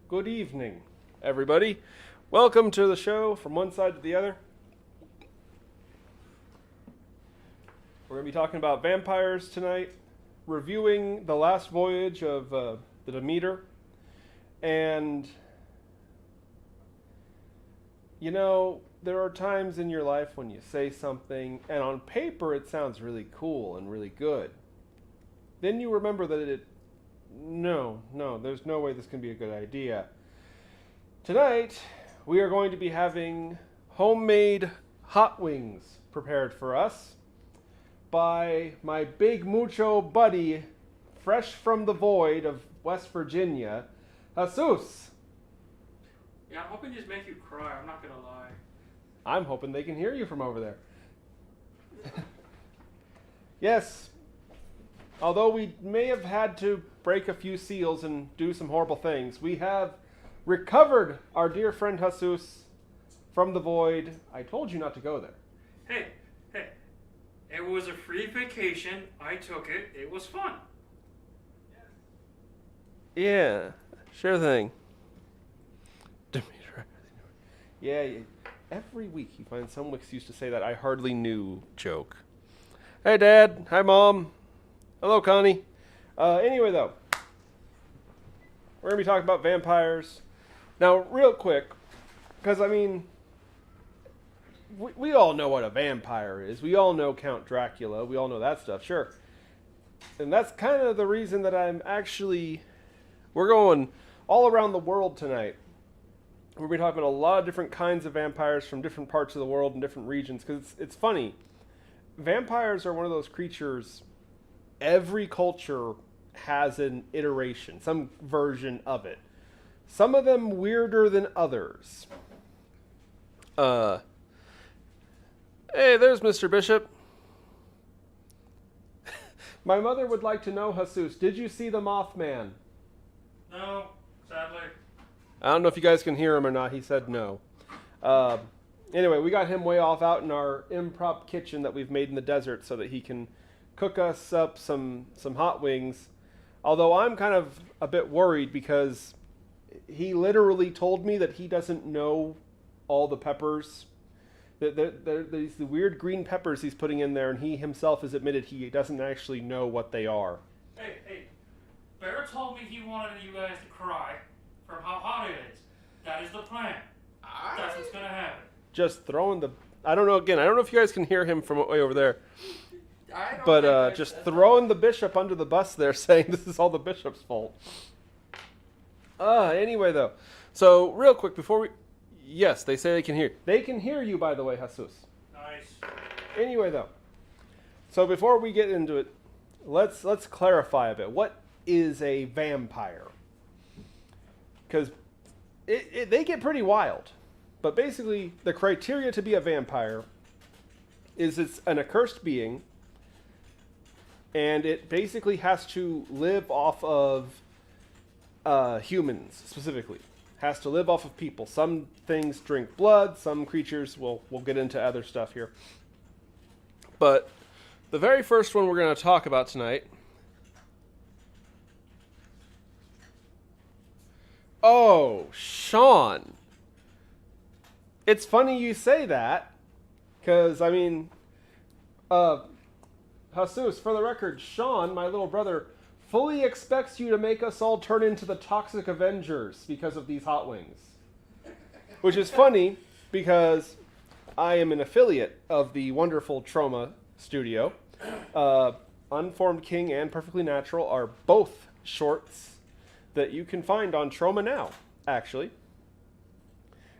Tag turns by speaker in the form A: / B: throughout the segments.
A: Good evening, everybody. Welcome to the show from one side to the other. We're going to be talking about vampires tonight, reviewing the last voyage of the Demeter, and you know, there are times in your life when you say something, and on paper it sounds really cool and really good. Then you remember that no, there's no way this can be a good idea. Tonight, we are going to be having homemade hot wings prepared for us by my big mucho buddy, fresh from the void of West Virginia, Jesus.
B: Yeah, I'm hoping these make you cry, I'm not gonna lie.
A: I'm hoping they can hear you from over there. Yes, although we may have had to break a few seals and do some horrible things, we have recovered our dear friend Jesus from the void. I told you not to go there.
B: Hey, it was a free vacation, I took it, it was fun.
A: Yeah, sure thing. Demeter. Yeah, every week you find some excuse to say that I hardly knew joke. Hey, Dad. Hi, Mom. Hello, Connie. Anyway, though, we're going to be talking about vampires. Now, real quick, because, I mean, we all know what a vampire is. We all know Count Dracula. We all know that stuff, sure. And that's kind of the reason that we're going all around the world tonight. We're going to be talking about a lot of different kinds of vampires from different parts of the world and different regions, because it's funny. Vampires are one of those creatures, every culture has an iteration, some version of it. Some of them weirder than others. Hey, there's Mr. Bishop. My mother would like to know, Jesus, did you see the Mothman?
B: No, sadly.
A: I don't know if you guys can hear him or not. He said no. Anyway, we got him way off out in our improp kitchen that we've made in the desert so that he can cook us up some hot wings. Although I'm kind of a bit worried because he literally told me that he doesn't know all the peppers. These the weird green peppers he's putting in there, and he himself has admitted he doesn't actually know what they are.
B: Hey, Bear told me he wanted you guys to cry from how hot it is. That is the plan. That's what's gonna happen.
A: Just throwing the... I don't know if you guys can hear him from way over there. But just throwing the bishop under the bus there, saying this is all the bishop's fault. Anyway, though. So, real quick, before we... Yes, they say they can hear. They can hear you, by the way, Jesus.
B: Nice.
A: Anyway, though. So, before we get into it, let's clarify a bit. What is a vampire? Because they get pretty wild. But basically, the criteria to be a vampire is it's an accursed being, and it basically has to live off of humans, specifically. Has to live off of people. Some things drink blood, some creatures, we'll get into other stuff here. But the very first one we're going to talk about tonight... Oh, Sean. It's funny you say that, because, I mean, Jesus, for the record, Sean, my little brother, fully expects you to make us all turn into the Toxic Avengers because of these hot wings. Which is funny, because I am an affiliate of the wonderful Trauma studio. Unformed King and Perfectly Natural are both shorts that you can find on Trauma now, actually.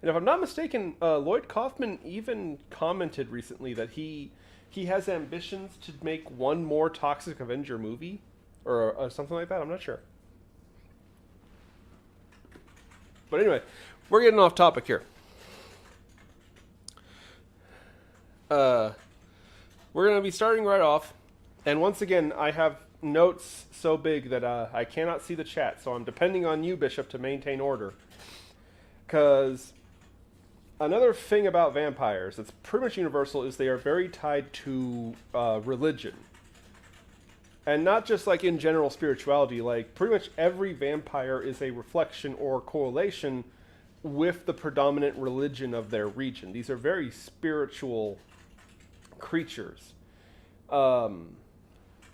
A: And if I'm not mistaken, Lloyd Kaufman even commented recently that he has ambitions to make one more Toxic Avenger movie, or something like that. I'm not sure. But anyway, we're getting off topic here. We're going to be starting right off. And once again, I have notes so big that I cannot see the chat. So I'm depending on you, Bishop, to maintain order. Because another thing about vampires that's pretty much universal is they are very tied to religion. And not just like in general spirituality, like pretty much every vampire is a reflection or correlation with the predominant religion of their region. These are very spiritual creatures. But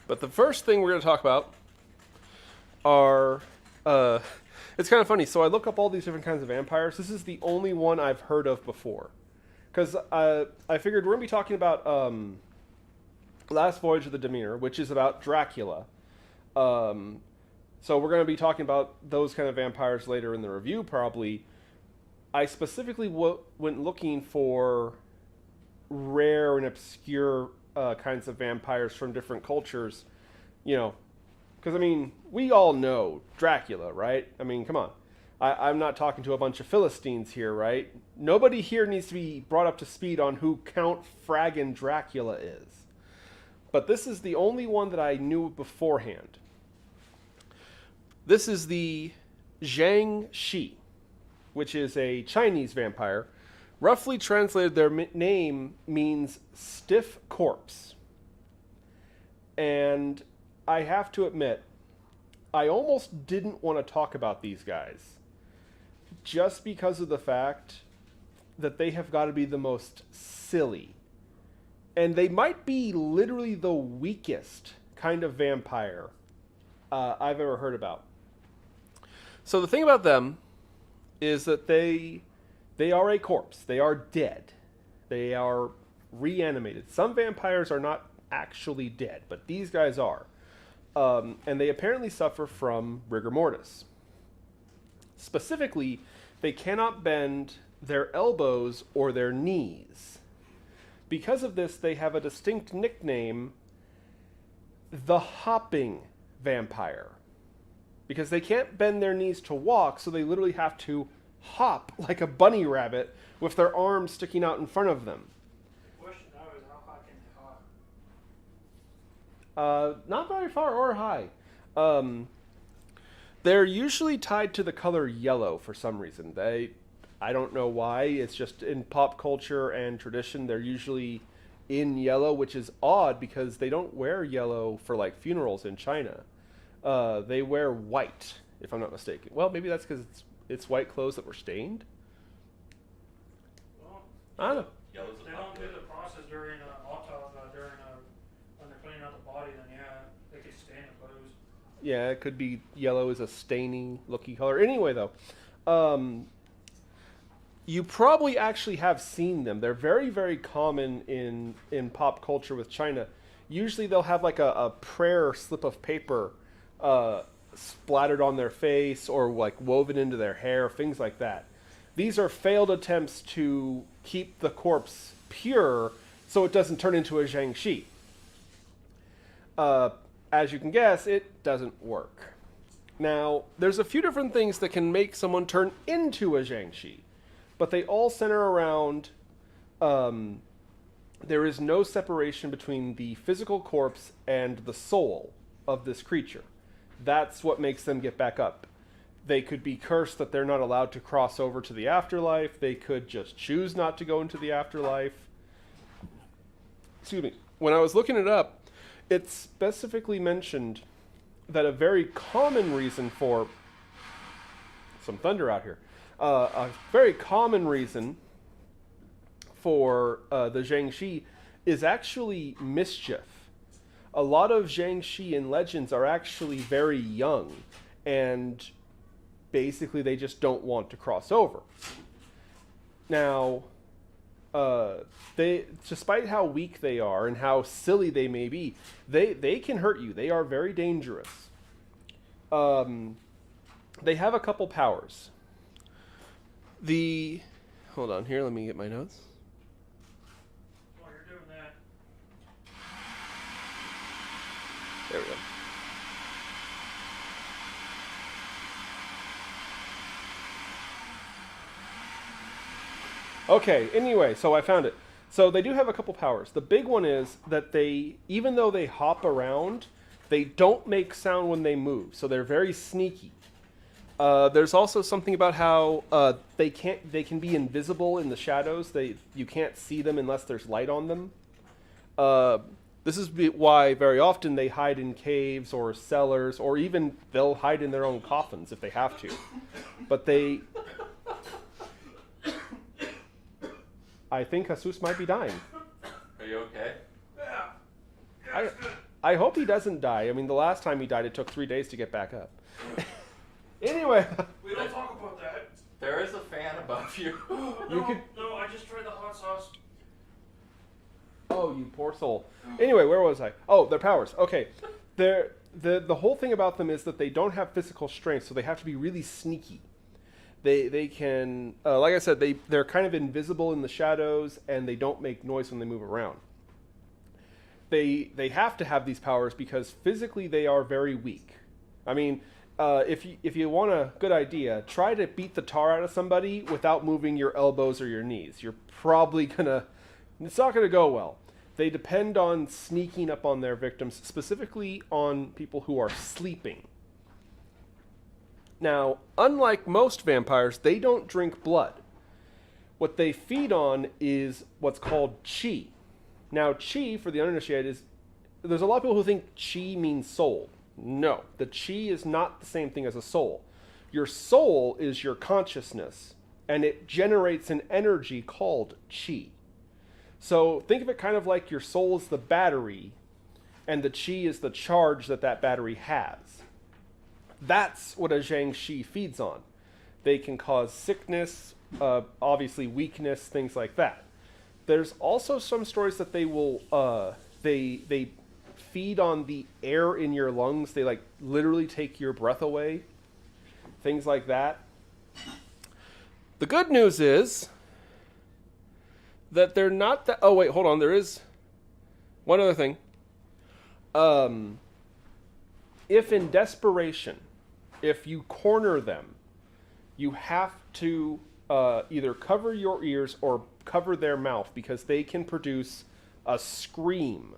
A: the first thing we're going to talk about are... it's kind of funny. So I look up all these different kinds of vampires. This is the only one I've heard of before. Because I figured we're going to be talking about... Last Voyage of the Demeter, which is about Dracula. So we're going to be talking about those kind of vampires later in the review, probably. I specifically went looking for rare and obscure kinds of vampires from different cultures. You know, because, I mean, we all know Dracula, right? I mean, come on. I'm not talking to a bunch of Philistines here, right? Nobody here needs to be brought up to speed on who Count Fraggin Dracula is. But this is the only one that I knew beforehand. This is the Zhang Shi, which is a Chinese vampire. Roughly translated, their name means stiff corpse. And I have to admit, I almost didn't want to talk about these guys. Just because of the fact that they have got to be the most silly. And they might be literally the weakest kind of vampire I've ever heard about. So the thing about them is that they are a corpse. They are dead. They are reanimated. Some vampires are not actually dead, but these guys are. And they apparently suffer from rigor mortis. Specifically, they cannot bend their elbows or their knees. Because of this, they have a distinct nickname, the hopping vampire. Because they can't bend their knees to walk, so they literally have to hop like a bunny rabbit with their arms sticking out in front of them.
B: The question now is, how high can they hop?
A: Not very far or high. They're usually tied to the color yellow for some reason. I don't know why. It's just in pop culture and tradition, they're usually in yellow, which is odd because they don't wear yellow for like funerals in China. They wear white, if I'm not mistaken. Well, maybe that's because it's white clothes that were stained.
B: Well,
A: I don't know.
B: they don't do the process during when they're cleaning out the body. Then yeah, they could stain the clothes.
A: Yeah, it could be yellow is a stainy looking color. Anyway, though. You probably actually have seen them. They're very, very common in pop culture with China. Usually they'll have like a prayer slip of paper splattered on their face or like woven into their hair, things like that. These are failed attempts to keep the corpse pure so it doesn't turn into a Zhang Shi. As you can guess, it doesn't work. Now, there's a few different things that can make someone turn into a Zhang Shi. But they all center around, there is no separation between the physical corpse and the soul of this creature. That's what makes them get back up. They could be cursed that they're not allowed to cross over to the afterlife. They could just choose not to go into the afterlife. Excuse me. When I was looking it up, it specifically mentioned that a very common reason for... Some thunder out here. A very common reason for the Zhang Shi is actually mischief. A lot of Zhang Shi in legends are actually very young, and basically they just don't want to cross over. Now, despite how weak they are and how silly they may be, they can hurt you. They are very dangerous. They have a couple powers. Hold on here, let me get my notes.
B: While you're doing that,
A: There we go. Okay, anyway, so I found it. So they do have a couple powers. The big one is that even though they hop around, they don't make sound when they move. So they're very sneaky. There's also something about how they can be invisible in the shadows. You can't see them unless there's light on them. This is why very often they hide in caves or cellars, or even they'll hide in their own coffins if they have to. But they... I think Jesus might be dying.
C: Are you okay?
B: Yeah.
A: I hope he doesn't die. I mean, the last time he died, it took 3 days to get back up. Anyway.
B: We don't talk about that.
C: There is a fan above you.
B: No, I just tried the hot sauce.
A: Oh, you poor soul. Anyway, where was I? Oh, their powers. Okay. The whole thing about them is that they don't have physical strength, so they have to be really sneaky. They can, like I said, they're kind of invisible in the shadows, and they don't make noise when they move around. They have to have these powers because physically they are very weak. I mean, if you want a good idea, try to beat the tar out of somebody without moving your elbows or your knees. You're probably it's not gonna go well. They depend on sneaking up on their victims, specifically on people who are sleeping. Now, unlike most vampires, they don't drink blood. What they feed on is what's called chi. Now, chi, for the uninitiated, there's a lot of people who think chi means soul. No, the chi is not the same thing as a soul. Your soul is your consciousness, and it generates an energy called chi. So think of it kind of like your soul is the battery, and the chi is the charge that battery has. That's what a Jiangshi feeds on. They can cause sickness, obviously weakness, things like that. There's also some stories that they will they feed on the air in your lungs. They like literally take your breath away. Things like that. The good news is that they're not that... Oh, wait, hold on. There is one other thing. If in desperation, if you corner them, you have to either cover your ears or cover their mouth, because they can produce a scream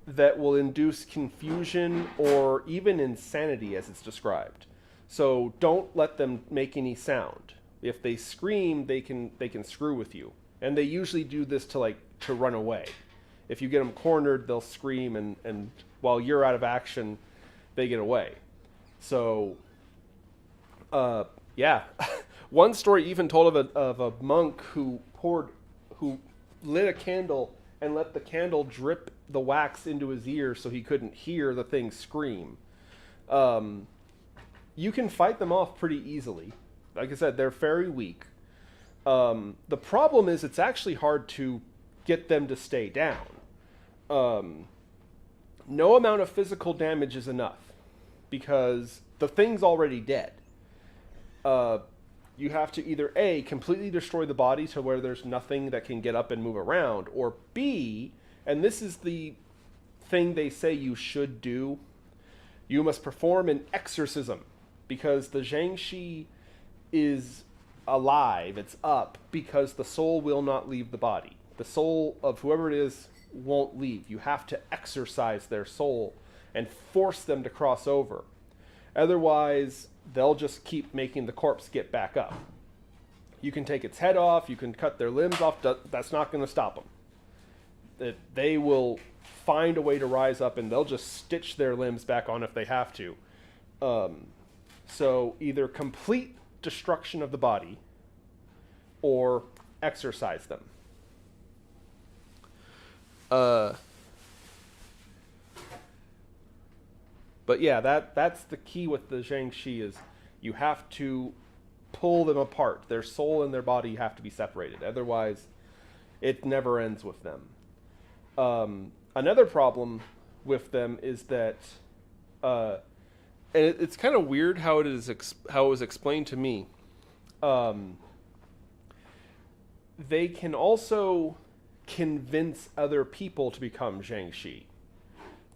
A: that will induce confusion or even insanity, as it's described. So don't let them make any sound. If they scream, they can screw with you. And they usually do this to run away. If you get them cornered, they'll scream, and while you're out of action, they get away. So, yeah. One story even told of a monk who lit a candle and let the candle drip the wax into his ear so he couldn't hear the thing scream. You can fight them off pretty easily. Like I said, they're very weak. The problem is it's actually hard to get them to stay down. No amount of physical damage is enough, because the thing's already dead. You have to either A, completely destroy the body to where there's nothing that can get up and move around, or B, and this is the thing they say you should do, you must perform an exorcism, because the Jiangshi is alive, it's up, because the soul will not leave the body. The soul of whoever it is won't leave. You have to exorcise their soul and force them to cross over. Otherwise, they'll just keep making the corpse get back up. You can take its head off, you can cut their limbs off, that's not going to stop them. They will find a way to rise up, and they'll just stitch their limbs back on if they have to. So either complete destruction of the body or exorcise them. But yeah, that's the key with the Jiangshi, is you have to pull them apart. Their soul and their body have to be separated. Otherwise, it never ends with them. Another problem with them is that, and it's kind of weird how it was explained to me. They can also convince other people to become Jiangshi.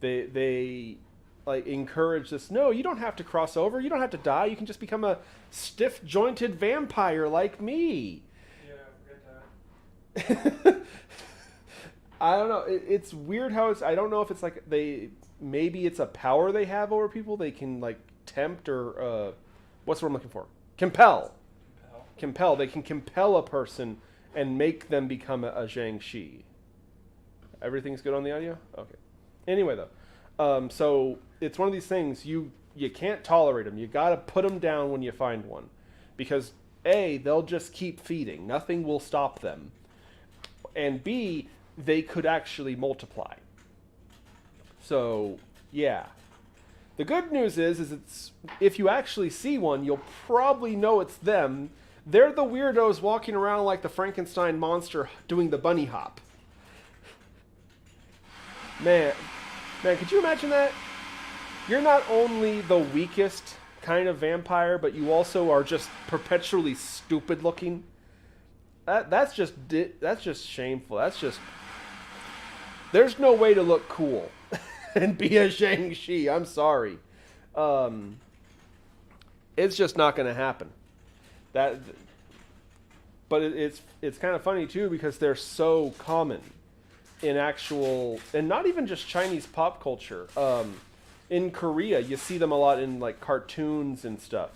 A: They like encourage this. No, you don't have to cross over. You don't have to die. You can just become a stiff-jointed vampire like me.
B: Yeah, forget that.
A: I don't know. It's weird how it's. I don't know if it's like maybe it's a power they have over people. They can like tempt or what's the word I'm looking for? Compel. Compel. They can compel a person and make them become a Jiangshi. Everything's good on the audio? Okay. Anyway, though. So it's one of these things, you can't tolerate them. You got to put them down when you find one. Because, A, they'll just keep feeding. Nothing will stop them. And B, they could actually multiply. So, yeah. The good news is it's if you actually see one, you'll probably know it's them. They're the weirdos walking around like the Frankenstein monster doing the bunny hop. Man, could you imagine that? You're not only the weakest kind of vampire, but you also are just perpetually stupid looking. That's just shameful. There's no way to look cool and be a Zhang-Shi. I'm sorry. It's just not going to happen. But it's kind of funny too because they're so common in actual, and not even just Chinese pop culture. In Korea, you see them a lot in like cartoons and stuff.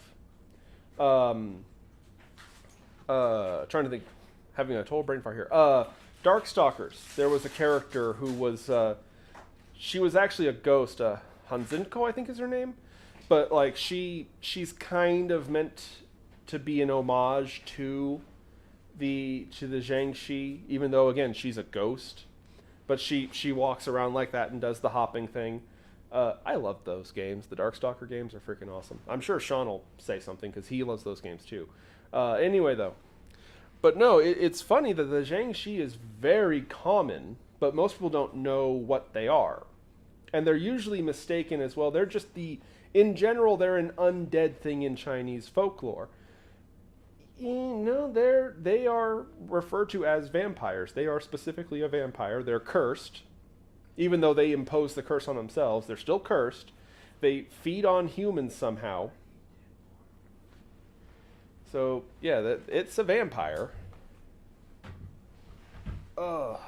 A: Trying to think, having a total brain fart here. Darkstalkers. There was a character who was, she was actually a ghost. Hanzinko, I think is her name. But like she's kind of meant to be an homage to the Zhang-Shi, even though again she's a ghost. But she walks around like that and does the hopping thing. I love those games. The Darkstalker games are freaking awesome. I'm sure Sean will say something because he loves those games too. Anyway, though. But no, it's funny that the Zhang-Shi is very common, but most people don't know what they are. And they're usually mistaken as well. They're just in general, they're an undead thing in Chinese folklore. No, they are referred to as vampires. They are specifically a vampire. They're cursed. Even though they impose the curse on themselves, they're still cursed. They feed on humans somehow. So, yeah, it's a vampire. Also,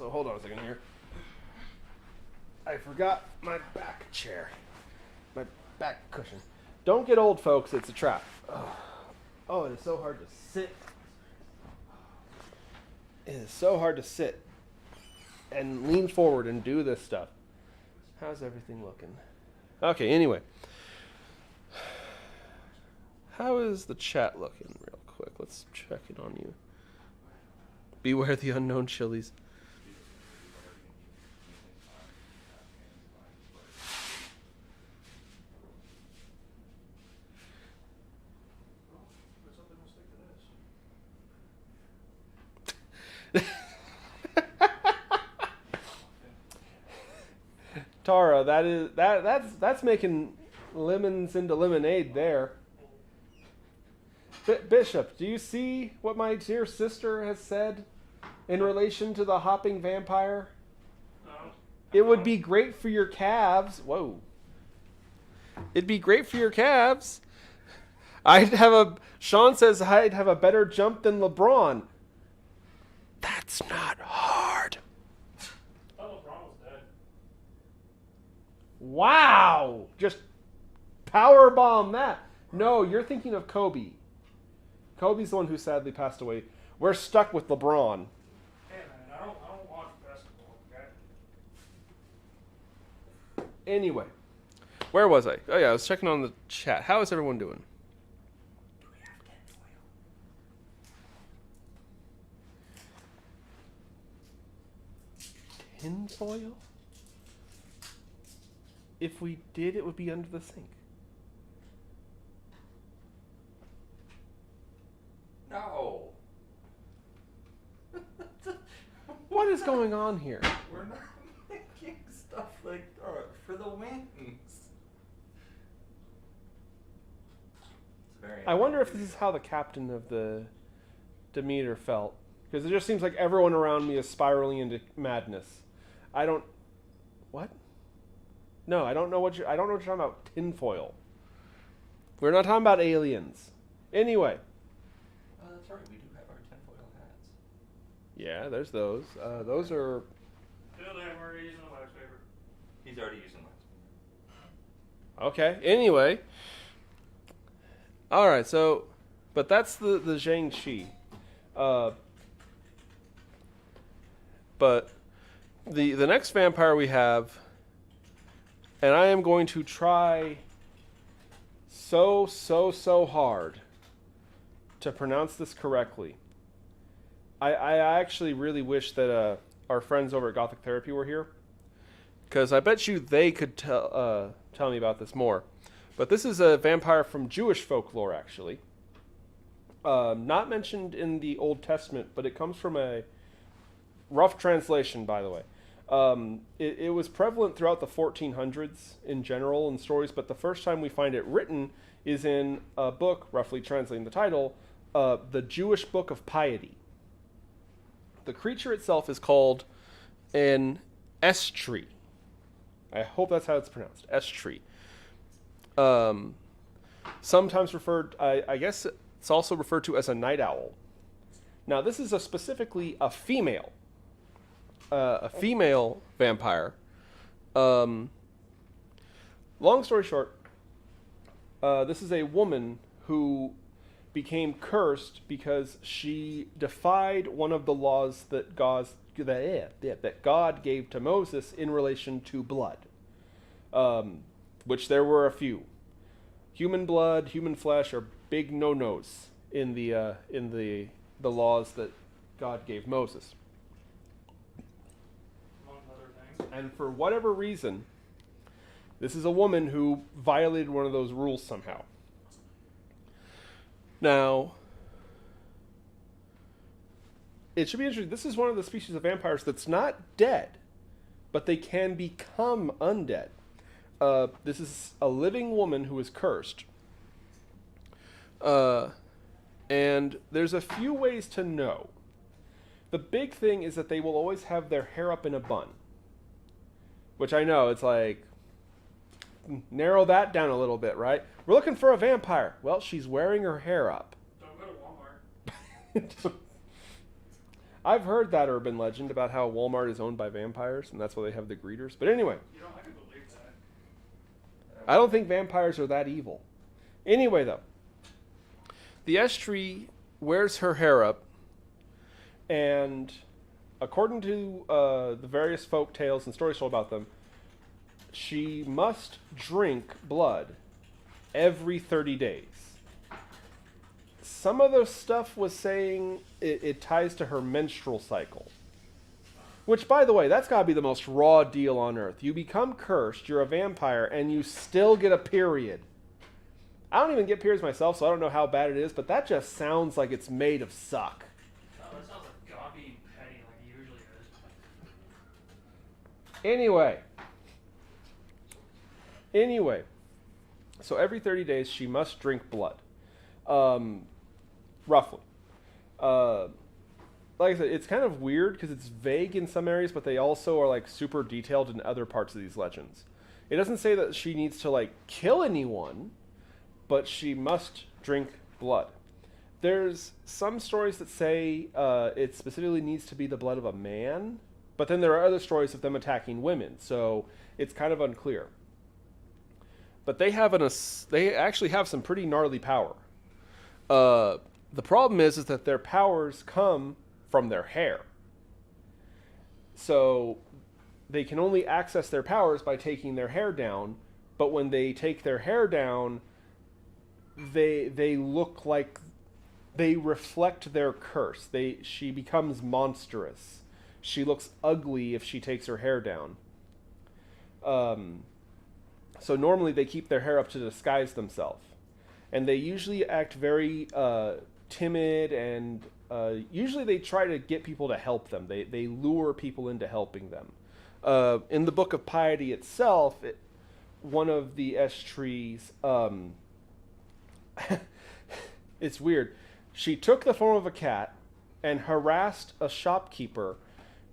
A: hold on a second here. I forgot my back chair. My back cushion. Don't get old, folks. It's a trap. Oh, it is so hard to sit. It is so hard to sit and lean forward and do this stuff. How's everything looking? Okay, anyway. How is the chat looking real quick? Let's check it on you. Beware the unknown chilies. Tara, that's making lemons into lemonade there. Bishop, do you see what my dear sister has said in relation to the hopping vampire?
B: No.
A: It would be great for your calves. Whoa. It'd be great for your calves. Sean says I'd have a better jump than LeBron. That's not hard.
B: Oh, LeBron was dead.
A: Wow. Just powerbomb that. No, you're thinking of Kobe. Kobe's the one who sadly passed away. We're stuck with LeBron.
B: Hey man, I don't watch basketball, okay?
A: Anyway, where was I? Oh yeah, I was checking on the chat. How is everyone doing?
B: Do we have tinfoil?
A: Tinfoil? If we did, it would be under the sink.
C: No.
A: What is going on here?
C: We're not making stuff like for the wings. It's very
A: I wonder if this is how the captain of the Demeter felt. Because it just seems like everyone around me is spiraling into madness. What? No, I don't know what you're talking about. Tinfoil. We're not talking about aliens. Anyway.
C: Oh, that's right. We do have our tinfoil hats.
A: Yeah, there's those. Those are...
B: Bill Hammer using a wax paper.
C: He's already using wax.
A: Okay, anyway. Alright, so... But that's the Zhang-Shi. But the next vampire we have, and I am going to try so hard to pronounce this correctly. I actually really wish that our friends over at Gothic Therapy were here, because I bet you they could tell me about this more. But this is a vampire from Jewish folklore, actually. Not mentioned in the Old Testament, but it comes from a rough translation, by the way. It was prevalent throughout the 1400s in general in stories, but the first time we find it written is in a book, roughly translating the title, the Jewish Book of Piety. The creature itself is called an estri. I hope that's how it's pronounced, estri. Sometimes referred, I guess it's also referred to as a night owl. Now, this is specifically a female vampire. Long story short, this is a woman who became cursed because she defied one of the laws that God gave to Moses in relation to blood, which there were a few. Human blood, human flesh are big no-nos in the laws that God gave Moses. And for whatever reason, this is a woman who violated one of those rules somehow. Now, it should be interesting. This is one of the species of vampires that's not dead, but they can become undead. This is a living woman who is cursed. And there's a few ways to know. The big thing is that they will always have their hair up in a bun. Which I know, it's like, narrow that down a little bit, right? We're looking for a vampire. Well, she's wearing her hair up.
B: Don't go to Walmart.
A: I've heard that urban legend about how Walmart is owned by vampires, and that's why they have the greeters. But anyway.
B: You know, I can believe that.
A: I don't think vampires are that evil. Anyway, though. The estri wears her hair up, and according to the various folk tales and stories told about them, she must drink blood every 30 days. Some of the stuff was saying it ties to her menstrual cycle. Which, by the way, that's got to be the most raw deal on earth. You become cursed, you're a vampire, and you still get a period. I don't even get periods myself, so I don't know how bad it is, but that just sounds like it's made of suck.
B: Oh, that sounds like gaudy and petty like it usually is.
A: Anyway, so every 30 days she must drink blood, roughly. Like I said, it's kind of weird because it's vague in some areas, but they also are like super detailed in other parts of these legends. It doesn't say that she needs to like kill anyone, but she must drink blood. There's some stories that say it specifically needs to be the blood of a man, but then there are other stories of them attacking women, so it's kind of unclear. But they actually have some pretty gnarly power. The problem is that their powers come from their hair. So they can only access their powers by taking their hair down, but when they take their hair down, they look like they reflect their curse. She becomes monstrous. She looks ugly if she takes her hair down. So normally they keep their hair up to disguise themselves. And they usually act very timid, and usually they try to get people to help them. They lure people into helping them. In the Book of Piety itself, one of the estries, it's weird. She took the form of a cat and harassed a shopkeeper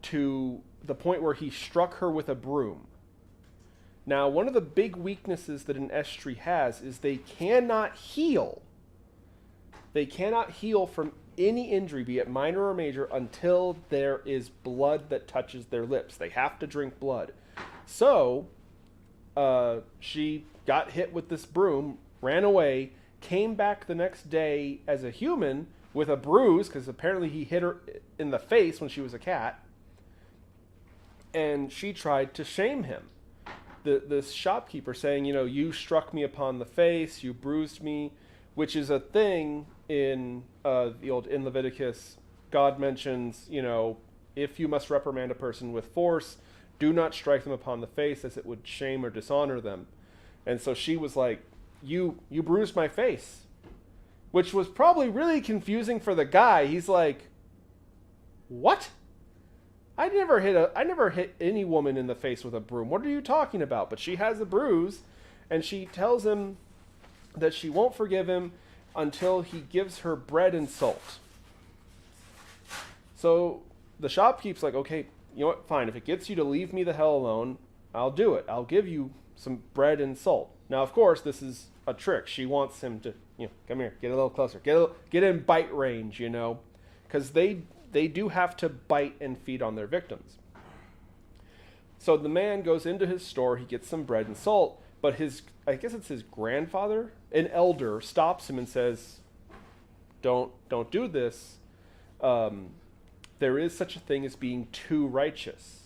A: to the point where he struck her with a broom. Now, one of the big weaknesses that an estri has is they cannot heal. They cannot heal from any injury, be it minor or major, until there is blood that touches their lips. They have to drink blood. So, she got hit with this broom, ran away, came back the next day as a human with a bruise, because apparently he hit her in the face when she was a cat. and she tried to shame him. This shopkeeper saying, you struck me upon the face, you bruised me, which is a thing in in Leviticus. God mentions, if you must reprimand a person with force, do not strike them upon the face, as it would shame or dishonor them. And so she was like, you bruised my face, which was probably really confusing for the guy. He's like, what? I never hit any woman in the face with a broom. What are you talking about? But she has a bruise, and she tells him that she won't forgive him until he gives her bread and salt. So the shopkeeper's like, okay, you know what, fine. If it gets you to leave me the hell alone, I'll do it. I'll give you some bread and salt. Now, of course, this is a trick. She wants him to, come here, get a little closer, get in bite range, because they do have to bite and feed on their victims. So the man goes into his store, he gets some bread and salt, but I guess it's his grandfather, an elder, stops him and says, don't do this. There is such a thing as being too righteous.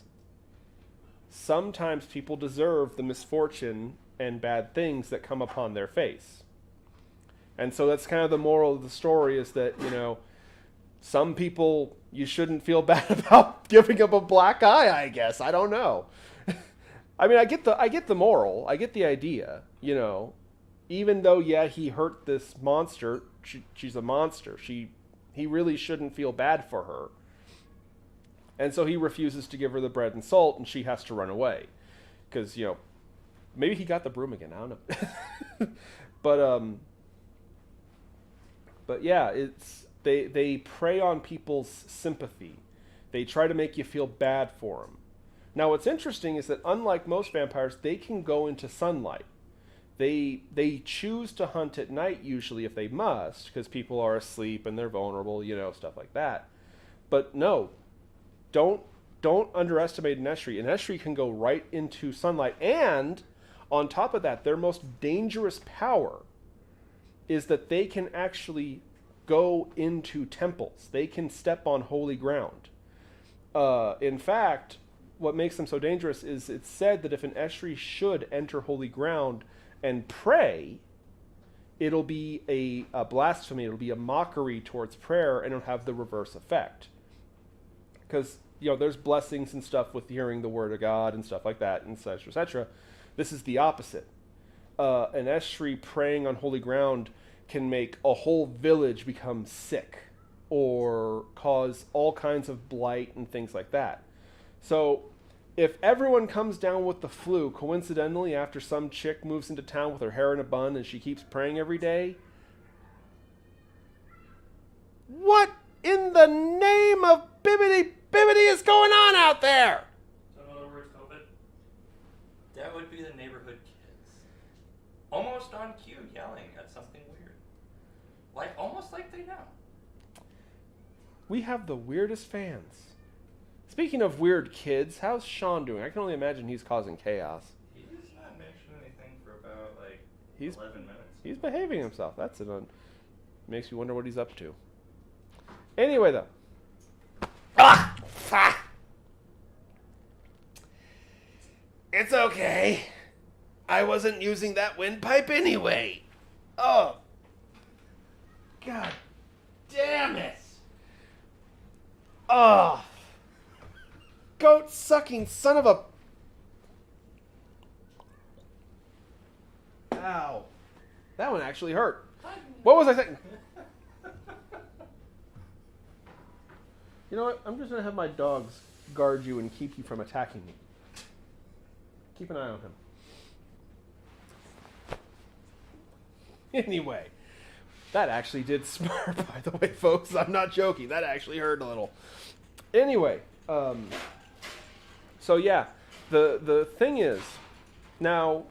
A: Sometimes people deserve the misfortune and bad things that come upon their face. And so that's kind of the moral of the story, is that, some people you shouldn't feel bad about giving up a black eye, I guess. I don't know. I mean, I get the moral. I get the idea, Even though, he hurt this monster, she's a monster. He really shouldn't feel bad for her. And so he refuses to give her the bread and salt, and she has to run away. Because, maybe he got the broom again. I don't know. But yeah, they prey on people's sympathy. They try to make you feel bad for them. Now, what's interesting is that unlike most vampires, they can go into sunlight. They choose to hunt at night usually if they must, because people are asleep and they're vulnerable, stuff like that. But no, don't underestimate an estuary. An estuary can go right into sunlight, and on top of that, their most dangerous power is that they can actually go into temples. They can step on holy ground. In fact, what makes them so dangerous is it's said that if an estuary should enter holy ground and pray, it'll be a blasphemy, it'll be a mockery towards prayer, and it'll have the reverse effect. Because, there's blessings and stuff with hearing the word of God and stuff like that, and et cetera, et cetera. This is the opposite. An estuary praying on holy ground can make a whole village become sick or cause all kinds of blight and things like that. So if everyone comes down with the flu coincidentally after some chick moves into town with her hair in a bun and she keeps praying every day, what in the name of bibbity is going on out there?
B: So in other words, COVID?
C: That would be the neighborhood kids. Almost on cue, yelling at something weird. Almost like they know.
A: We have the weirdest fans. Speaking of weird kids, how's Sean doing? I can only imagine he's causing chaos.
C: He's not mentioned anything for about 11 minutes.
A: He's behaving himself. That's makes you wonder what he's up to. Anyway, though. It's okay. I wasn't using that windpipe anyway. Oh. God damn it. Oh. Goat sucking son of a... Ow. That one actually hurt. What was I saying? You know what? I'm just going to have my dogs guard you and keep you from attacking me. Keep an eye on him. Anyway, that actually did smart, by the way, folks. I'm not joking. That actually hurt a little. Anyway, so yeah, the thing is, now,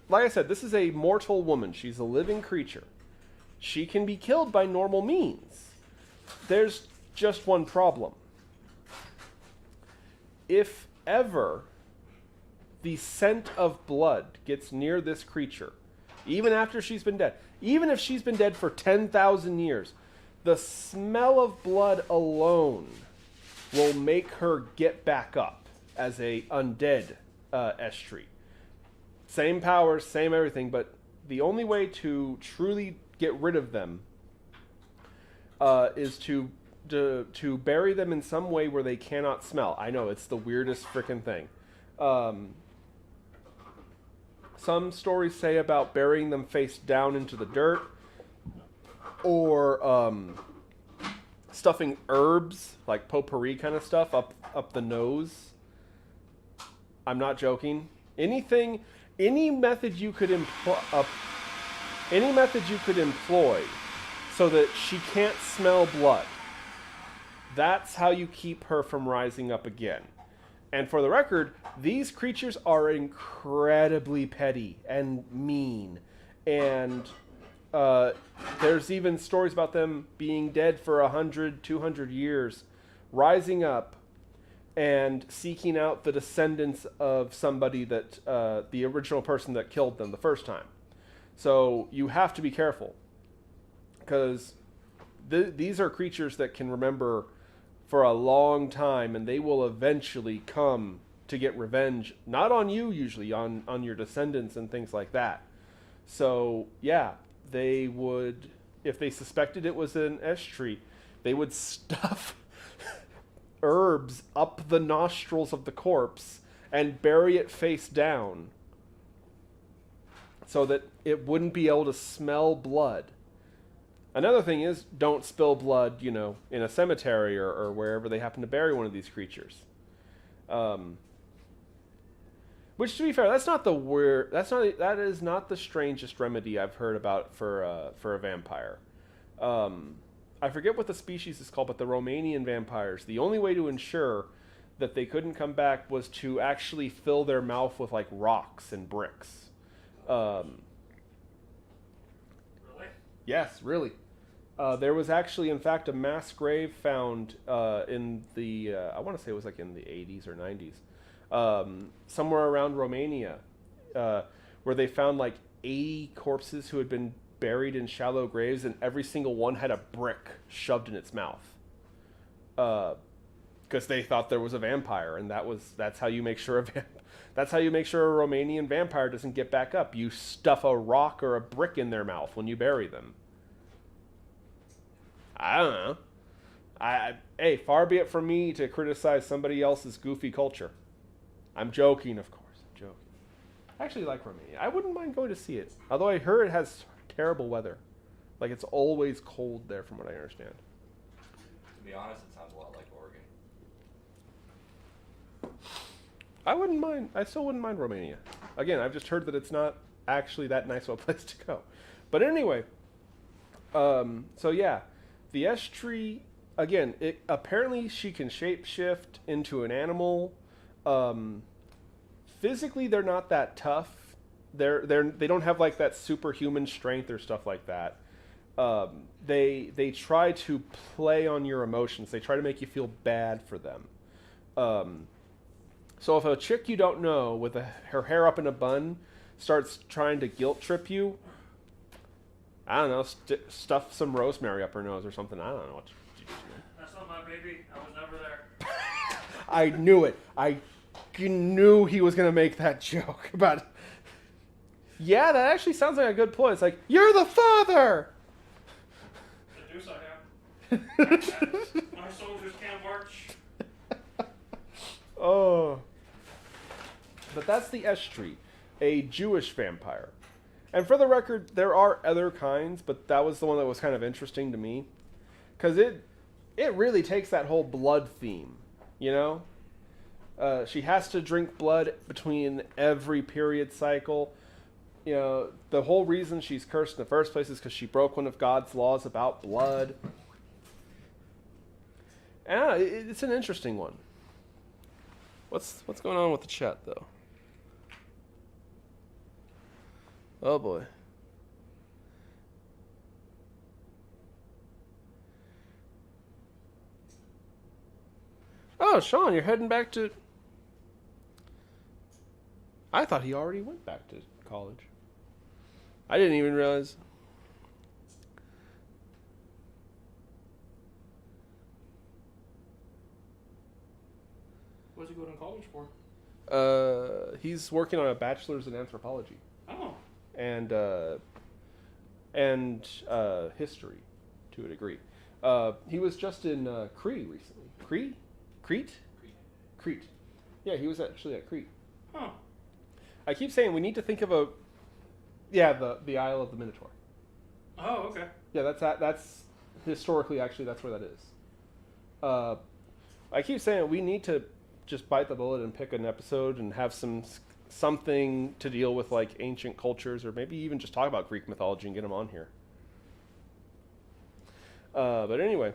A: like I said, this is a mortal woman. She's a living creature. She can be killed by normal means. There's just one problem. If ever the scent of blood gets near this creature, even after she's been dead, even if she's been dead for 10,000 years, the smell of blood alone will make her get back up as a undead estuary. Same powers, same everything, but the only way to truly get rid of them is to bury them in some way where they cannot smell. I know, it's the weirdest freaking thing. Some stories say about burying them face down into the dirt, or stuffing herbs, like potpourri kind of stuff, up the nose. I'm not joking. Any method you could employ so that she can't smell blood. That's how you keep her from rising up again. And for the record, these creatures are incredibly petty and mean. And there's even stories about them being dead for 100, 200 years, rising up and seeking out the descendants of somebody that, the original person that killed them the first time. So you have to be careful. Because these are creatures that can remember for a long time, and they will eventually come to get revenge, not on you usually, on your descendants and things like that. So yeah, they would, if they suspected it was an estuary, they would stuff herbs up the nostrils of the corpse and bury it face down so that it wouldn't be able to smell blood. Another thing is, don't spill blood, in a cemetery or wherever they happen to bury one of these creatures. Which, to be fair, that is not the strangest remedy I've heard about for a vampire. I forget what the species is called, but the Romanian vampires, the only way to ensure that they couldn't come back was to actually fill their mouth with like rocks and bricks.
B: Really?
A: Yes, really. There was actually, in fact, a mass grave found in the, I want to say it was like in the 80s or 90s, somewhere around Romania, where they found like 80 corpses who had been buried in shallow graves, and every single one had a brick shoved in its mouth. Because they thought there was a vampire, and that's how you make sure that's how you make sure a Romanian vampire doesn't get back up. You stuff a rock or a brick in their mouth when you bury them. I don't know. Hey, far be it from me to criticize somebody else's goofy culture. I'm joking, of course. I'm joking. I actually like Romania. I wouldn't mind going to see it. Although I heard it has terrible weather. Like, it's always cold there, from what I understand.
C: To be honest, it sounds a lot like Oregon.
A: I still wouldn't mind Romania. Again, I've just heard that it's not actually that nice of a place to go. But anyway, so yeah, the estuary, again, apparently she can shapeshift into an animal. Physically, they're not that tough. They don't have like that superhuman strength or stuff like that. They try to play on your emotions. They try to make you feel bad for them. So if a chick you don't know with her hair up in a bun starts trying to guilt trip you, I don't know, stuff some rosemary up her nose or something. I don't know what you do.
B: That's not my baby. I was never there.
A: I knew it. I knew he was going to make that joke about it. Yeah, that actually sounds like a good ploy. It's like, you're the father!
B: The deuce I have. My soldiers can't march.
A: Oh. But that's the estuary, a Jewish vampire. And for the record, there are other kinds, but that was the one that was kind of interesting to me. Because it really takes that whole blood theme, She has to drink blood between every period cycle. The whole reason she's cursed in the first place is because she broke one of God's laws about blood. And it's an interesting one. What's going on with the chat, though? Oh, boy. Oh, Sean, you're heading back to... I thought he already went back to college. I didn't even realize.
B: Where's he going to college for?
A: He's working on a bachelor's in anthropology.
B: Oh.
A: And history, to a degree. He was just in Crete recently. Crete? Yeah, he was actually at Crete.
B: Huh.
A: I keep saying we need to think of the Isle of the Minotaur.
B: Oh, okay.
A: Yeah, that's historically, actually, that's where that is. I keep saying we need to just bite the bullet and pick an episode and have something to deal with, like ancient cultures, or maybe even just talk about Greek mythology and get them on here. But anyway,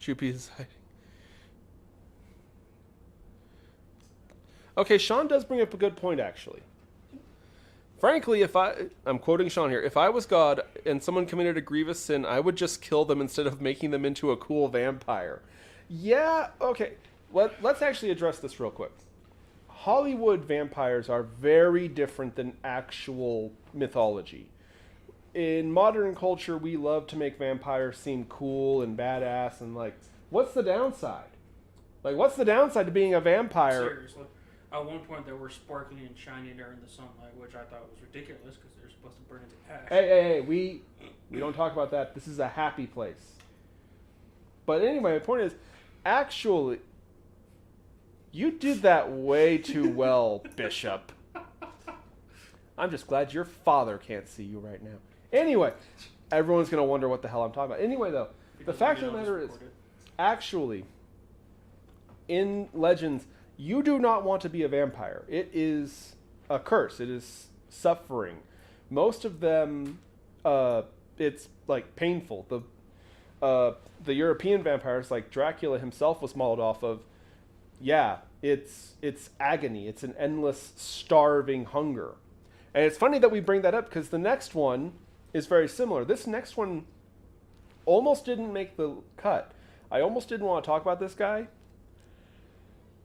A: Choopy is hiding. Okay, Sean does bring up a good point, actually. Frankly, I'm quoting Sean here, if I was God and someone committed a grievous sin, I would just kill them instead of making them into a cool vampire. Yeah, okay. Let's actually address this real quick. Hollywood vampires are very different than actual mythology. In modern culture, we love to make vampires seem cool and badass, and like, what's the downside? Like, what's the downside to being a vampire?
B: Seriously. At one point, they were sparkling and shiny during the sunlight, which I thought was ridiculous because they're supposed to burn into ash.
A: Hey, we don't talk about that. This is a happy place. But anyway, my point is, actually, you did that way too well, Bishop. I'm just glad your father can't see you right now. Anyway, everyone's going to wonder what the hell I'm talking about. Anyway, though, the fact of the matter is, actually, in Legends, you do not want to be a vampire. It is a curse. It is suffering. Most of them, it's like painful. The European vampires, like Dracula himself, was modeled off of. Yeah, it's agony. It's an endless starving hunger. And it's funny that we bring that up because the next one is very similar. This next one almost didn't make the cut. I almost didn't want to talk about this guy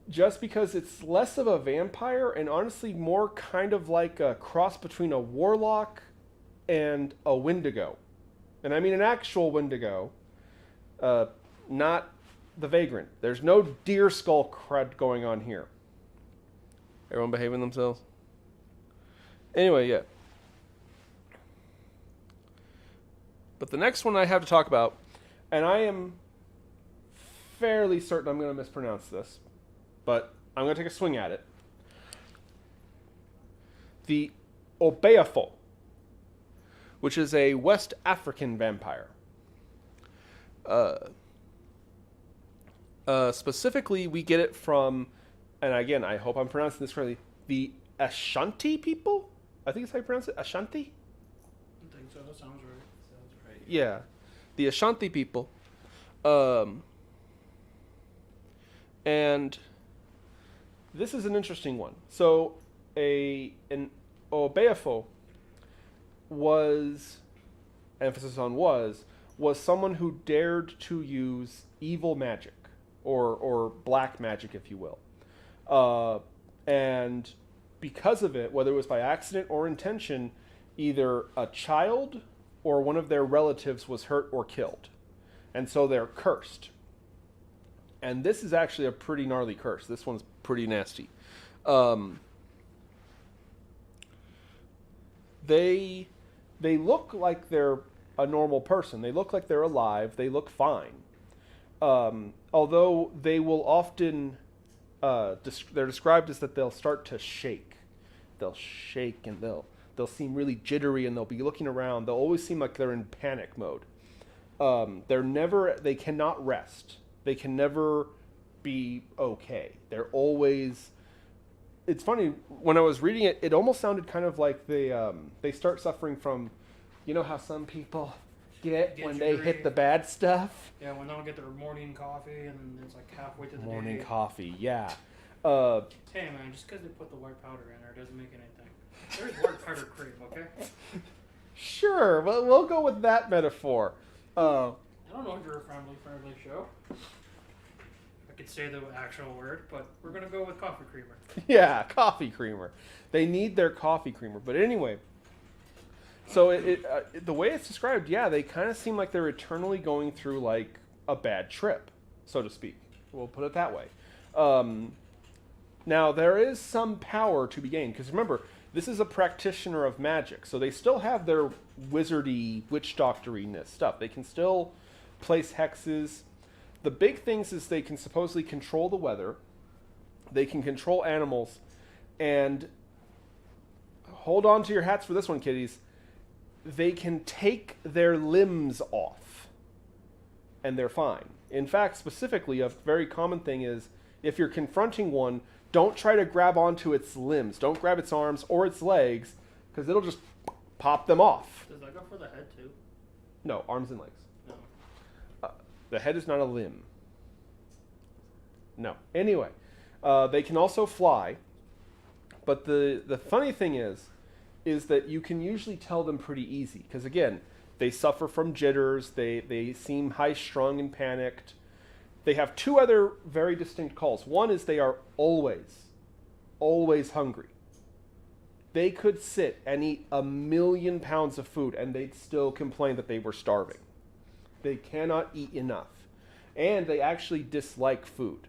A: just because it's less of a vampire and honestly more kind of like a cross between a warlock and a Wendigo. And I mean an actual Wendigo, not the vagrant. There's no deer skull crud going on here. Everyone behaving themselves? Anyway, yeah. But the next one I have to talk about, and I am fairly certain I'm going to mispronounce this, but I'm going to take a swing at it. The Obeafo, which is a West African vampire. Specifically, we get it from, and again, I hope I'm pronouncing this correctly, the Ashanti people? I think it's how you pronounce it, Ashanti?
B: I think so, that sounds right.
A: Yeah, the Ashanti people. And this is an interesting one. So, an Obeafo was, emphasis on was someone who dared to use evil magic, or black magic, if you will. And because of it, whether it was by accident or intention, either a child or one of their relatives was hurt or killed. And so they're cursed. And this is actually a pretty gnarly curse. This one's pretty nasty. They look like they're a normal person. They look like they're alive. They look fine. Although they will often, they're described as that they'll start to shake. They'll shake and they'll seem really jittery and they'll be looking around. They'll always seem like they're in panic mode. They cannot rest. They can never be okay. They're always, it's funny, when I was reading it, it almost sounded kind of like they start suffering from, you know how some people get when they hit the bad stuff?
B: Yeah, when they don't get their morning coffee and then it's like halfway through the
A: Morning
B: day.
A: coffee, yeah.
B: Hey man, just because they put the white powder in there doesn't make anything. There's white powder cream, okay?
A: Sure, well, we'll go with that metaphor.
B: I don't know if you're a friendly show. I could say the actual word, but we're going to go with coffee creamer.
A: Yeah, coffee creamer. They need their coffee creamer. But anyway, so the way it's described, yeah, they kind of seem like they're eternally going through like a bad trip. so to speak. We'll put it that way. Now, there is some power to be gained, because remember, this is a practitioner of magic, so they still have their wizardy, witch doctoriness stuff. They can still place hexes. The big things is they can supposedly control the weather, they can control animals, and hold on to your hats for this one, kiddies. They can take their limbs off, and they're fine. In fact, specifically, a very common thing is, if you're confronting one, don't try to grab onto its limbs. Don't grab its arms or its legs, because it'll just pop them off.
B: Does that go for the head too?
A: No, arms and legs.
B: No.
A: The head is not a limb. No. Anyway, they can also fly, but the funny thing is that you can usually tell them pretty easy, because again, they suffer from jitters, they seem high-strung and panicked. They have two other very distinct calls. One is they are always hungry. They could sit and eat 1,000,000 pounds of food and they'd still complain that they were starving. They cannot eat enough. And they actually dislike food.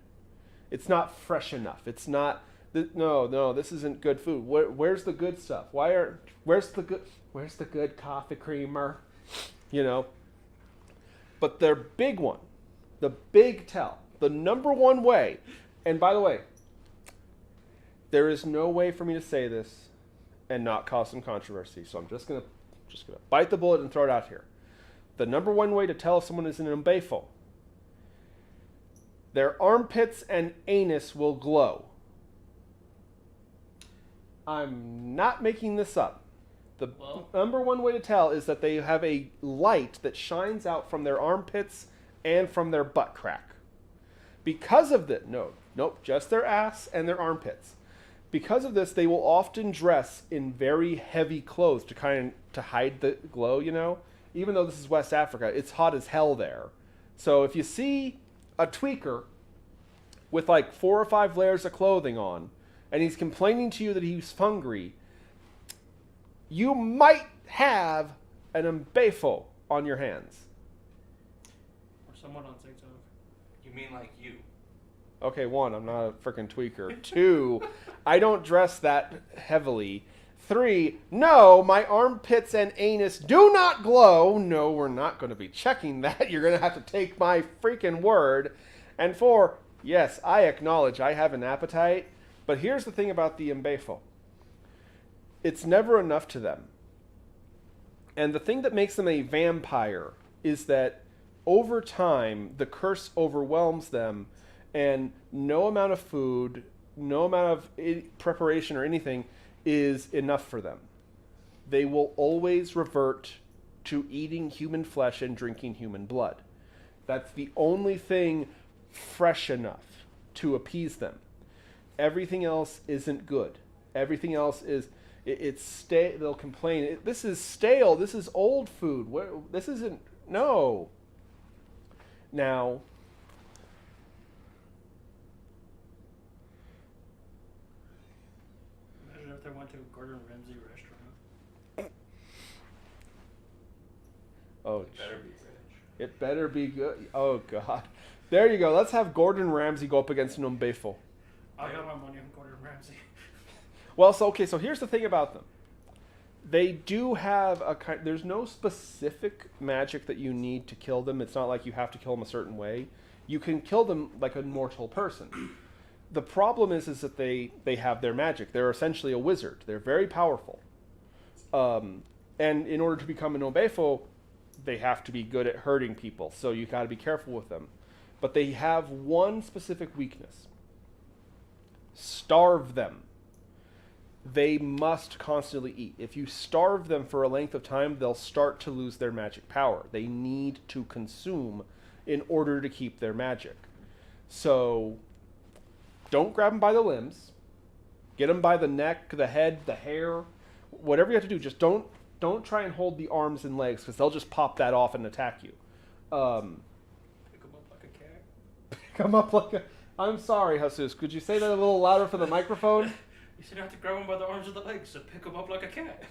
A: It's not fresh enough. It's not, no, this isn't good food. Where's the good stuff? Where's the good coffee creamer? You know? But their big one, the big tell, the number one way, and by the way, there is no way for me to say this and not cause some controversy, so I'm just gonna bite the bullet and throw it out here. The number one way to tell if someone is an umbeifo, their armpits and anus will glow. I'm not making this up. The number one way to tell is that they have a light that shines out from their armpits and from their butt crack. Because of this, nope, just their ass and their armpits. Because of this, they will often dress in very heavy clothes to hide the glow, you know? Even though this is West Africa, it's hot as hell there. So if you see a tweaker with like 4 or 5 layers of clothing on, and he's complaining to you that he's hungry, you might have an umbeifo on your hands.
B: Someone on TikTok.
C: You mean like you?
A: Okay, 1, I'm not a freaking tweaker. 2, I don't dress that heavily. 3, no, my armpits and anus do not glow. No, we're not going to be checking that. You're going to have to take my freaking word. And 4, yes, I acknowledge I have an appetite. But here's the thing about the umbeifo. It's never enough to them. And the thing that makes them a vampire is that over time, the curse overwhelms them, and no amount of food, no amount of preparation or anything is enough for them. They will always revert to eating human flesh and drinking human blood. That's the only thing fresh enough to appease them. Everything else isn't good. Everything else is, it's stale. They'll complain, this is stale, this is old food, this isn't, no. Now,
B: imagine if they went to a Gordon Ramsay restaurant.
A: Oh,
C: It better be rich.
A: it better be good. Oh, God. There you go. Let's have Gordon Ramsay go up against an umbeifo.
B: I got my money on Gordon Ramsay.
A: Well, so here's the thing about them. They do have there's no specific magic that you need to kill them. It's not like you have to kill them a certain way. You can kill them like a mortal person. The problem is that they have their magic. They're essentially a wizard. They're very powerful. And in order to become an umbeifo, they have to be good at hurting people. So you got to be careful with them. But they have one specific weakness. Starve them. They must constantly eat. If you starve them for a length of time, they'll start to lose their magic power. They need to consume in order to keep their magic. So don't grab them by the limbs. Get them by the neck, the head, the hair, whatever you have to do. Just don't try and hold the arms and legs, because they'll just pop that off and attack you.
B: Pick them up like a cat.
A: Pick them up like a... I'm sorry, Jesus. Could you say that a little louder for the microphone?
B: You should have to grab them by the arms and the legs, so pick them up like a cat.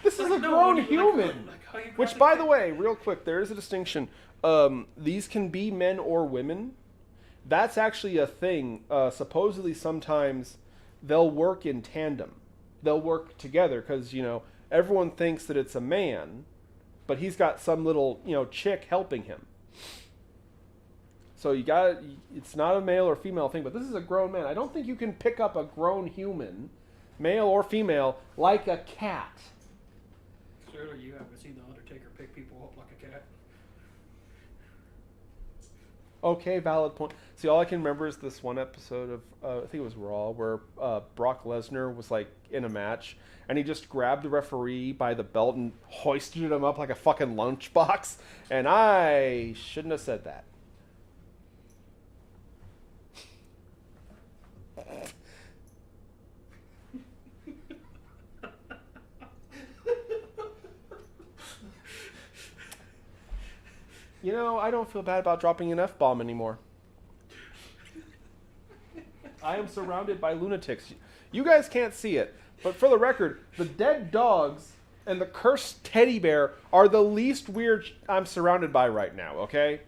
A: This is a grown human. Which, by the way, real quick, there is a distinction. these can be men or women. That's actually a thing. Supposedly, sometimes they'll work in tandem. They'll work together because, everyone thinks that it's a man, but he's got some little, chick helping him. So it's not a male or female thing, but this is a grown man. I don't think you can pick up a grown human, male or female, like a cat.
B: Clearly you haven't seen The Undertaker pick people up like a cat.
A: Okay, valid point. See, all I can remember is this one episode of, I think it was Raw, where Brock Lesnar was like in a match, and he just grabbed the referee by the belt and hoisted him up like a fucking lunchbox. And I shouldn't have said that. I don't feel bad about dropping an F-bomb anymore. I am surrounded by lunatics. You guys can't see it, but for the record, the dead dogs and the cursed teddy bear are the least weird I'm surrounded by right now, okay?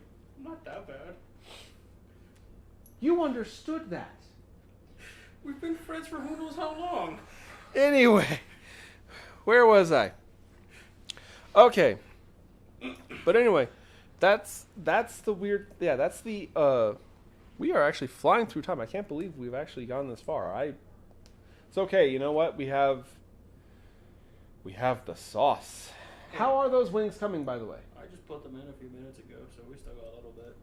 B: Not that bad.
A: You understood that.
B: We've been friends for who knows how long.
A: Anyway, where was I? Okay. But anyway, that's the weird, that's the, we are actually flying through time. I can't believe we've actually gone this far. It's okay, you know what? We have the sauce. How are those wings coming, by the way?
B: I just put them in a few minutes ago, so we still got a little bit.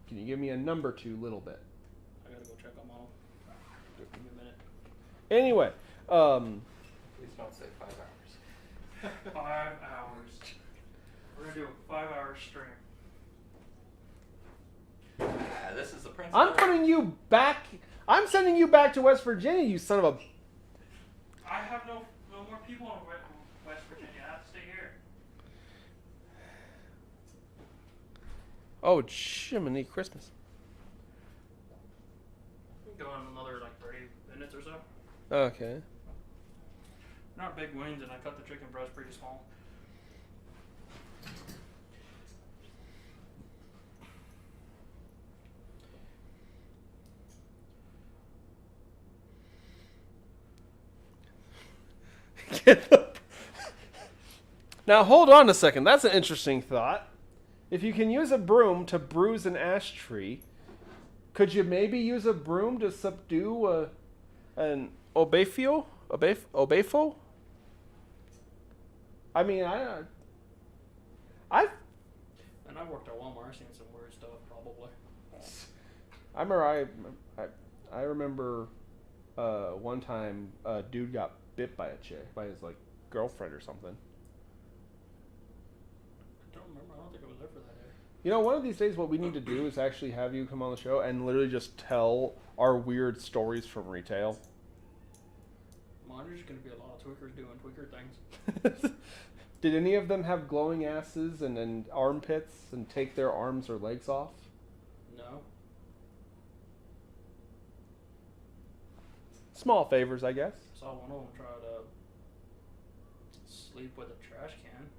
A: Can you give me a number to little bit?
B: I gotta go check them all. Give me a minute.
A: Anyway,
C: Please don't say 5 hours.
B: 5 hours. We're gonna do a 5-hour stream.
C: This is the principle.
A: I'm putting you back. I'm sending you back to West Virginia, you son of a...
B: I have no more people in West Virginia. I have to stay here.
A: Oh, Jiminy Christmas.
B: Go in another 30 minutes or so.
A: Okay.
B: Not big wings, and I cut the chicken breast pretty small.
A: Now, hold on a second. That's an interesting thought. If you can use a broom to bruise an ash tree, could you maybe use a broom to subdue an obefio? Obefo? I mean, I've...
B: And I've worked at Walmart. I've seen some weird stuff, probably.
A: I remember one time a dude got bit by a chick, by his girlfriend or something.
B: I don't remember. I don't think I was there for that day.
A: One of these days what we need to do is actually have you come on the show and literally just tell our weird stories from retail.
B: Mine, there's going to be a lot of tweakers doing tweaker things.
A: Did any of them have glowing asses and armpits and take their arms or legs off?
B: No.
A: Small favors, I guess.
B: Saw one of them try to sleep with a trash can.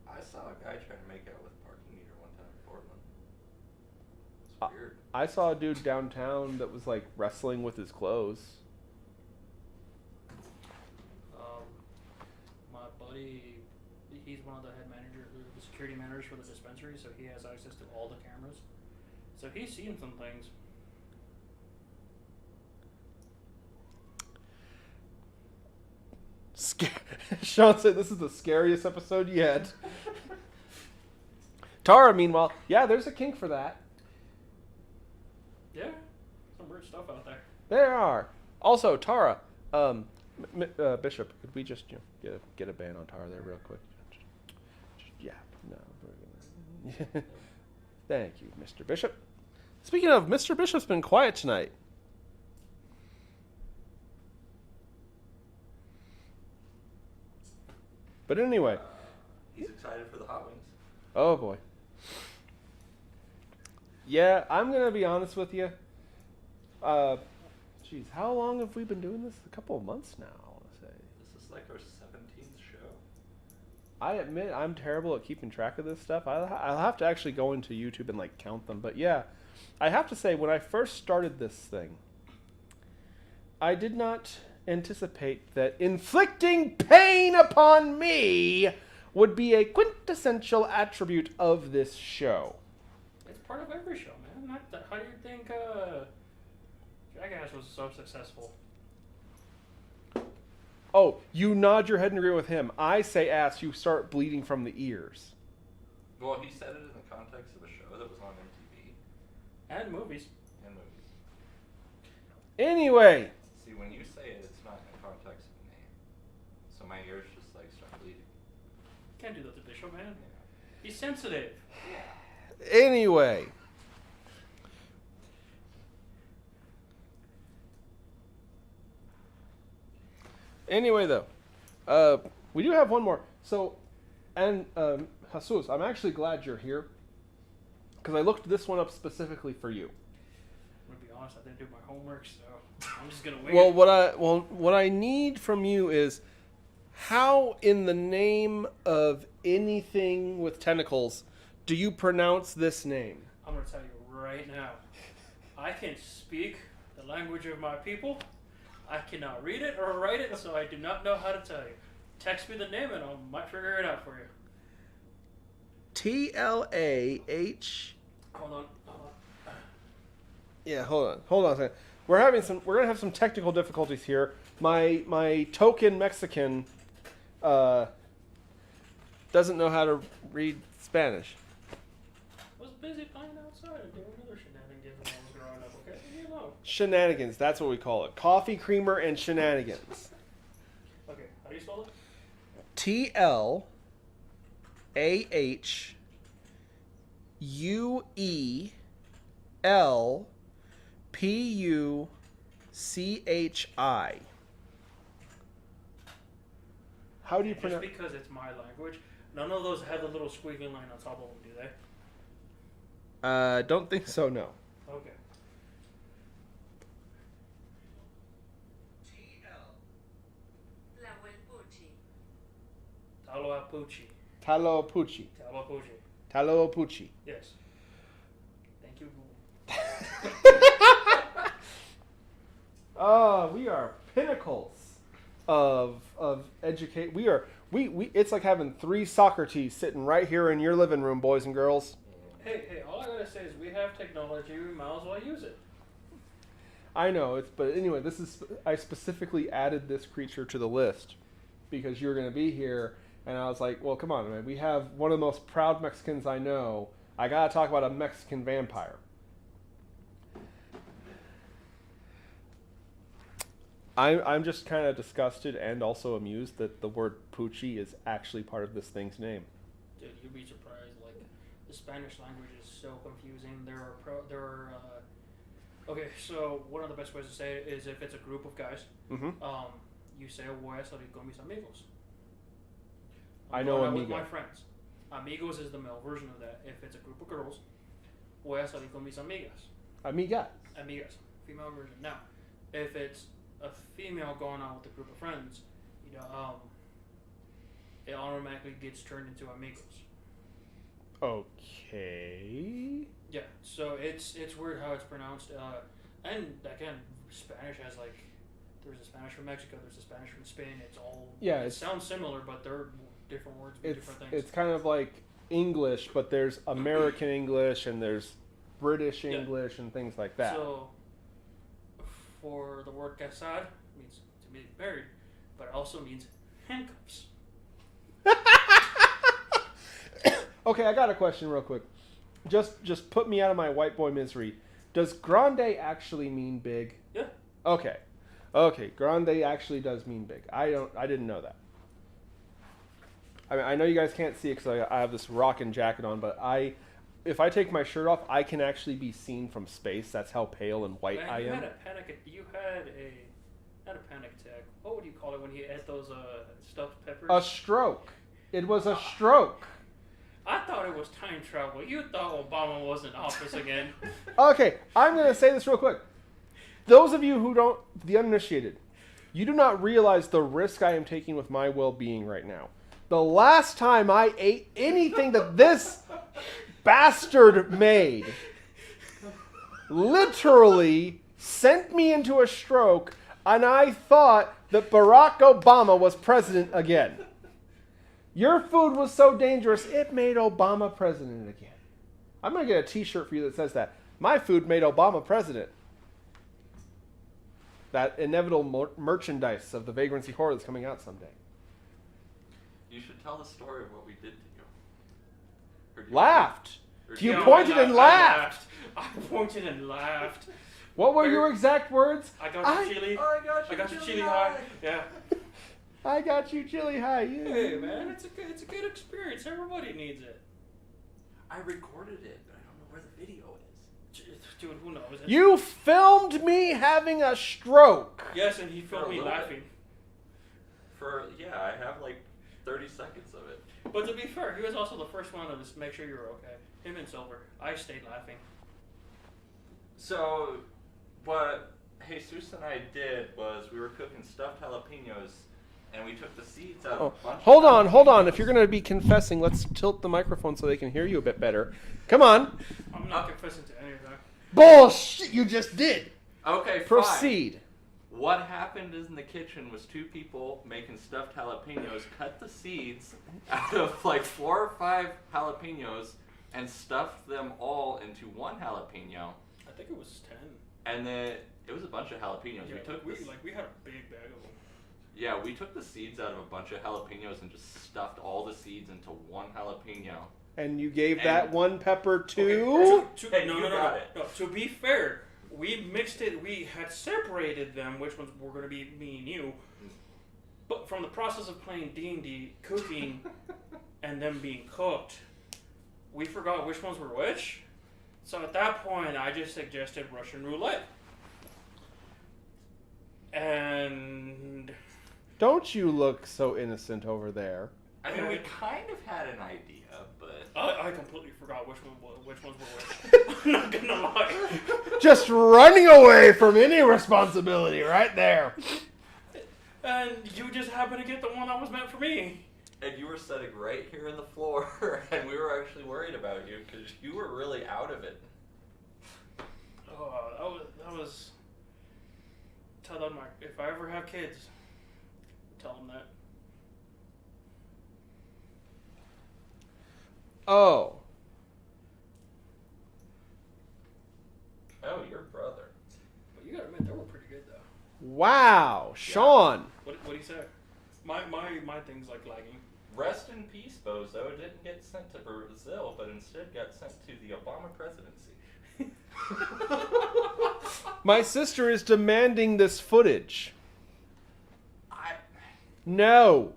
C: I saw a guy trying to make out with a parking meter one time in Portland. It's weird.
A: I saw a dude downtown that was wrestling with his clothes.
B: My buddy, he's one of the the security managers for the dispensary, so he has access to all the cameras. So he's seen some things.
A: Sean said this is the scariest episode yet. Tara, meanwhile, yeah, there's a kink for that.
B: Yeah, some weird stuff out there.
A: There are. Also, Tara, Bishop, could we just get a ban on Tara there real quick? Yeah, no, we're gonna. Thank you, Mr. Bishop. Speaking of, Mr. Bishop's been quiet tonight. But anyway.
C: He's excited for the hot wings.
A: Oh, boy. Yeah, I'm going to be honest with you. Geez, how long have we been doing this? A couple of months now, I want to say.
C: This is our 17th show.
A: I admit I'm terrible at keeping track of this stuff. I'll have to actually go into YouTube and like count them. But yeah, I have to say when I first started this thing, I did not anticipate that inflicting pain upon me would be a quintessential attribute of this show.
B: It's part of every show, man. How do you think Jackass was so successful?
A: Oh, you nod your head and agree with him. I say ass, you start bleeding from the ears.
C: Well, he said it in the context of a show that was on MTV.
B: And movies.
C: And movies.
A: Anyway.
C: See, when you say it, it's not in the context of the name. So my ears just like start bleeding.
B: Can't do that to Bishop, man. He's sensitive.
A: Anyway. Anyway, though, we do have one more. So, and Jesus, I'm actually glad you're here because I looked this one up specifically for you.
B: I'm gonna be honest, I didn't do my homework, so I'm just gonna wait.
A: What I need from you is how, in the name of anything with tentacles, do you pronounce this name?
B: I'm gonna tell you right now. I can speak the language of my people. I cannot read it or write it, so I do not know how to tell you. Text me the name and I might figure it out for you.
A: T-L-A-H...
B: Hold on.
A: Yeah, hold on a second. We're gonna have some technical difficulties here. My token Mexican doesn't know how to read Spanish.
B: I was busy playing outside and doing other shenanigans when I was growing up, okay? You know.
A: Shenanigans, that's what we call it. Coffee creamer and shenanigans.
B: Okay, how do you spell it?
A: T-L-A-H-U-E-L-P-U-C-H-I. How do you pronounce?
B: Just because it's my language, none of those have the little squiggly line on top of them, do they?
A: Don't think so, no.
B: Okay. Taloapuchi.
A: Taloapuchi.
B: Taloapuchi.
A: Taloapuchi.
B: Yes. Thank you.
A: We are pinnacles of educate. We it's like having 3 Socrates sitting right here in your living room, boys and girls.
B: Hey, all I gotta say is we have technology, we might as well use it.
A: I know, but anyway, I specifically added this creature to the list because you were going to be here, and I was like, well, come on, man, we have one of the most proud Mexicans I know. I got to talk about a Mexican vampire. I'm just kind of disgusted and also amused that the word Poochie is actually part of this thing's name.
B: Dude, you'd be surprised. Like, the Spanish language is so confusing. Okay, so one of the best ways to say it is if it's a group of guys, you say, voy a salir con mis amigos.
A: I know
B: amigo.
A: amigo.
B: With my friends. Amigos is the male version of that. If it's a group of girls, voy a salir con mis amigas.
A: Amigas.
B: Amigas, female version. Now, if it's a female going out with a group of friends, it automatically gets turned into amigos.
A: Okay.
B: Yeah, so it's weird how it's pronounced. And again, Spanish has there's a Spanish from Mexico, there's a Spanish from Spain. It's all it sounds similar, but they're different words with different things.
A: It's kind of like English, but there's American English and there's British English and things like that.
B: So for the word casar means to be married, but it also means handcuffs.
A: Okay, I got a question real quick. Just put me out of my white boy misery. Does grande actually mean big?
B: Yeah.
A: Okay, grande actually does mean big. I didn't know that. I mean, I know you guys can't see it because I have this rockin' jacket on, but if I take my shirt off, I can actually be seen from space. That's how pale and white I am.
B: You had a panic attack. What would you call it when you ate those stuffed peppers?
A: A stroke. It was a stroke.
B: I thought it was time travel. You thought Obama was in office again.
A: Okay, I'm going to say this real quick. Those of you the uninitiated, you do not realize the risk I am taking with my well-being right now. the last time I ate anything that this bastard made literally sent me into a stroke, and I thought that Barack Obama was president again. Your food was so dangerous, it made Obama president again. I'm going to get a t-shirt for you that says that. My food made Obama president. That inevitable merchandise of the Vagrancy Horror that's coming out someday.
C: You should tell the story of what we did to you.
A: Laughed. You pointed and laughed.
B: I pointed and laughed.
A: What were your exact words?
B: I got you chili. I got you chili high. Yeah.
A: I got you chili high.
B: Hey man, it's a good experience. Everybody needs it.
C: I recorded it, but I don't know where the video is.
B: Dude, who knows?
A: You filmed me having a stroke.
B: Yes, and he filmed me laughing.
C: I have like 30 seconds of it.
B: But to be fair, he was also the first one to just make sure you were okay. Him and Silver. I stayed laughing.
C: So, what Jesus and I did was we were cooking stuffed jalapenos, and we took the seeds out of a bunch
A: Hold
C: of
A: on. If you're going to be confessing, let's tilt the microphone so they can hear you a bit better. Come on.
B: I'm not confessing to any of that.
A: Bullshit, you just did.
C: Okay,
A: Proceed.
C: Fine. What happened is in the kitchen was two people making stuffed jalapenos, cut the seeds out of like 4 or 5 jalapenos, and stuffed them all into one jalapeno.
B: I think it was 10.
C: And then it was a bunch of jalapenos.
B: Yeah, we had a big bag of them.
C: Yeah, we took the seeds out of a bunch of jalapenos and just stuffed all the seeds into one jalapeno.
A: And you gave that one pepper to...
C: Okay,
B: No. To be fair, we mixed it. We had separated them, which ones were going to be me and you. But from the process of playing D&D, cooking, and them being cooked, we forgot which ones were which. So at that point, I just suggested Russian roulette. And...
A: Don't you look so innocent over there.
C: I mean, we kind of had an idea, but...
B: I completely forgot which ones were which. I'm not gonna lie.
A: Just running away from any responsibility right there.
B: And you just happened to get the one that was meant for me.
C: And you were sitting right here in the floor, and we were actually worried about you, because you were really out of it.
B: Oh, that was... Tell them, if I ever have kids, tell them that.
A: Oh,
C: your brother.
B: But you gotta admit, they were pretty good, though.
A: wow. Sean.
B: What do you say? My thing's like lagging.
C: Rest in peace, Bozo. It didn't get sent to Brazil, but instead got sent to the Obama presidency.
A: My sister is demanding this footage. No.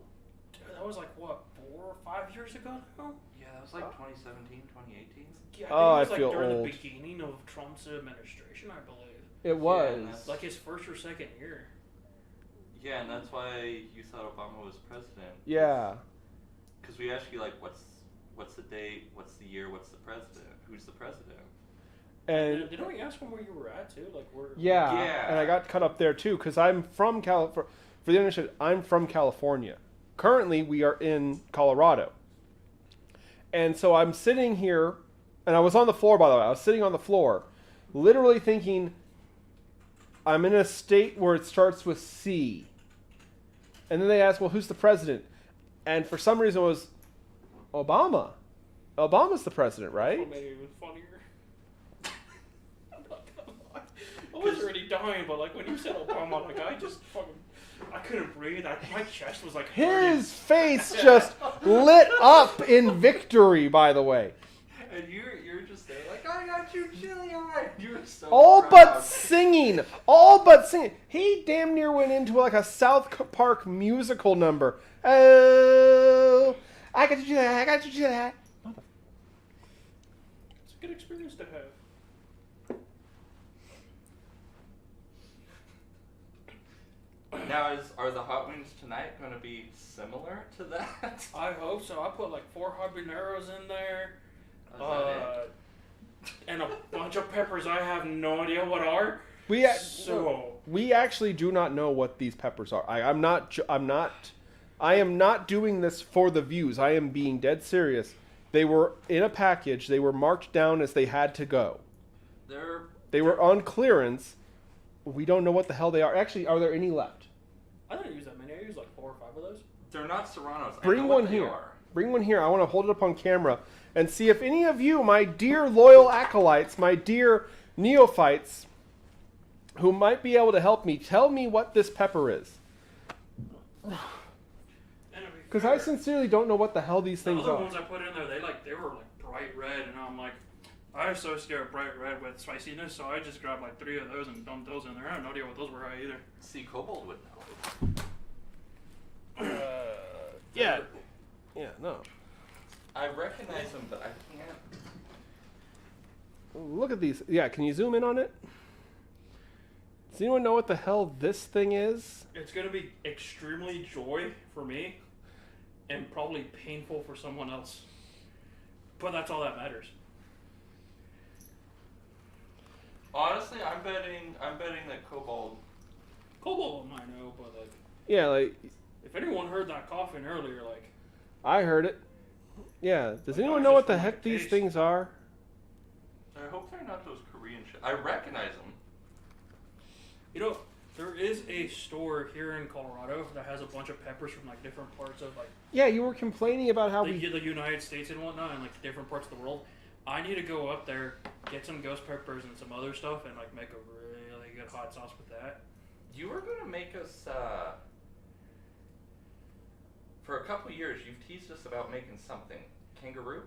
B: Dude, that was like, what, 4 or 5 years ago now?
C: Yeah, that was like 2017, 2018.
B: Yeah,
A: Oh,
B: I
A: I
B: think it
A: feel
B: was like during
A: old.
B: the beginning of Trump's administration, I believe.
A: It was.
C: Yeah,
B: Like his first or second year.
C: Yeah, and that's why you thought Obama was president.
A: Yeah.
C: Because we asked you, like, what's the date, what's the year, what's the president, who's the president?
A: And
B: Didn't we ask him where you were at, too? Like, where...
A: yeah, and I got cut up there too because I'm from California. For the initiative, I'm from California. Currently, we are in Colorado. And so I'm sitting here, and I was on the floor, by the way. I was sitting on the floor, literally thinking, I'm in a state where it starts with C. And then they asked, well, who's the president? And for some reason it was Obama. Obama's the president, right?
B: That made it even funnier. I'm not gonna lie. I was already dying, but like when you said Obama, like I just fucking... I couldn't breathe. My chest was like...
A: His face just lit up in victory, by the way.
C: And you're just there like, I got you chili eye. You were so
A: All
C: proud.
A: but singing. All but singing. He damn near went into like a South Park musical number. Oh, I got you chili eye. I got you chili eye.
B: It's a good experience to have.
C: Now, are the hot wings tonight going to be similar to that?
B: I hope so. I put like 4 habaneros in there.
C: Is that it?
B: And a bunch of peppers I have no idea what are.
A: We actually do not know what these peppers are. I'm not I am not doing this for the views. I am being dead serious. They were in a package. They were marked down as they had to go. They were on clearance. We don't know what the hell they are. Actually, are there any left?
B: I didn't use that many. I used like 4 or 5 of those.
C: They're not Serranos.
A: Bring one here. Bring one here. I want to hold it up on camera and see if any of you, my dear loyal acolytes, my dear neophytes, who might be able to help me, tell me what this pepper is. Because I sincerely don't know what the hell these things are.
B: The other ones I put in there, they were like bright red, and I'm like, I associate bright red with spiciness, so I just grabbed like 3 of those and dumped those in there. I have no idea what those were either.
C: See, Kobold would know.
A: Yeah, no.
C: I recognize them, but I can't.
A: Look at these. Yeah, can you zoom in on it? Does anyone know what the hell this thing is?
B: It's going to be extremely joy for me and probably painful for someone else. But that's all that matters.
C: Honestly, I'm betting that Kobold
B: might know, but like...
A: Yeah, like...
B: If anyone heard that coughing earlier, like...
A: I heard it. Yeah, does anyone know what the heck these things are?
C: I hope they're not those Korean shit. I recognize them.
B: You know, there is a store here in Colorado that has a bunch of peppers from like different parts of like...
A: Yeah, you were complaining about how
B: the United States and whatnot, and like different parts of the world. I need to go up there, get some ghost peppers and some other stuff, and like make a really good hot sauce with that.
C: You were gonna make us, for a couple years, you've teased us about making something. Kangaroo?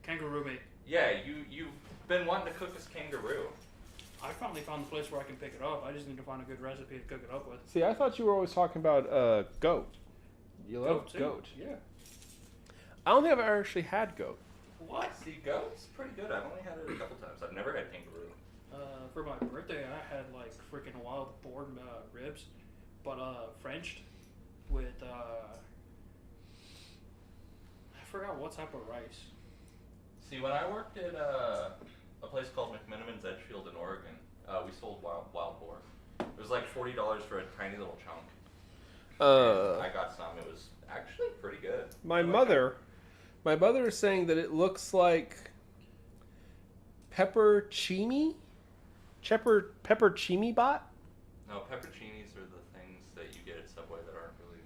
B: Kangaroo meat.
C: Yeah, you've been wanting to cook us kangaroo.
B: I finally found the place where I can pick it up. I just need to find a good recipe to cook it up with.
A: See, I thought you were always talking about goat. You love goat.
B: Yeah.
A: I don't think I've ever actually had goat.
C: What? See, goat's pretty good. I've only had it a couple times. I've never had kangaroo.
B: For my birthday, I had like freaking wild boar ribs, but Frenched with I forgot what type of rice.
C: See, when I worked at a place called McMenamin's Edgefield in Oregon, we sold wild boar. It was like $40 for a tiny little chunk. I got some. It was actually pretty good.
A: My mother is saying that it looks like peppercini bot.
C: No, pepperoncinis are the things that you get at Subway that aren't really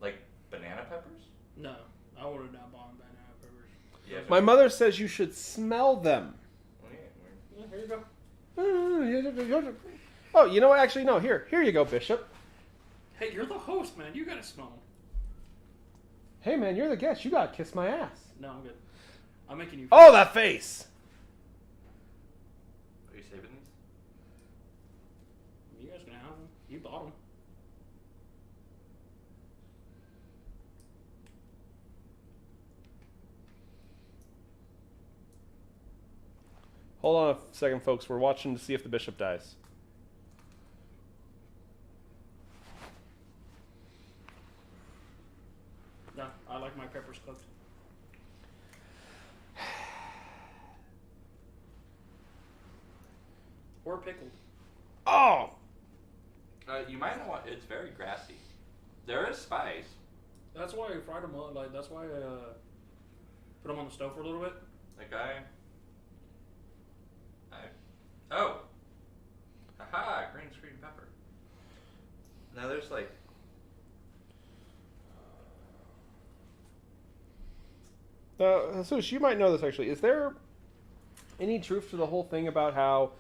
C: like banana peppers.
B: No, I would have not bought banana peppers.
C: Yeah,
A: my mother says you should smell them.
B: Yeah, here you go.
A: Oh, you know what? Actually, no. Here you go, Bishop.
B: Hey, you're the host, man. You gotta smell them.
A: Hey, man, you're the guest. You gotta kiss my ass.
B: No, I'm good. I'm making you.
A: Oh, that face.
C: Are you saving these?
B: You guys gonna have them? You bought them.
A: Hold on a second, folks. We're watching to see if the bishop dies.
B: No, I like my peppers cooked. Or pickled.
A: Oh!
C: You might know what, it's very grassy. There is spice.
B: That's why I fried them. Like that's why I put them on the stove for a little bit.
C: Like oh, haha! Green screen pepper. Now there's like.
A: So you might know this actually. Is there any truth to the whole thing about how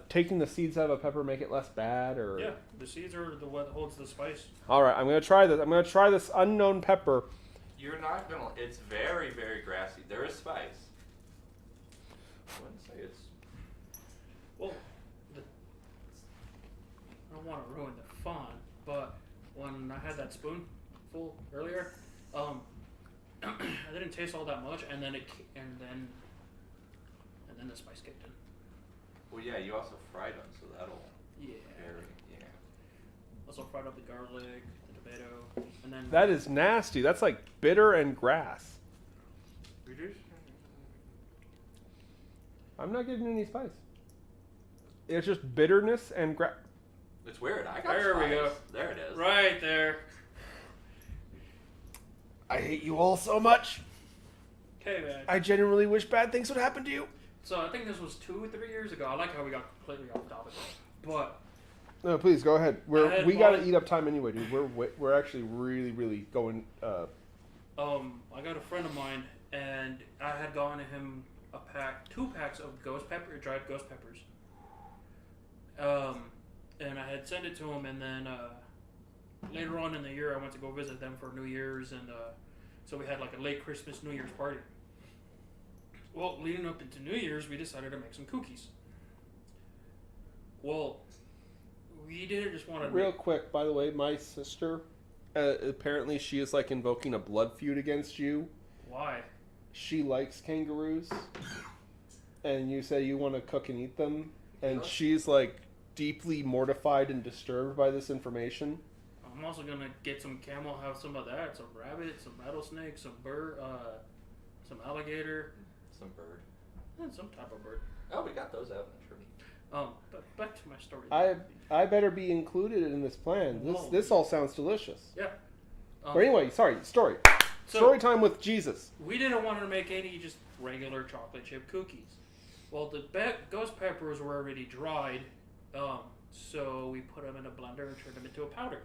A: taking the seeds out of a pepper make it less bad, or?
B: Yeah, the seeds are what holds the spice.
A: All right, I'm gonna try this. I'm gonna try this unknown pepper.
C: You're not gonna. It's very, very grassy. There is spice. I wouldn't say it's.
B: Well, I don't want to ruin the fun, but when I had that spoonful earlier, I didn't taste all that much, and then the spice kicked in.
C: Well, yeah, you also fried them, so that'll.
B: Yeah.
C: Yeah.
B: Also fried up the garlic, the tomato, and then.
A: That is nasty. That's like bitter and grass. I'm not getting any spice. It's just bitterness and grass.
C: It's weird. I got
B: there
C: spice.
B: we go.
C: There it is.
B: Right there.
A: I hate you all so much.
B: Okay, man.
A: I genuinely wish bad things would happen to you.
B: So I think this was 2 or 3 years ago. I like how we got completely off topic. But
A: No, please go ahead. We
B: got
A: gotta eat up time anyway, dude. We're actually really, really going.
B: I got a friend of mine, and I had gotten him 2 packs of dried ghost peppers. And I had sent it to him, and then later on in the year, I went to go visit them for New Year's, and so we had like a late Christmas, New Year's party. Well, leading up into New Year's, we decided to make some cookies. Well, we didn't just want to...
A: Real quick, by the way, my sister, apparently she is like invoking a blood feud against you.
B: Why?
A: She likes kangaroos, and you say you want to cook and eat them, and she's like deeply mortified and disturbed by this information.
B: I'm also going to get some camel, have some of that, some rabbit, some rattlesnake, some bird, some alligator.
C: Some bird.
B: And some type of bird.
C: Oh, we got those out in the tree.
B: But back to my story.
A: I better be included in this plan. This all sounds delicious.
B: Yeah.
A: But anyway, story.
B: So,
A: Story time with Jesus.
B: We didn't want to make any just regular chocolate chip cookies. Well, the ghost peppers were already dried, so we put them in a blender and turned them into a powder.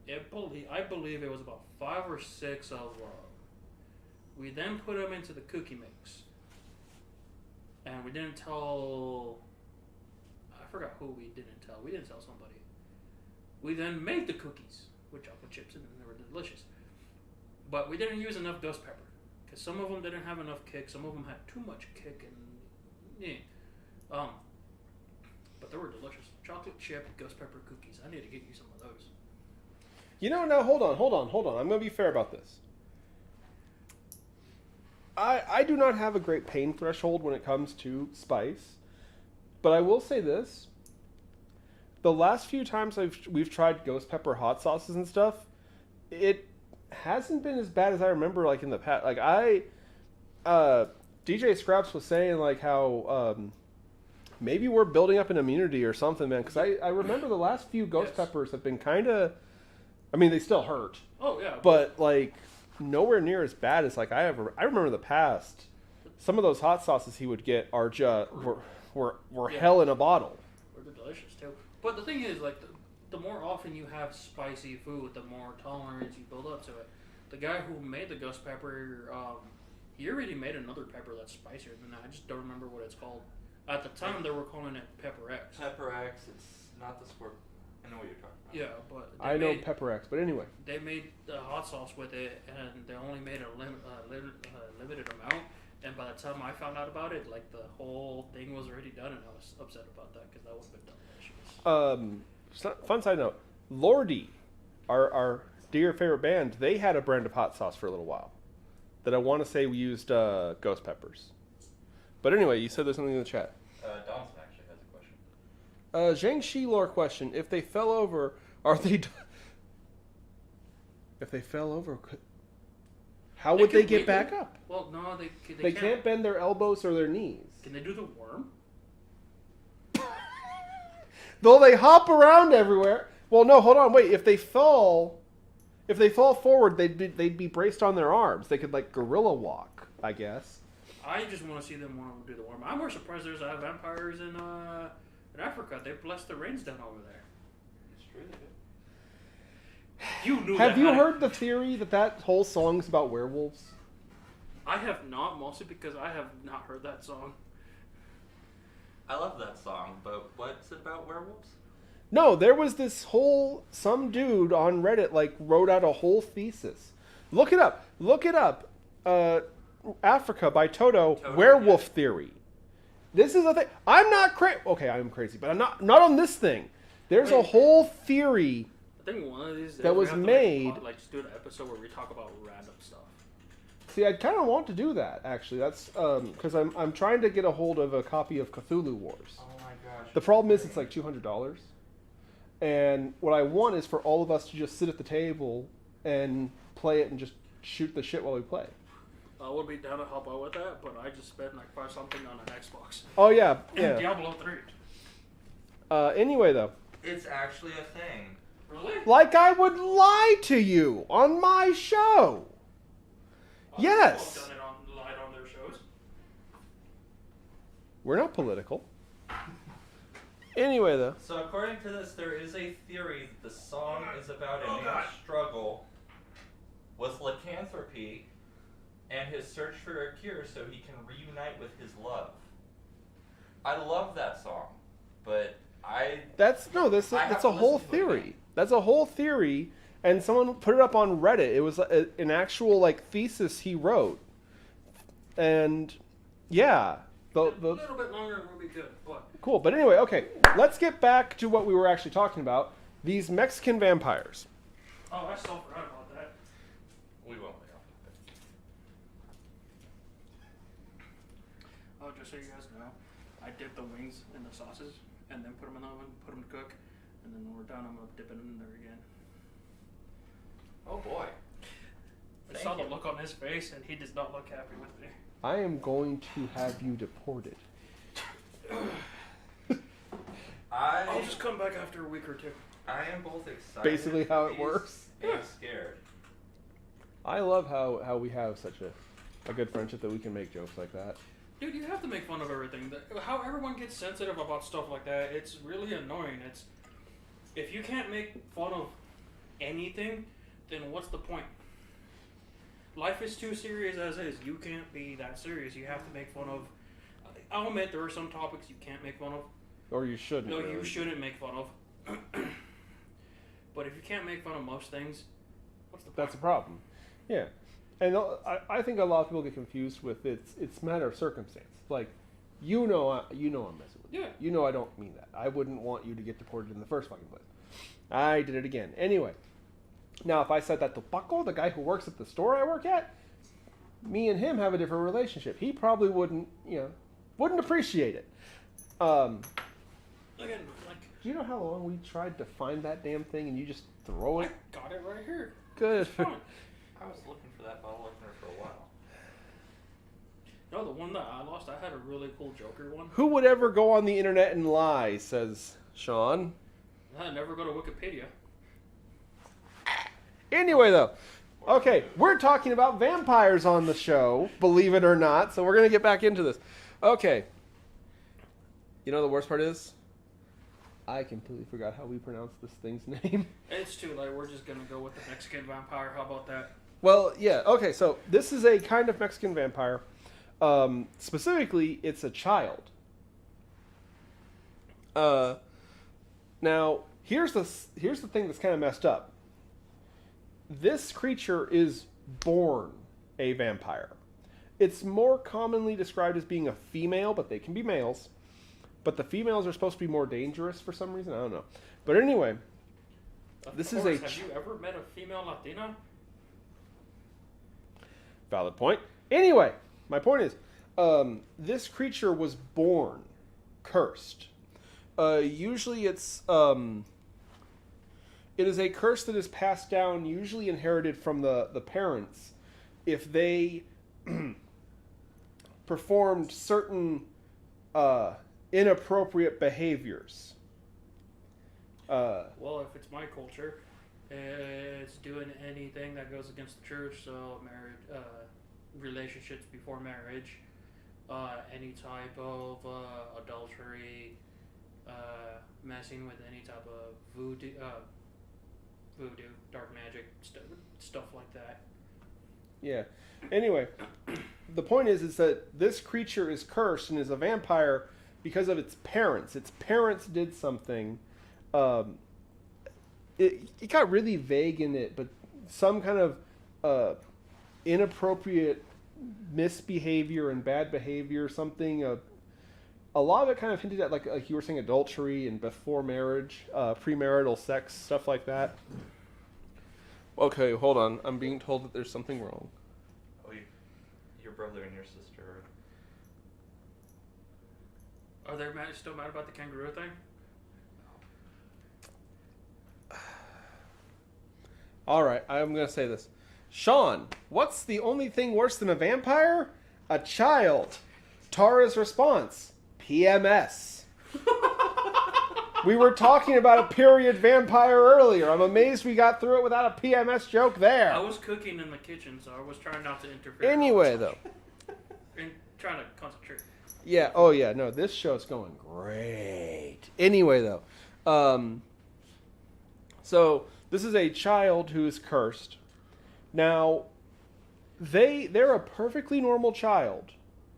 B: I believe it was about 5 or 6 of them. We then put them into the cookie mix. And we didn't tell... I forgot who we didn't tell. We didn't tell somebody. We then made the cookies with chocolate chips in them, and they were delicious. But we didn't use enough ghost pepper. Because some of them didn't have enough kick. Some of them had too much kick. And but they were delicious. Chocolate chip ghost pepper cookies. I need to get you some of those.
A: You know, now hold on. I'm going to be fair about this. I do not have a great pain threshold when it comes to spice. But I will say this. The last few times we've tried ghost pepper hot sauces and stuff, it hasn't been as bad as I remember like in the past. Like DJ Scraps was saying like how maybe we're building up an immunity or something, man. Because I remember the last few ghost peppers have been kind of... I mean, they still hurt.
B: Oh, yeah.
A: But like... nowhere near as bad as like I remember in the past. Some of those hot sauces he would get are just were hell in a bottle.
B: They're delicious too. But the thing is, like the more often you have spicy food, the more tolerance you build up to it. The guy who made the ghost pepper, he already made another pepper that's spicier than that. I just don't remember what it's called. At the time, they were calling it Pepper X.
C: Pepper X. It's not the squirt. I know what you're talking about.
B: Yeah, but
A: I know Pepper X, but anyway.
B: They made the hot sauce with it, and they only made a limited amount. And by the time I found out about it, like the whole thing was already done, and I was upset about that because that would have been delicious.
A: Fun side note: Lordy, our dear favorite band, they had a brand of hot sauce for a little while that I want to say we used ghost peppers. But anyway, you said there's something in the chat.
C: Donson actually has a question.
A: Zhang Shi lore question: if they fell over, are they? If they fell over, how would they get back up?
B: Well, no,
A: they can't bend their elbows or their knees.
B: Can they do the worm?
A: Though they hop around everywhere. Well, no, hold on, wait. If they fall forward, they'd be braced on their arms. They could like gorilla walk, I guess.
B: I just want to see them want to do the worm. I'm more surprised there's vampires in Africa. They bless the rains down over there.
C: It's true, they do.
B: You knew
A: Have you heard the theory that whole song's about werewolves?
B: I have not, mostly because I have not heard that song.
C: I love that song, but what's it about werewolves?
A: No, there was some dude on Reddit wrote out a whole thesis. Look it up. Africa by Toto werewolf theory. This is a thing. I'm not crazy. Okay, I'm crazy, but I'm not on this thing. There's a whole theory.
B: I think one of these days
A: that was made.
B: Just do an episode where we talk about random stuff.
A: See, I kind of want to do that actually. That's because I'm trying to get a hold of a copy of Cthulhu Wars.
C: Oh my gosh.
A: The problem is it's like $200, and what I want is for all of us to just sit at the table and play it and just shoot the shit while we play.
B: I would be down to help out with that, but I just spent like $5 something on an Xbox.
A: Oh yeah,
B: and Diablo 3.
A: Anyway though.
C: It's actually a thing.
B: Really?
A: Like I would lie to you on my show. Yes.
B: People have done it live on their shows.
A: We're not political. Anyway, though.
C: So according to this, there is a theory that the song is about a man's struggle with lycanthropy and his search for a cure so he can reunite with his love. I love that song, but that's
A: a whole theory. That's a whole theory, and someone put it up on Reddit. It was an actual thesis he wrote, and yeah.
B: A little bit longer will be good. What?
A: Cool, but anyway, okay. Let's get back to what we were actually talking about. These Mexican vampires.
B: Oh, I still forgot about that.
C: We won't.
B: Oh, just so you guys know, I dip the wings in the sauces and then put them in the oven, put them to cook, and then when we're done, I'm gonna dip it in there again.
C: Oh boy.
B: I saw the look on his face, and he does not look happy with me.
A: I am going to have you deported.
B: I'll just come back after a week or two.
C: I am both excited.
A: Basically how it works.
C: And scared.
A: I love how we have such a good friendship that we can make jokes like that.
B: Dude, you have to make fun of everything. How everyone gets sensitive about stuff like that, it's really annoying. If you can't make fun of anything, then what's the point? Life is too serious as is. You can't be that serious. You have to make fun of... I'll admit there are some topics you can't make fun of.
A: Or you shouldn't.
B: No,
A: really.
B: you shouldn't make fun of. But if you can't make fun of most things, what's the point?
A: That's a problem. Yeah. And I think a lot of people get confused with it's a matter of circumstance. Like, I'm messing with you.
B: Yeah.
A: You know I don't mean that. I wouldn't want you to get deported in the first fucking place. I did it again. Anyway. Now, if I said that to Paco, the guy who works at the store I work at, me and him have a different relationship. He probably wouldn't appreciate it.
B: Again,
A: do you know how long we tried to find that damn thing and you just throw it?
B: I got it right here.
A: Good.
B: It's fine.
C: I was looking for that bottle opener for a while.
B: No, the one that I lost, I had a really cool Joker one.
A: Who would ever go on the internet and lie, says Sean.
B: I never go to Wikipedia.
A: Anyway, though, okay, we're talking about vampires on the show, believe it or not, so we're going to get back into this. Okay. You know the worst part is? I completely forgot how we pronounce this thing's name.
B: It's too late. We're just going to go with the Mexican vampire. How about that?
A: Well, yeah, okay, so this is a kind of Mexican vampire. Specifically, it's a child. Now, here's the thing that's kind of messed up. This creature is born a vampire. It's more commonly described as being a female, but they can be males. But the females are supposed to be more dangerous for some reason. I don't know. But anyway, this is a...
B: Have you ever met a female Latina?
A: Valid point. Anyway, my point is, this creature was born cursed. Usually it's... It is a curse that is passed down, usually inherited from the parents, if they performed certain inappropriate behaviors.
B: Well, if it's my culture, it's doing anything that goes against the church, so marriage, relationships before marriage, any type of adultery, messing with any type of voodoo, dark magic, stuff like that.
A: Yeah. Anyway, the point is that this creature is cursed and is a vampire because of its parents. Its parents did something. It got really vague in it, but some kind of inappropriate misbehavior and bad behavior, something. A lot of it kind of hinted at, like you were saying, adultery and before marriage, premarital sex, stuff like that. Okay, hold on. I'm being told that there's something wrong.
C: Oh, your brother and your sister.
B: Are they still mad about the kangaroo thing?
A: All right, I'm going to say this. Sean, what's the only thing worse than a vampire? A child. Tara's response. PMS. We were talking about a period vampire earlier. I'm amazed we got through it without a PMS joke there.
B: I was cooking in the kitchen, so I was trying not to interfere.
A: Anyway, though.
B: And trying to concentrate.
A: Yeah, oh yeah, no, this show's going great. Anyway, though. So, this is a child who is cursed. Now, they're a perfectly normal child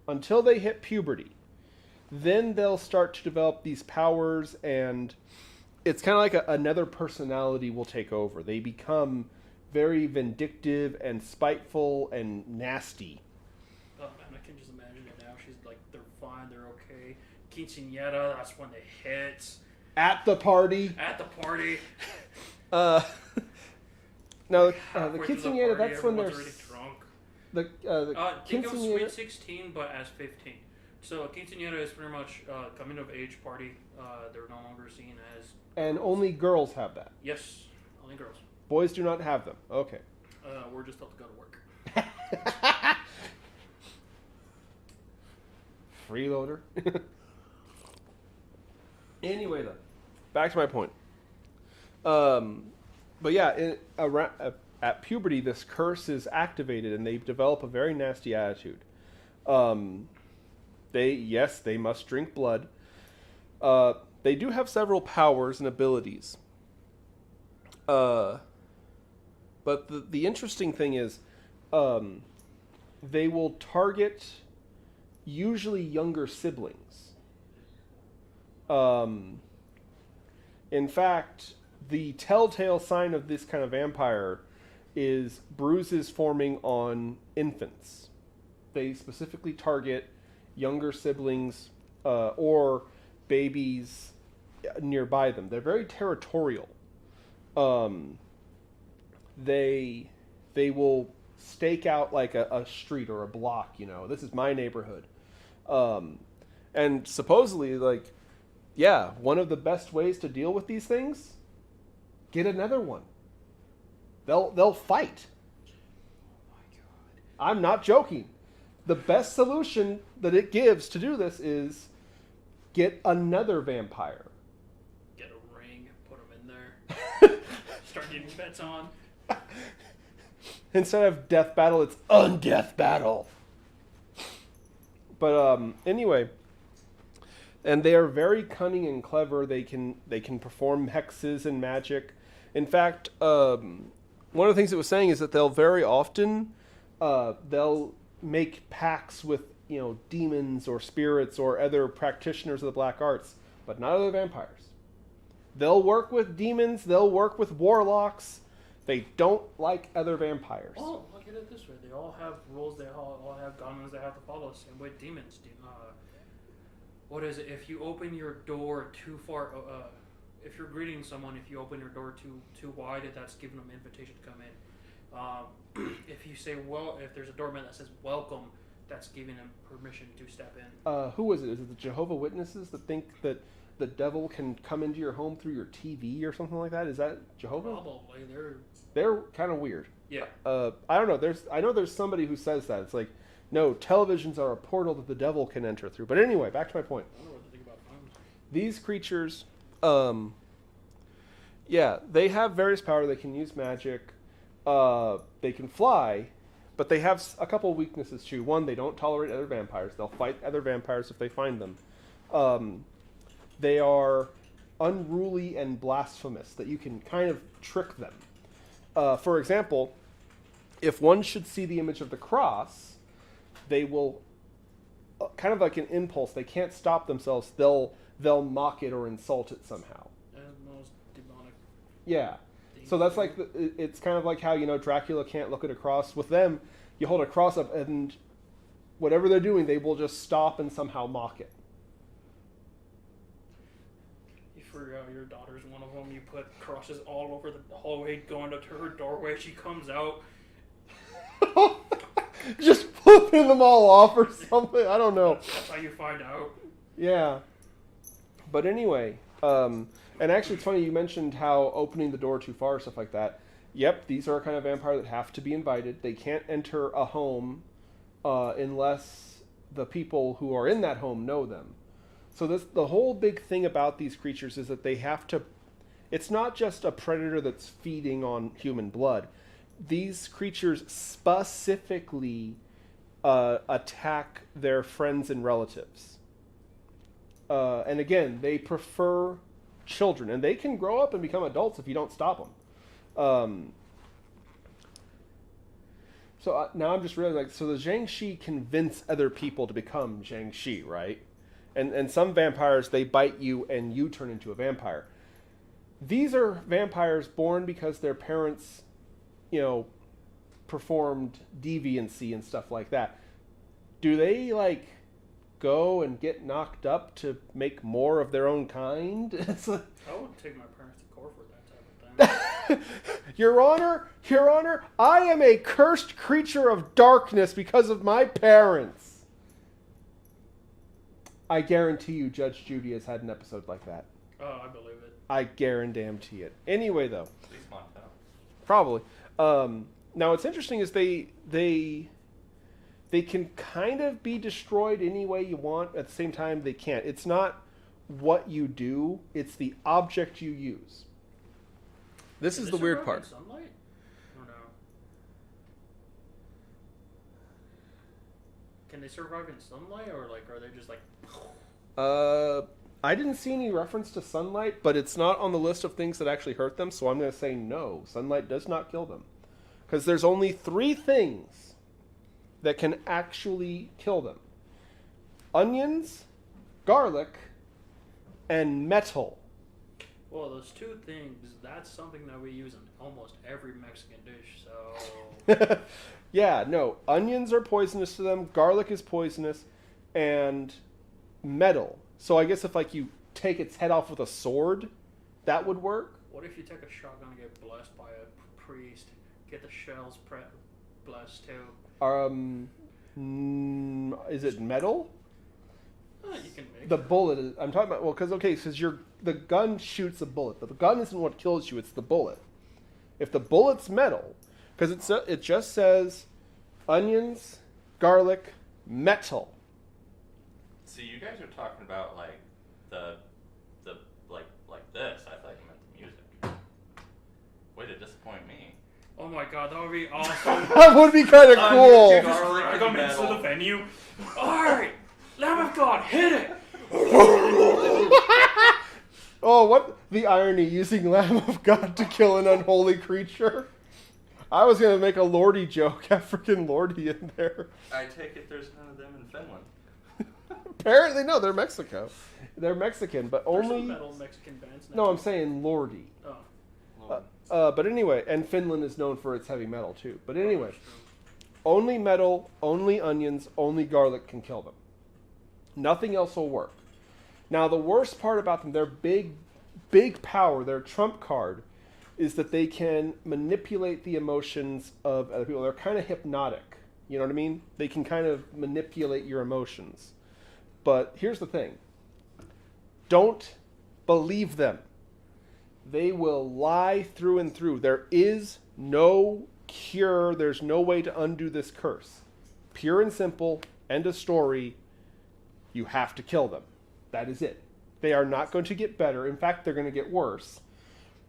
A: until they hit puberty. Then they'll start to develop these powers, and it's kind of like another personality will take over. They become very vindictive and spiteful and nasty.
B: Oh man, I can just imagine it now. She's like, they're fine, they're okay. Quinceañera, that's when they hit.
A: At the party.
B: At the party.
A: No, the
B: Halfway through
A: quinceañera,
B: party,
A: that's when they're...
B: everyone's already drunk.
A: The
B: Think of
A: quinceañera...
B: Sweet 16, but as 15. So a quinceañera is pretty much coming of age party. They're no longer seen as...
A: And only girls have that.
B: Yes, only girls.
A: Boys do not have them. Okay.
B: We're just told to go to work.
A: Freeloader. Anyway, though, back to my point. But yeah, at puberty, this curse is activated, and they develop a very nasty attitude. They must drink blood. They do have several powers and abilities. But the interesting thing is, they will target usually younger siblings. In fact, the telltale sign of this kind of vampire is bruises forming on infants. They specifically target younger siblings or babies nearby them. They're very territorial. They will stake out like a street or a block, this is my neighborhood. And supposedly, one of the best ways to deal with these things, get another one. They'll fight. Oh my God. I'm not joking. The best solution that it gives to do this is get another vampire.
B: Get a ring, put them in there. Start getting bets on.
A: Instead of death battle, it's undeath battle. But anyway, and they are very cunning and clever. They can perform hexes and magic. In fact, one of the things it was saying is that they'll very often they'll make pacts with demons or spirits or other practitioners of the black arts, but not other vampires. They'll work with demons. They'll work with warlocks. They don't like other vampires.
B: Oh, look at it this way. They all have rules. They all have guidelines they have to follow. Same with demons. What is it? If you open your door too far, if you're greeting someone, if you open your door too wide, that's giving them an invitation to come in. If you say, if there's a doorman that says welcome, that's giving them permission to step in.
A: Who is it? Is it the Jehovah Witnesses that think that the devil can come into your home through your TV or something like that? Is that Jehovah?
B: Probably.
A: They're kind of weird.
B: Yeah.
A: I don't know. I know there's somebody who says that. It's like, no, televisions are a portal that the devil can enter through. But anyway, back to my point.
B: I don't know what to think about phones.
A: These creatures, they have various power. They can use magic. They can fly, but they have a couple weaknesses too. One, they don't tolerate other vampires. They'll fight other vampires if they find them. They are unruly and blasphemous, that you can kind of trick them. For example, if one should see the image of the cross, they will, kind of like an impulse, they can't stop themselves, they'll mock it or insult it somehow.
B: Most demonic.
A: Yeah. So that's like, it's kind of like how, Dracula can't look at a cross. With them, you hold a cross up and whatever they're doing, they will just stop and somehow mock it.
B: For your daughter's one of them, you put crosses all over the hallway going up to her doorway. She comes out.
A: Just flipping them all off or something. I don't know.
B: That's how you find out.
A: Yeah. But anyway, and actually it's funny you mentioned how opening the door too far, stuff like that. Yep, these are a kind of vampire that have to be invited. They can't enter a home unless the people who are in that home know them. So the whole big thing about these creatures is that they have to. It's not just a predator that's feeding on human blood. These creatures specifically attack their friends and relatives. And again, they prefer children, and they can grow up and become adults if you don't stop them. So now I'm just realizing, so the Jiangshi convince other people to become Jiangshi, right? And some vampires, they bite you and you turn into a vampire. These are vampires born because their parents, performed deviancy and stuff like that. Do they, go and get knocked up to make more of their own kind? It's like,
B: I would take my parents to court for that type of thing.
A: Your Honor, I am a cursed creature of darkness because of my parents. I guarantee you Judge Judy has had an episode like that.
B: Oh, I believe it.
A: I guarantee it. Anyway, though.
C: At least Montana.
A: Probably. Now, what's interesting is they can kind of be destroyed any way you want. At the same time, they can't. It's not what you do. It's the object you use. This is the weird part.
B: Sunlight? Or no? Can they survive in sunlight, or are they just
A: I didn't see any reference to sunlight, but it's not on the list of things that actually hurt them, so I'm going to say no. Sunlight does not kill them. Because there's only 3 things that can actually kill them. Onions, garlic, and metal.
B: Well, those 2 things, that's something that we use in almost every Mexican dish, so...
A: Yeah, no. Onions are poisonous to them, garlic is poisonous, and metal. So I guess if you take its head off with a sword, that would work.
B: What if you take a shotgun and get blessed by a priest? Get the shells blessed too.
A: Is it metal?
B: You can make
A: the bullet is. I'm talking about because the gun shoots a bullet. The gun isn't what kills you; it's the bullet. If the bullet's metal, because it just says onions, garlic, metal.
C: See, you guys are talking about the like this. I thought you meant the music. Way to disappoint me.
B: Oh my god, that would be awesome.
A: That would be kind of cool.
B: Garlic come into the venue. Alright, Lamb of God, hit it!
A: Oh, what the irony, using Lamb of God to kill an unholy creature. I was going to make a Lordy joke, have freaking Lordy in there.
C: I take it there's none of them in Finland.
A: Apparently, no, they're Mexico. They're Mexican, but
B: There's
A: only...
B: some metal Mexican bands now.
A: No, I'm saying Lordy.
B: Oh.
A: But anyway, and Finland is known for its heavy metal, too. But anyway, only metal, only onions, only garlic can kill them. Nothing else will work. Now, the worst part about them, their big power, their trump card, is that they can manipulate the emotions of other people. They're kind of hypnotic. You know what I mean? They can kind of manipulate your emotions. But here's the thing. Don't believe them. They will lie through and through. There is no cure. There's no way to undo this curse. Pure and simple. End of story. You have to kill them. That is it. They are not going to get better. In fact, they're going to get worse.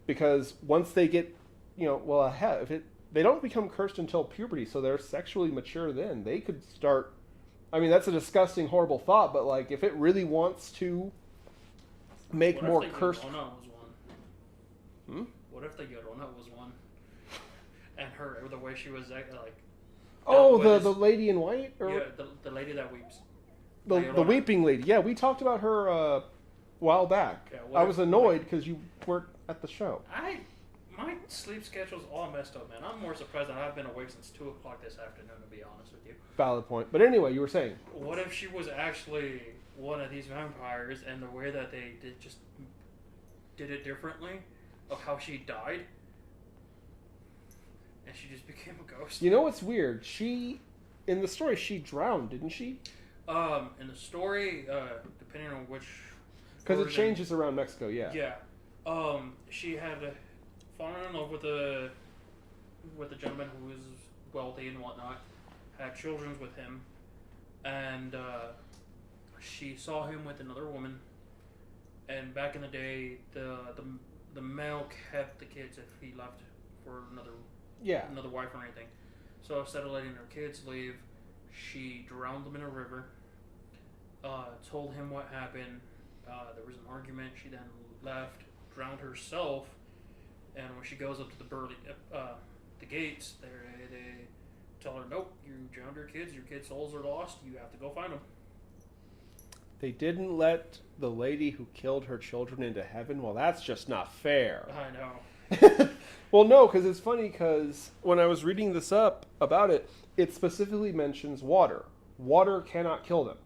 A: Because once they get, they don't become cursed until puberty, so they're sexually mature then. They could start, that's a disgusting, horrible thought, but if it really wants to make more cursed...
B: What if the Llorona was one? And the way she was
A: the lady in white? Or...
B: Yeah, the lady that weeps.
A: The weeping lady. Yeah, we talked about her a while back. Yeah, I was annoyed because you weren't at the show.
B: My sleep schedule's all messed up, man. I'm more surprised that I've been awake since 2 o'clock this afternoon, to be honest with you.
A: Valid point. But anyway, you were saying.
B: What if she was actually one of these vampires, and the way that they did it differently of how she died, and she just became a ghost?
A: You know what's weird? In the story, she drowned, didn't she?
B: In the story, depending on which...
A: Because it changes around Mexico, yeah.
B: Yeah. She had fallen in love with a gentleman who was wealthy and whatnot, had children with him, and she saw him with another woman, and back in the day, the male kept the kids if he left for another wife or anything. So instead of letting her kids leave, she drowned them in a river. Told him what happened. There was an argument. She then left, drowned herself, and when she goes up to the gates, they tell her, "Nope, you drowned your kids. Your kids' souls are lost. You have to go find them."
A: They didn't let the lady who killed her children into heaven? Well, that's just not fair.
B: I know.
A: Well, no, because it's funny, because when I was reading this up about it, it specifically mentions water. Water cannot kill them.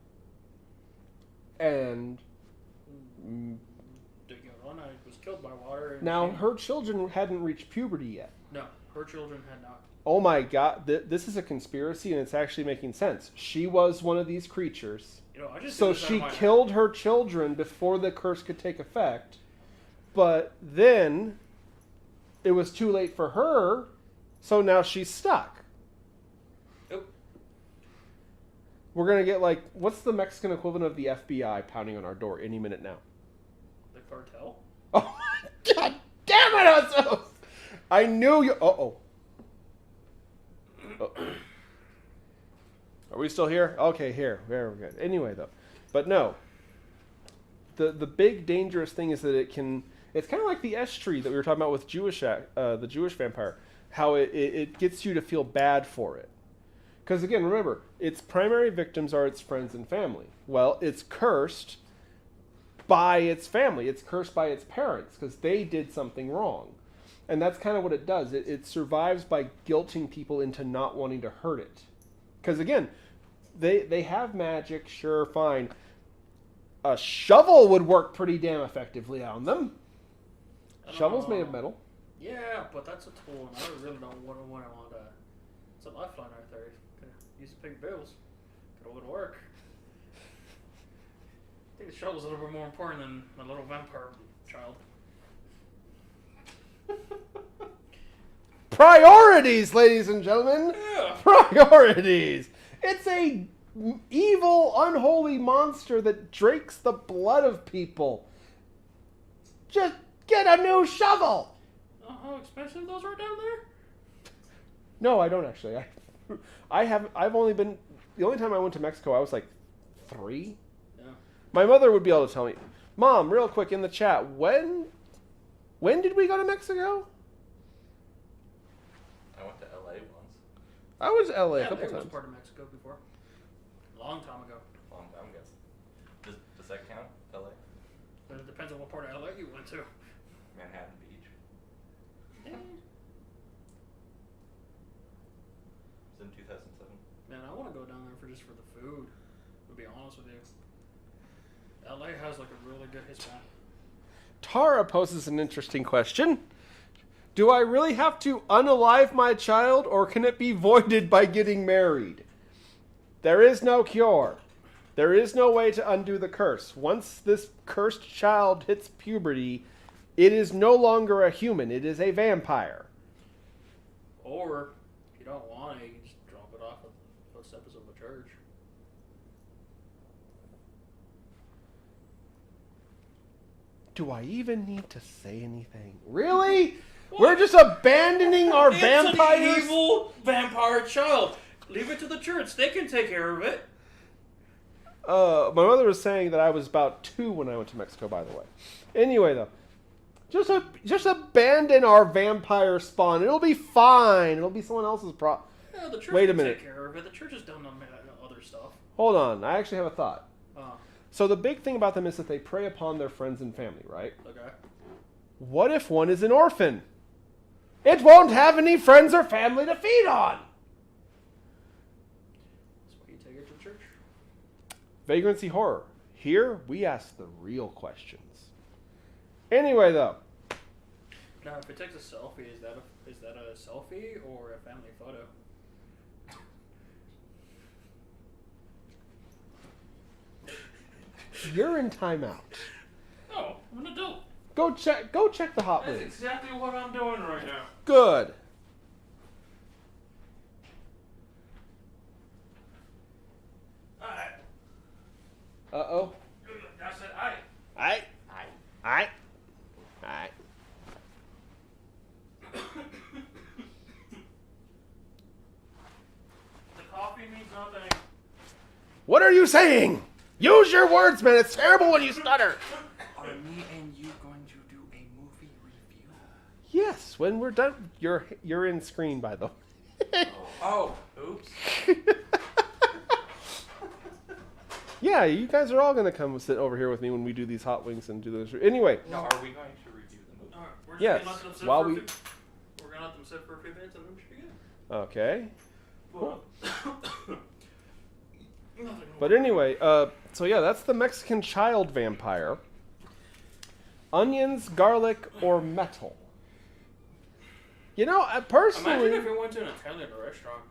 A: And
B: Rana was killed by water.
A: Now, her children hadn't reached puberty yet.
B: No, her children had not.
A: Oh my God, this is a conspiracy, and it's actually making sense. She was one of these creatures. So she killed her children before the curse could take effect, but then it was too late for her, so now she's stuck.
B: Oh.
A: We're going to get, like, what's the Mexican equivalent of the FBI pounding on our door any minute now?
B: The cartel?
A: Oh my God damn it, Osos! I knew you... Uh-oh. Are we still here? Okay, here. Very good. Anyway, though. But no. The big dangerous thing is that it's kind of like the S tree that we were talking about with the Jewish vampire. How it gets you to feel bad for it. Because again, remember, its primary victims are its friends and family. Well, it's cursed by its family. It's cursed by its parents because they did something wrong. And that's kind of what it does. It survives by guilting people into not wanting to hurt it. Because again, they have magic, sure, fine. A shovel would work pretty damn effectively on them. Shovel's made of metal.
B: Yeah, but that's a tool, and I really don't want to. It's a lifeline right there. Could use to pay bills. Could go to work. I think the shovel's a little bit more important than my little vampire child.
A: Priorities, ladies and gentlemen.
B: Yeah.
A: Priorities. It's a evil, unholy monster that drinks the blood of people. Just get a new shovel.
B: How expensive those are down there?
A: No, I don't actually. I've only been... The only time I went to Mexico, I was like 3.
B: Yeah.
A: My mother would be able to tell me. Mom, real quick in the chat, when did we go to Mexico?
C: I went to LA once.
A: I was to LA a couple
B: times. I was
A: times.
B: part of Mexico before. Long time ago.
C: Long time ago. Does that count, LA?
B: But it depends on what part of LA you went to.
C: Manhattan Beach.
B: Yeah.
C: It was in 2007.
B: Man, I want to go down there for the food. To be honest with you. LA has like a really good Hispanic.
A: Tara poses an interesting question. Do I really have to unalive my child, or can it be voided by getting married? There is no cure. There is no way to undo the curse. Once this cursed child hits puberty, it is no longer a human. It is a vampire.
B: Or, if you don't want it, you can just drop it off at the footsteps of a church.
A: Do I even need to say anything? Really? What? We're just abandoning our vampires?
B: It's an evil vampire child. Leave it to the church. They can take care of it.
A: My mother was saying that I was about 2 when I went to Mexico, by the way. Anyway, though. Just abandon our vampire spawn. It'll be fine. It'll be someone else's problem.
B: Yeah, the church
A: Wait a
B: can
A: minute.
B: take care of it. The church has done other stuff.
A: Hold on. I actually have a thought. So the big thing about them is that they prey upon their friends and family, right?
B: Okay.
A: What if one is an orphan? It won't have any friends or family to feed on.
B: That's why you take it to church.
A: Vagrancy horror. Here, we ask the real questions. Anyway, though.
B: Now, if it takes a selfie, is that a selfie or a family photo?
A: You're in timeout.
B: No, I'm an adult.
A: Go check the hot
B: That's
A: wings.
B: exactly what I'm doing right now.
A: Good. Uh-oh.
B: I said aye.
A: Aye. Aye. Aye.
B: The coffee means nothing.
A: What are you saying? Use your words, man. It's terrible when you stutter.
C: Are me and you going to do a movie review?
A: Yes, when we're done. You're in screen, by the way.
C: Oh, oops.
A: Yeah, you guys are all going to come sit over here with me when we do these hot wings and do this. Anyway.
C: Now, are we going to review the movie?
B: Alright, we're just
A: Yes.
B: gonna let them sit
A: While
B: for
A: we.
B: we're gonna let them sit for a few minutes and then we should be good.
A: Okay.
B: Cool.
A: But anyway, so yeah, that's the Mexican child vampire. Onions, garlic, or metal. You know, personally.
B: Imagine if we went to an Italian restaurant.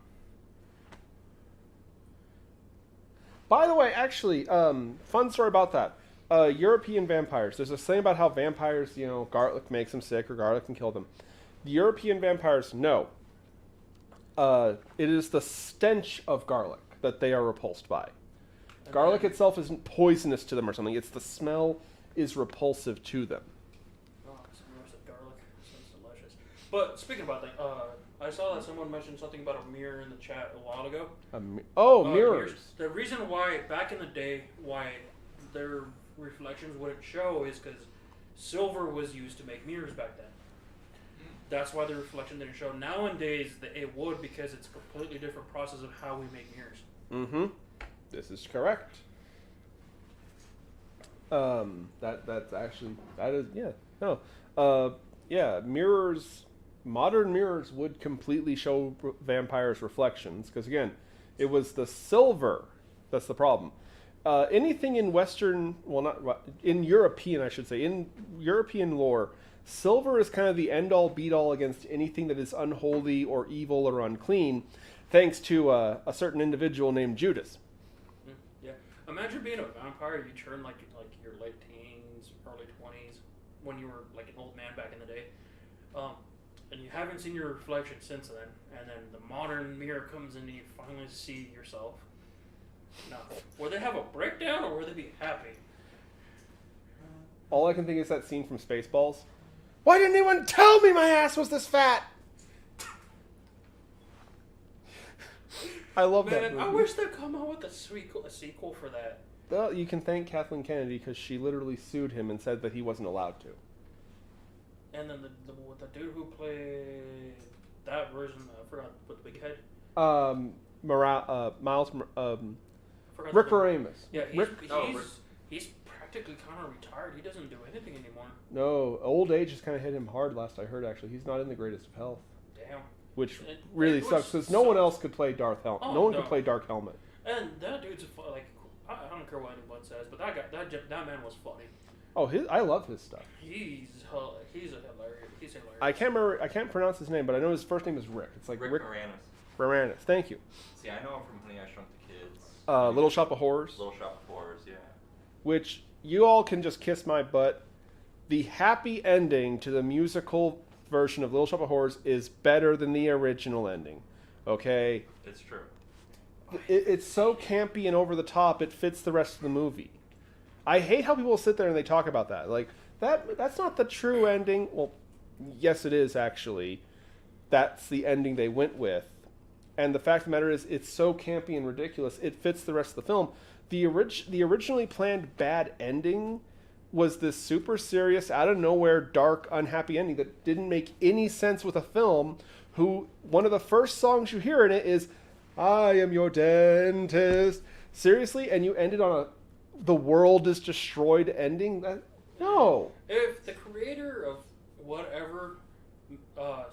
A: By the way, actually, fun story about that. European vampires. There's this thing about how vampires, garlic makes them sick or garlic can kill them. The European vampires, no. It is the stench of garlic that they are repulsed by. Garlic itself isn't poisonous to them or something. It's the smell is repulsive to them.
B: Oh, someone said garlic. Sounds delicious. But speaking about that, I saw that someone mentioned something about a mirror in the chat a while ago.
A: Mirrors.
B: The reason why, back in the day, why their reflections wouldn't show is because silver was used to make mirrors back then. That's why the reflection didn't show. Nowadays, it would because it's a completely different process of how we make mirrors.
A: Mm-hmm. This is correct. That's actually, that is, yeah. No. Yeah, mirrors, modern mirrors would completely show vampires' reflections. Because again, it was the silver that's the problem. Anything in Western, well, not, in European, I should say, in European lore, silver is kind of the end-all, beat-all against anything that is unholy or evil or unclean, thanks to a certain individual named Judas.
B: Yeah. Imagine being a vampire. You turn like your late teens, early 20s, when you were like an old man back in the day, and you haven't seen your reflection since then. And then the modern mirror comes in and you finally see yourself. Now, will they have a breakdown or will they be happy?
A: All I can think is that scene from Spaceballs. Why didn't anyone tell me my ass was this fat? I love that movie.
B: I wish they'd come out with a sequel for that.
A: Well, you can thank Kathleen Kennedy because she literally sued him and said that he wasn't allowed to.
B: And then the dude who played that version, I forgot, with the big head.
A: Rick Moranis.
B: Yeah, he's practically kind of retired. He doesn't do anything anymore.
A: No, old age has kind of hit him hard last I heard, actually. He's not in the greatest of health.
B: Damn.
A: Which really sucks, because no one else could play Darth Helmet.
B: Oh,
A: no one
B: no.
A: could play Dark Helmet.
B: And that dude's like, I don't care what anyone says, but that man was funny.
A: Oh, I love his stuff.
B: He's hilarious. He's hilarious.
A: I can't pronounce his name, but I know his first name is Rick. It's like
C: Rick Moranis.
A: Moranis. Thank you.
C: See, I know him from Honey, I Shrunk the Kids.
A: Little Shop of Horrors.
C: Little Shop of Horrors, yeah.
A: Which you all can just kiss my butt. The happy ending to the musical version of Little Shop of Horrors is better than the original ending. Okay?
C: It's true.
A: It's so campy and over the top, it fits the rest of the movie. I hate how people sit there and they talk about that. Like, that's not the true ending. Well, yes, it is, actually. That's the ending they went with. And the fact of the matter is, it's so campy and ridiculous, it fits the rest of the film. The originally planned bad ending was this super serious, out of nowhere, dark, unhappy ending that didn't make any sense with a film who, one of the first songs you hear in it is, I am your dentist. Seriously? And you ended on the world is destroyed ending? No.
B: If the creator of whatever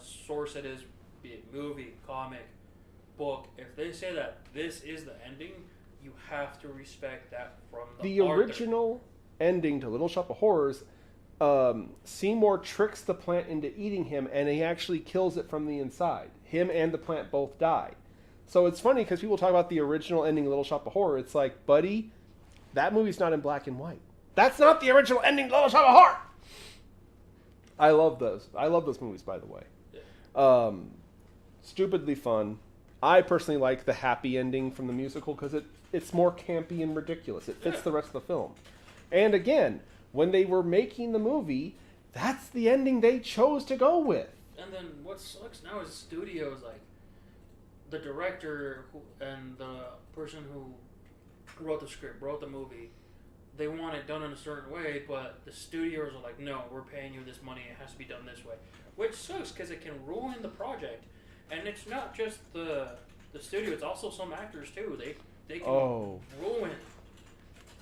B: source it is, be it movie, comic, book, if they say that this is the ending, you have to respect that from the author.
A: Original ending to Little Shop of Horrors, Seymour tricks the plant into eating him, and he actually kills it from the inside. Him and the plant both die. So it's funny because people talk about the original ending of Little Shop of Horror. It's like, buddy, that movie's not in black and white. That's not the original ending of Little Shop of Horror. I love those. I love those movies, by the way.
B: Yeah.
A: Stupidly fun. I personally like the happy ending from the musical because it's more campy and ridiculous. It fits the rest of the film. And again, when they were making the movie, that's the ending they chose to go with.
B: And then what sucks now is studios, like the director and the person who wrote the script, wrote the movie, they want it done in a certain way, but the studios are like, no, we're paying you this money, it has to be done this way. Which sucks because it can ruin the project. And it's not just the studio, it's also some actors too. They can ruin.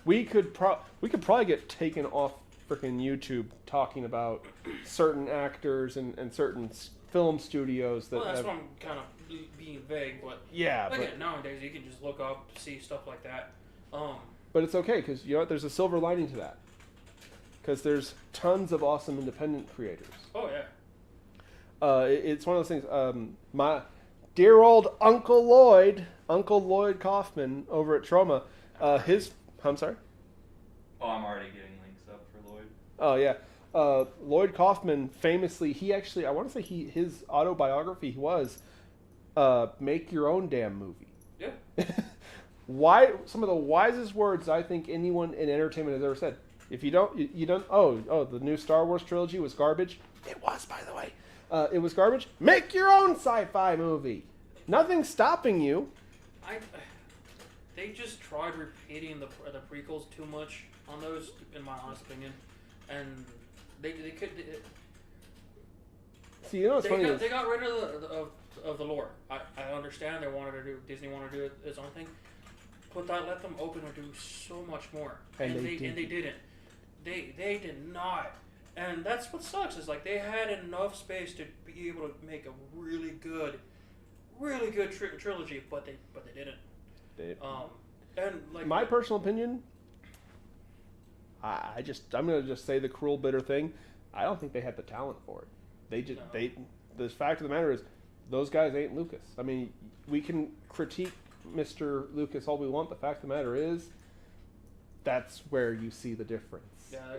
A: We could probably get taken off freaking YouTube talking about certain actors and certain film studios that.
B: Well, that's why I'm kind of being vague, but
A: yeah.
B: Again, nowadays you can just look up, see stuff like that.
A: But it's okay because you know what? There's a silver lining to that. Because there's tons of awesome independent creators.
B: Oh yeah.
A: It's one of those things. My dear old Uncle Lloyd Kaufman over at Troma, I'm sorry?
C: Oh, I'm already getting links up for Lloyd.
A: Oh, yeah. Lloyd Kaufman famously, I want to say his autobiography was make your own damn movie.
B: Yeah.
A: Some of the wisest words I think anyone in entertainment has ever said. If you don't, the new Star Wars trilogy was garbage. It was, by the way. It was garbage. Make your own sci-fi movie. Nothing's stopping you.
B: They just tried repeating the prequels too much on those, in my honest opinion, and they could.
A: See, you know what's funny?
B: They got rid of the lore. I understand Disney wanted to do its own thing, but that let them open or do so much more, and they didn't. They did not. And that's what sucks, is like they had enough space to be able to make a really good trilogy, but they didn't. And like
A: my personal opinion, I'm gonna just say the cruel, bitter thing. I don't think they had the talent for it. The fact of the matter is, those guys ain't Lucas. I mean, we can critique Mr. Lucas all we want. The fact of the matter is, that's where you see the difference.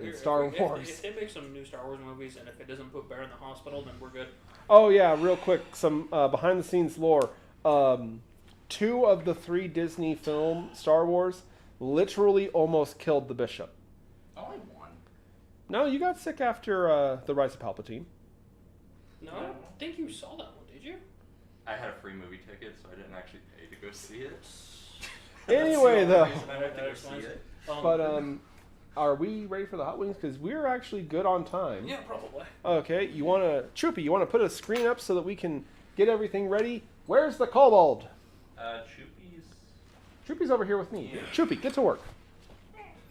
A: In Star Wars.
B: If they make some new Star Wars movies, and if it doesn't put Bear in the hospital, then we're good.
A: Oh yeah, real quick, some behind the scenes lore. 2 of the 3 Disney film Star Wars literally almost killed the Bishop.
C: Only one.
A: No, you got sick after the Rise of Palpatine.
B: No, I don't think you saw that one, did you?
C: I had a free movie ticket, so I didn't actually pay to go see it.
A: Anyway, though.
C: I went to go see it.
A: But are we ready for the hot wings? Because we're actually good on time.
B: Yeah, probably.
A: Okay, you want to put a screen up so that we can get everything ready? Where's the kobold? Choopy's over here with me. Yeah. Choopy, get to work.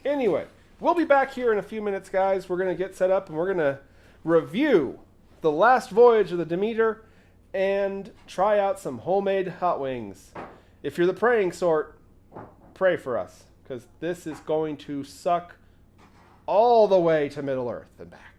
A: Anyway, we'll be back here in a few minutes, guys. We're going to get set up, and we're going to review the last voyage of the Demeter and try out some homemade hot wings. If you're the praying sort, pray for us, because this is going to suck all the way to Middle Earth and back.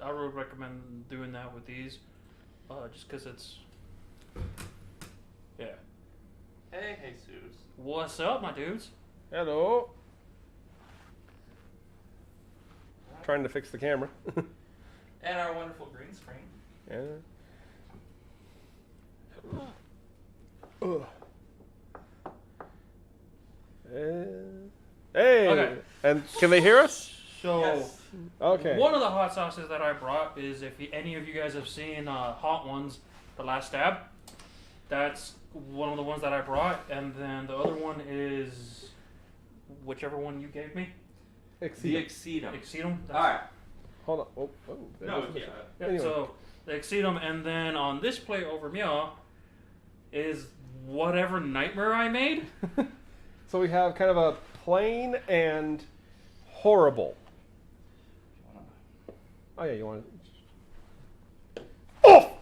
B: I would recommend doing that with these, just because it's. Yeah.
C: Hey, Jesus.
B: What's up, my dudes?
A: Hello. Trying to fix the camera.
C: And our wonderful green screen.
A: Yeah. Hey.
B: Okay.
A: And can they hear us?
B: So,
C: Yes.
A: Okay.
B: one of the hot sauces that I brought is if any of you guys have seen Hot Ones, The Last Stab. That's one of the ones that I brought, and then the other one is whichever one you gave me.
C: The Exceedum.
B: Exceedum.
C: Alright.
A: Hold on. Oh, there
C: No,
A: goes the-
C: yeah.
B: Yeah,
A: Anyway.
B: so the Exceedum, and then on this plate over me is whatever nightmare I made.
A: So we have kind of a plain and horrible. Oh yeah, you want to? Oh!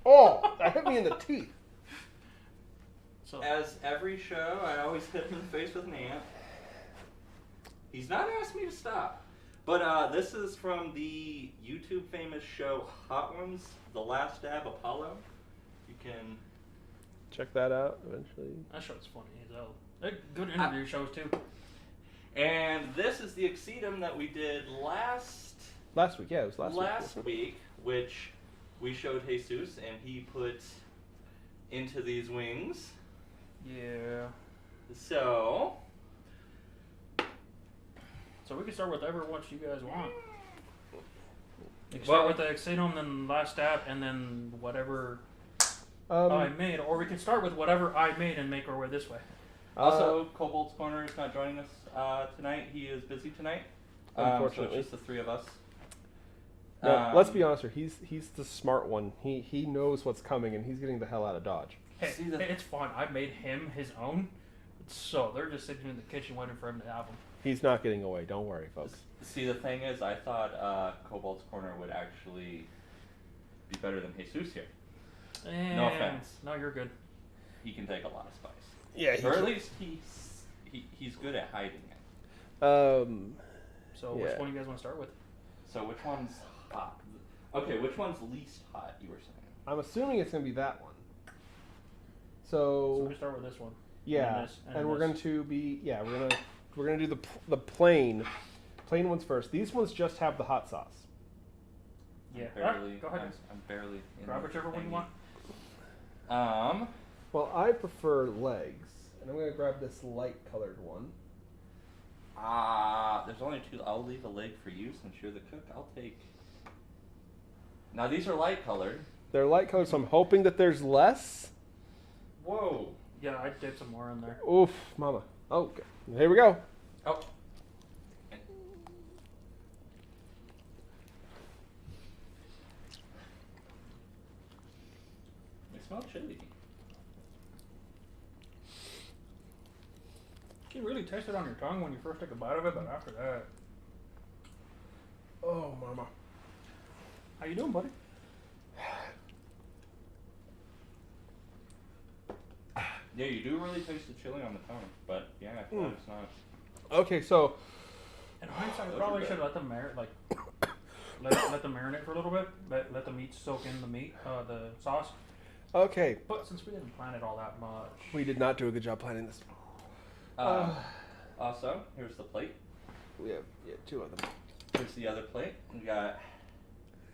A: Oh! That hit me in the teeth.
B: So
C: As every show, I always hit him in the face with an ant. He's not asked me to stop. But this is from the YouTube famous show Hot Ones, The Last Stab Apollo. You can...
A: Check that out eventually.
B: that show's funny as hell. They're good interview shows too.
C: And this is the Exceedum that we did last
A: Last week, yeah, it was last week.
C: week, which we showed Jesus, and he put into these wings.
B: Yeah.
C: So
B: So we can start with whatever one you guys want. You can
C: Well-
B: start with the Exceedum, then Last Stab, and then whatever I
A: Um,
B: made, or we can start with whatever I made and make our way this way.
C: also, Kobold's Corner is not joining us tonight. He is busy tonight. So
A: Unfortunately.
C: it's just the three of us.
A: no, let's be honest here. He's the smart one. He knows what's coming, and he's getting the hell out of Dodge.
B: Hey,
C: See the-
B: hey, it's fine. I made him his own, so they're just sitting in the kitchen waiting for him to have them.
A: He's not getting away. Don't worry, folks.
C: See, the thing is, I thought Kobold's Corner would actually be better than Jesus here. No offense.
B: No, you're good.
C: He can take a lot of spice.
A: Yeah.
C: Or at least he's good at hiding it.
B: So
A: Yeah.
B: which one do you guys want to start with?
C: So which one's hot? Okay, which one's least hot, you were saying?
A: I'm assuming it's gonna be that one.
B: So
A: So
B: we start with this one.
A: yeah,
B: And this, and
A: and we're
B: this.
A: going to be we're gonna do the plain ones first. These ones just have the hot sauce.
B: Yeah.
C: I'm barely,
B: Alright, go ahead.
C: I'm barely in
B: Grab
C: the
B: whichever one you
C: thingy.
B: want.
A: Well, I prefer legs, and I'm gonna grab this light colored one.
C: There's only two. I'll leave a leg for you since you're the cook. I'll take. Now these are light colored.
A: They're light colored, so I'm hoping that there's less.
C: Whoa.
B: Yeah, I did some more in there.
A: Oof, mama. Okay, here we go.
C: Oh. They smell chili.
B: You can really taste it on your tongue when you first take a bite of it, but after that,
A: Oh, mama.
B: how you doing, buddy?
C: Yeah, you do really taste the chili on the tongue, but yeah, I thought it's not.
A: Okay, so
B: In hindsight, I
C: Those
B: probably
C: are
B: should
C: good.
B: let them let them marinate for a little bit. Let the meat soak in the meat, the sauce.
A: okay,
B: But since we didn't plan it all that much,
A: we did not do a good job planning this.
C: Also, here's the plate.
A: We have two of them.
C: Here's the other plate.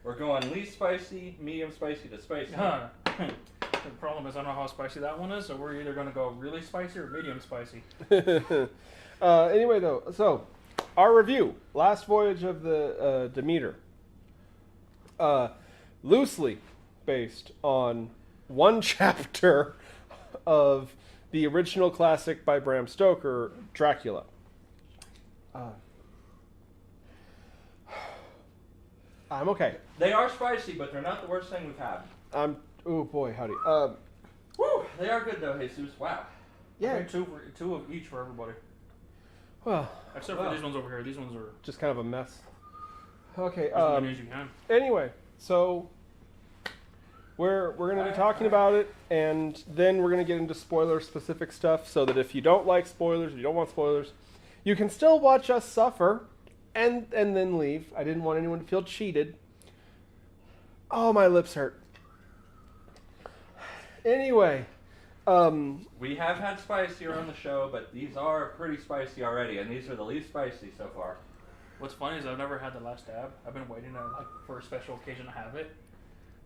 C: We're going least spicy, medium spicy to spicy.
B: the problem is I don't know how spicy that one is, so we're either going to go really spicy or medium spicy.
A: Anyway, though, so our review, last voyage of the Demeter, loosely based on one chapter of the original classic by Bram Stoker, Dracula. I'm okay.
C: They are spicy, but they're not the worst thing we've had.
A: Oh boy, howdy.
C: Woo! They are good though, Jesus. Wow.
A: Yeah.
B: Okay, two of each for everybody.
A: Well,
B: Except for these ones over here. These ones are
A: just kind of a mess. Okay.
B: as many as you can.
A: Anyway, so we're going to be talking about it, and then we're going to get into spoiler-specific stuff, so that if you don't like spoilers, if you don't want spoilers, you can still watch us suffer and then leave. I didn't want anyone to feel cheated. Oh, my lips hurt. Anyway,
C: we have had spicier on the show, but these are pretty spicy already, and these are the least spicy so far.
B: What's funny is I've never had the last dab. I've been waiting for a special occasion to have it.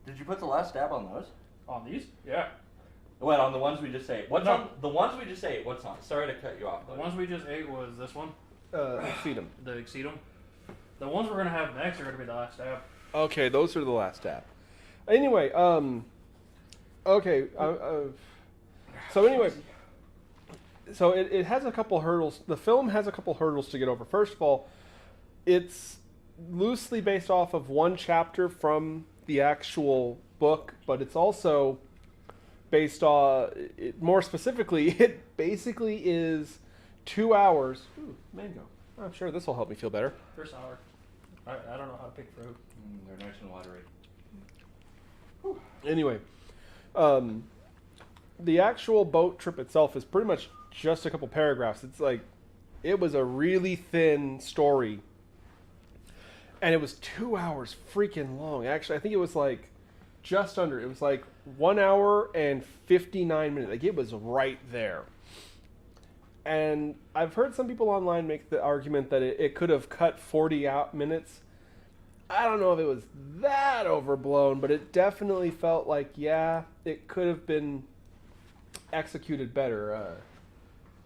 C: Did you put the last dab on those?
B: On these? Yeah.
C: What, on the ones we just ate? What's
B: No.
C: on the ones we just ate? What's on? Sorry to cut you off.
B: The ones we just ate was this one.
A: Exceedum.
B: The Exceedum. The ones we're gonna have next are gonna be the last dab.
A: Okay, those are the last dab. Anyway, okay. So anyway, so it has a couple hurdles. The film has a couple hurdles to get over. First of all, it's loosely based off of one chapter from the actual book, but it's also based on, more specifically, it basically is 2 hours. Ooh, mango. I'm sure this will help me feel better.
B: They're sour. I don't know how to pick fruit.
C: They're nice and watery.
A: Anyway, the actual boat trip itself is pretty much just a couple paragraphs. It's like, it was a really thin story. And it was 2 hours freaking long. Actually, I think it was like just under. It was like 1 hour and 59 minutes. Like, it was right there. And I've heard some people online make the argument that it could have cut 40 minutes. I don't know if it was that overblown, but it definitely felt like, yeah, it could have been executed better.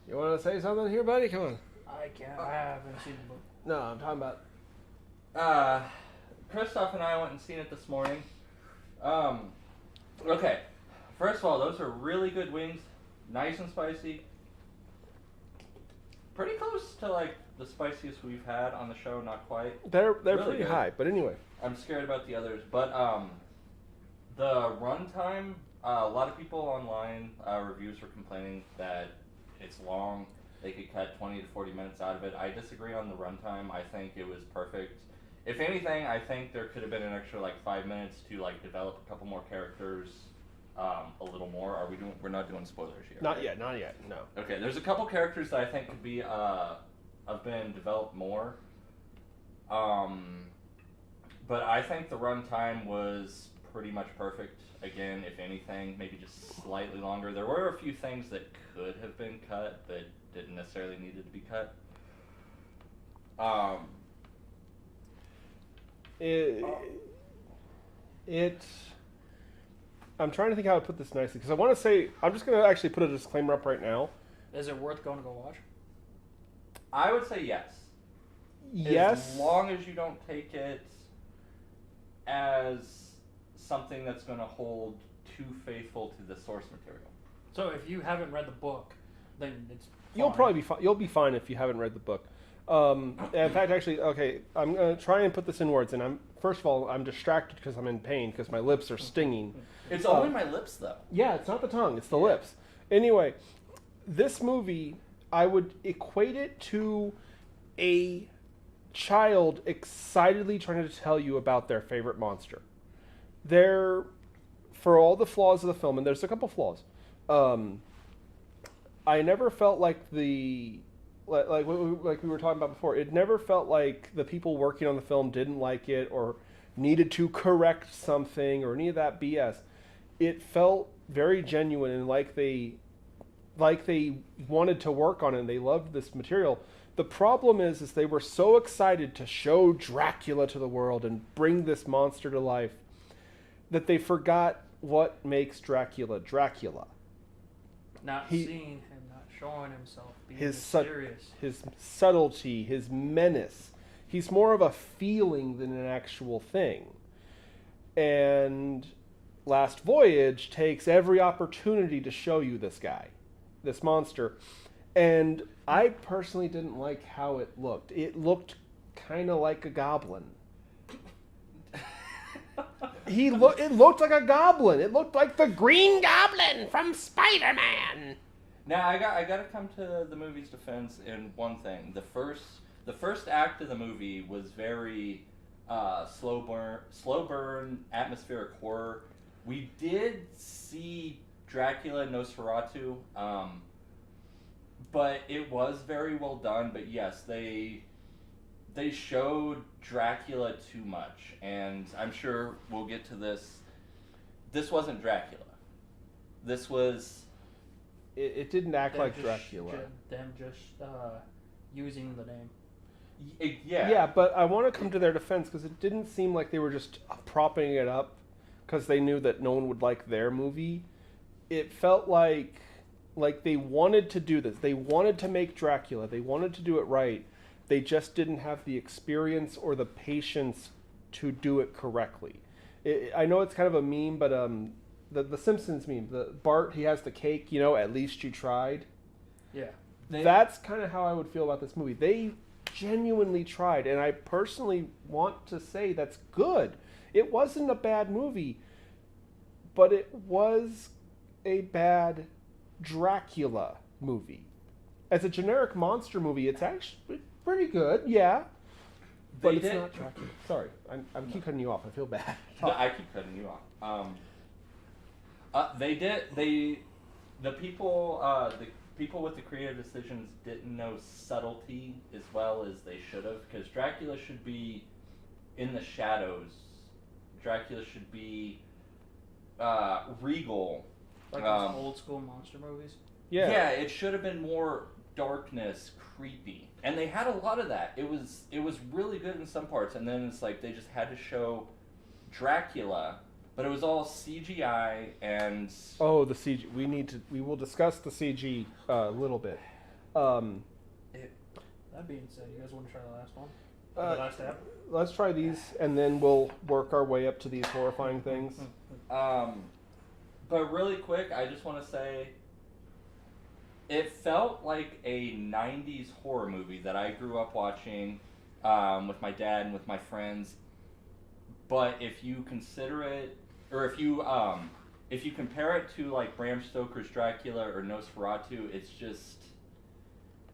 A: You want to say something here, buddy? Come on.
B: I can't. I haven't seen the book.
A: No, I'm talking about...
C: Kristoff and I went and seen it this morning. Okay. First of all, those are really good wings. Nice and spicy. Pretty close to, like, the spiciest we've had on the show. Not quite.
A: They're
C: Really
A: pretty
C: good.
A: high, but anyway.
C: I'm scared about the others. But, the runtime, a lot of people online, reviews were complaining that it's long. They could cut 20 to 40 minutes out of it. I disagree on the runtime. I think it was perfect. If anything, I think there could have been an extra, like, 5 minutes to, like, develop a couple more characters a little more. We're not doing spoilers here.
A: Not
C: right?
A: yet, no.
C: Okay, there's a couple characters that I think could be, have been developed more. But I think the runtime was pretty much perfect. Again, if anything, maybe just slightly longer. There were a few things that could have been cut, but didn't necessarily need to be cut.
A: I'm trying to think how to put this nicely, because I want to say, I'm just going to actually put a disclaimer up right now.
B: Is it worth going to go watch?
C: I would say yes.
A: Yes.
C: As long as you don't take it as something that's going to hold too faithful to the source material.
B: So if you haven't read the book, then it's fine.
A: You'll probably be fine. You'll be fine if you haven't read the book. In fact, actually, okay, I'm going to try and put this in words, and first of all, I'm distracted because I'm in pain because my lips are stinging.
C: It's only my lips, though.
A: Yeah, it's not the tongue, it's the lips. Anyway, this movie, I would equate it to a child excitedly trying to tell you about their favorite monster. For all the flaws of the film, and there's a couple flaws, I never felt like like we were talking about before, it never felt like the people working on the film didn't like it or needed to correct something or any of that BS. It felt very genuine and like they wanted to work on it and they loved this material. The problem is they were so excited to show Dracula to the world and bring this monster to life that they forgot what makes Dracula Dracula.
B: Not seeing him, not showing himself, being
A: His
B: mysterious.
A: his subtlety, his menace. He's more of a feeling than an actual thing. And Last Voyage takes every opportunity to show you this guy, this monster. And I personally didn't like how it looked. It looked kind of like a goblin. It looked like a goblin. It looked like the Green Goblin from Spider-Man.
C: Now I got to come to the movie's defense in one thing. The first act of the movie was very slow burn, atmospheric horror. We did see Dracula Nosferatu, but it was very well done. But yes, they they showed Dracula too much, and I'm sure we'll get to this. This wasn't Dracula. This was...
A: It didn't act like Dracula.
B: Them just using the name.
C: Yeah.
A: Yeah, but I want to come to their defense because it didn't seem like they were just propping it up because they knew that no one would like their movie. It felt like they wanted to do this. They wanted to make Dracula. They wanted to do it right. They just didn't have the experience or the patience to do it correctly. I know it's kind of a meme, but the Simpsons meme, the Bart, he has the cake, at least you tried.
B: Yeah.
A: That's kind of how I would feel about this movie. They genuinely tried, and I personally want to say that's good. It wasn't a bad movie, but it was a bad Dracula movie. As a generic monster movie, it's actually pretty good, yeah. But it's not Dracula. Sorry, I keep cutting you off. I feel bad.
C: No, I keep cutting you off. The people with the creative decisions didn't know subtlety as well as they should have, because Dracula should be in the shadows. Dracula should be regal.
B: Like those old school monster movies?
A: Yeah.
C: Yeah, it should have been more darkness, creepy. And they had a lot of that. It was really good in some parts, and then it's like they just had to show Dracula, but it was all CGI and...
A: Oh, the CG. We will discuss the CG a little bit.
B: That being said, you guys want to try the last one? The last tab?
A: Let's try these, and then we'll work our way up to these horrifying things.
C: But really quick, I just want to say, it felt like a 90s horror movie that I grew up watching with my dad and with my friends. But if you consider it, or if you compare it to like Bram Stoker's Dracula or Nosferatu, it's just,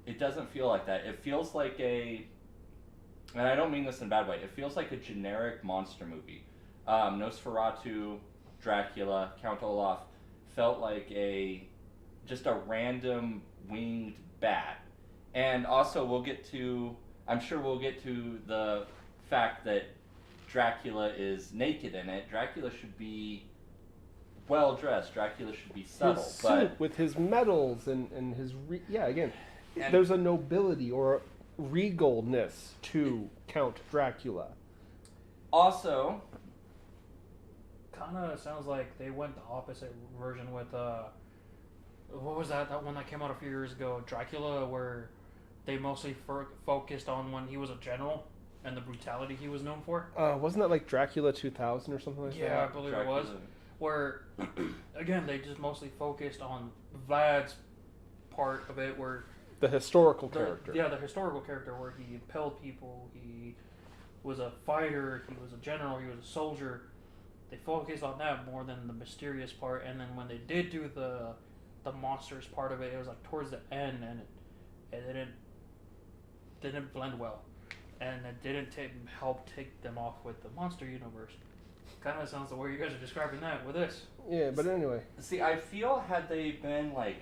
C: it doesn't feel like that. It feels like and I don't mean this in a bad way, it feels like a generic monster movie. Nosferatu, Dracula, Count Olaf felt like just a random winged bat. And also I'm sure we'll get to the fact that Dracula is naked in it. Dracula should be well dressed. Dracula should be subtle.
A: His suit with his medals and his there's a nobility or a regalness to Count Dracula.
C: Also,
B: kind of sounds like they went the opposite version with what was that one that came out a few years ago, Dracula, where they mostly focused on when he was a general and the brutality he was known for.
A: Wasn't that like Dracula 2000 or something like that?
B: Yeah, I believe Dracula. It was. Where, again, they just mostly focused on Vlad's part of it, where...
A: The historical character.
B: Yeah, the historical character, where he impaled people, he was a fighter, he was a general, he was a soldier. They focused on that more than the mysterious part, and then when they did do the monsters part of it, it was like towards the end, and it didn't blend well. And it didn't help take them off with the monster universe. Kind of sounds the way you guys are describing that with this.
A: Yeah, but anyway.
C: See, I feel had they been like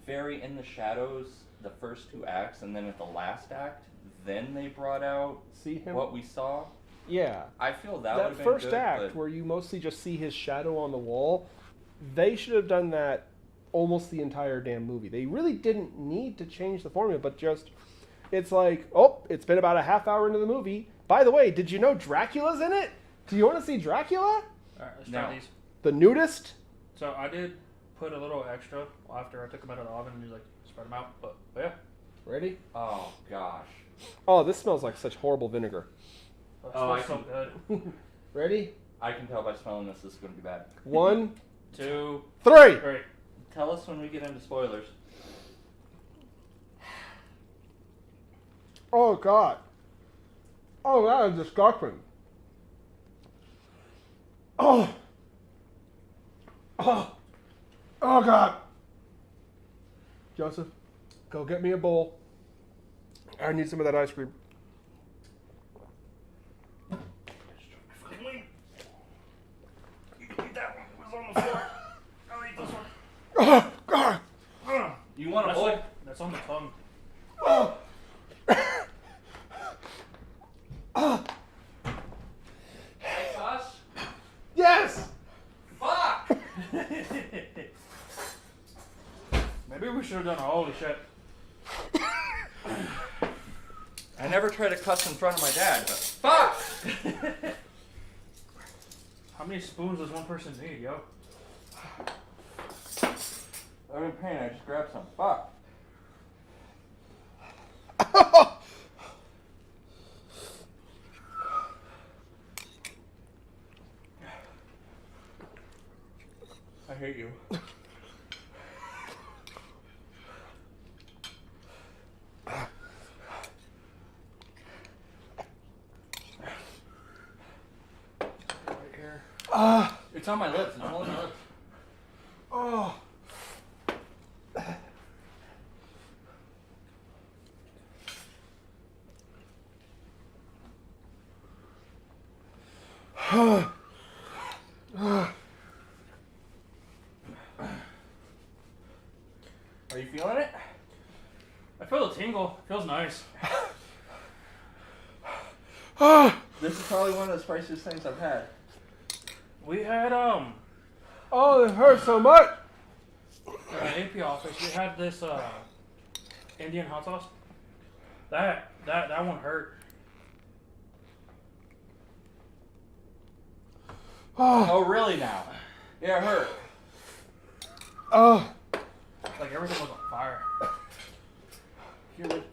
C: very in the shadows the first two acts, and then at the last act, then they brought out what we saw.
A: Yeah.
C: I feel that would have been
A: good. That first act,
C: but...
A: where you mostly just see his shadow on the wall, they should have done that almost the entire damn movie. They really didn't need to change the formula, but just... It's like, it's been about a half hour into the movie. By the way, did you know Dracula's in it? Do you want to see Dracula?
B: Alright, let's try these.
A: The nudist?
B: So I did put a little extra after I took them out of the oven and just like spread them out. But yeah.
A: Ready?
C: Oh, gosh.
A: Oh, this smells like such horrible vinegar.
B: Oh, it smells so good.
A: Ready?
C: I can tell by smelling this is going to be bad.
A: 1,
B: 2,
A: 3.
C: Tell us when we get into spoilers.
A: Oh, God. Oh, that is disgusting. Oh, God. Joseph, go get me a bowl. I need some of that ice cream.
B: You can eat that one. It was on the floor. I'll eat this one.
A: Oh, God.
C: You want a bowl?
B: That's on the tongue.
A: Oh.
B: should have done it. Holy shit.
C: I never try to cuss in front of my dad, but fuck!
B: How many spoons does one person need, yo?
C: I'm in pain, I just grabbed some. Fuck. I hate you. It's on my lips. It's all on my lips.
A: Oh.
C: Are you feeling it?
B: I feel the tingle. It feels nice.
C: This is probably one of the spiciest things I've had.
B: We had
A: Oh, it hurts so much.
B: at the AP office. We had this Indian hot sauce. That one hurt.
C: Oh, really now? Yeah, it hurt.
A: Oh.
B: Like everything was on fire.
C: Here, look.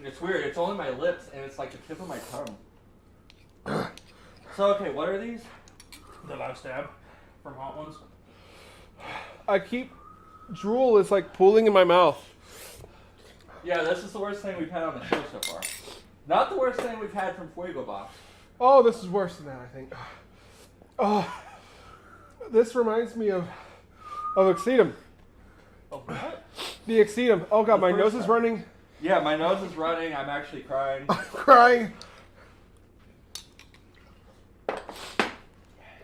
C: It's weird. It's only my lips, and it's like the tip of my tongue. So, okay, what are these?
B: The last stab from Hot Ones.
A: I keep drool is like pooling in my mouth.
C: Yeah, this is the worst thing we've had on the show so far. Not the worst thing we've had from Fuego Box.
A: Oh, this is worse than that, I think. Oh, this reminds me of Exceedum.
B: Oh, what?
A: The Exceedum. Oh god,
C: The
A: my
C: first
A: nose is
C: time.
A: running.
C: Yeah, my nose is running. I'm actually crying.
A: I'm crying.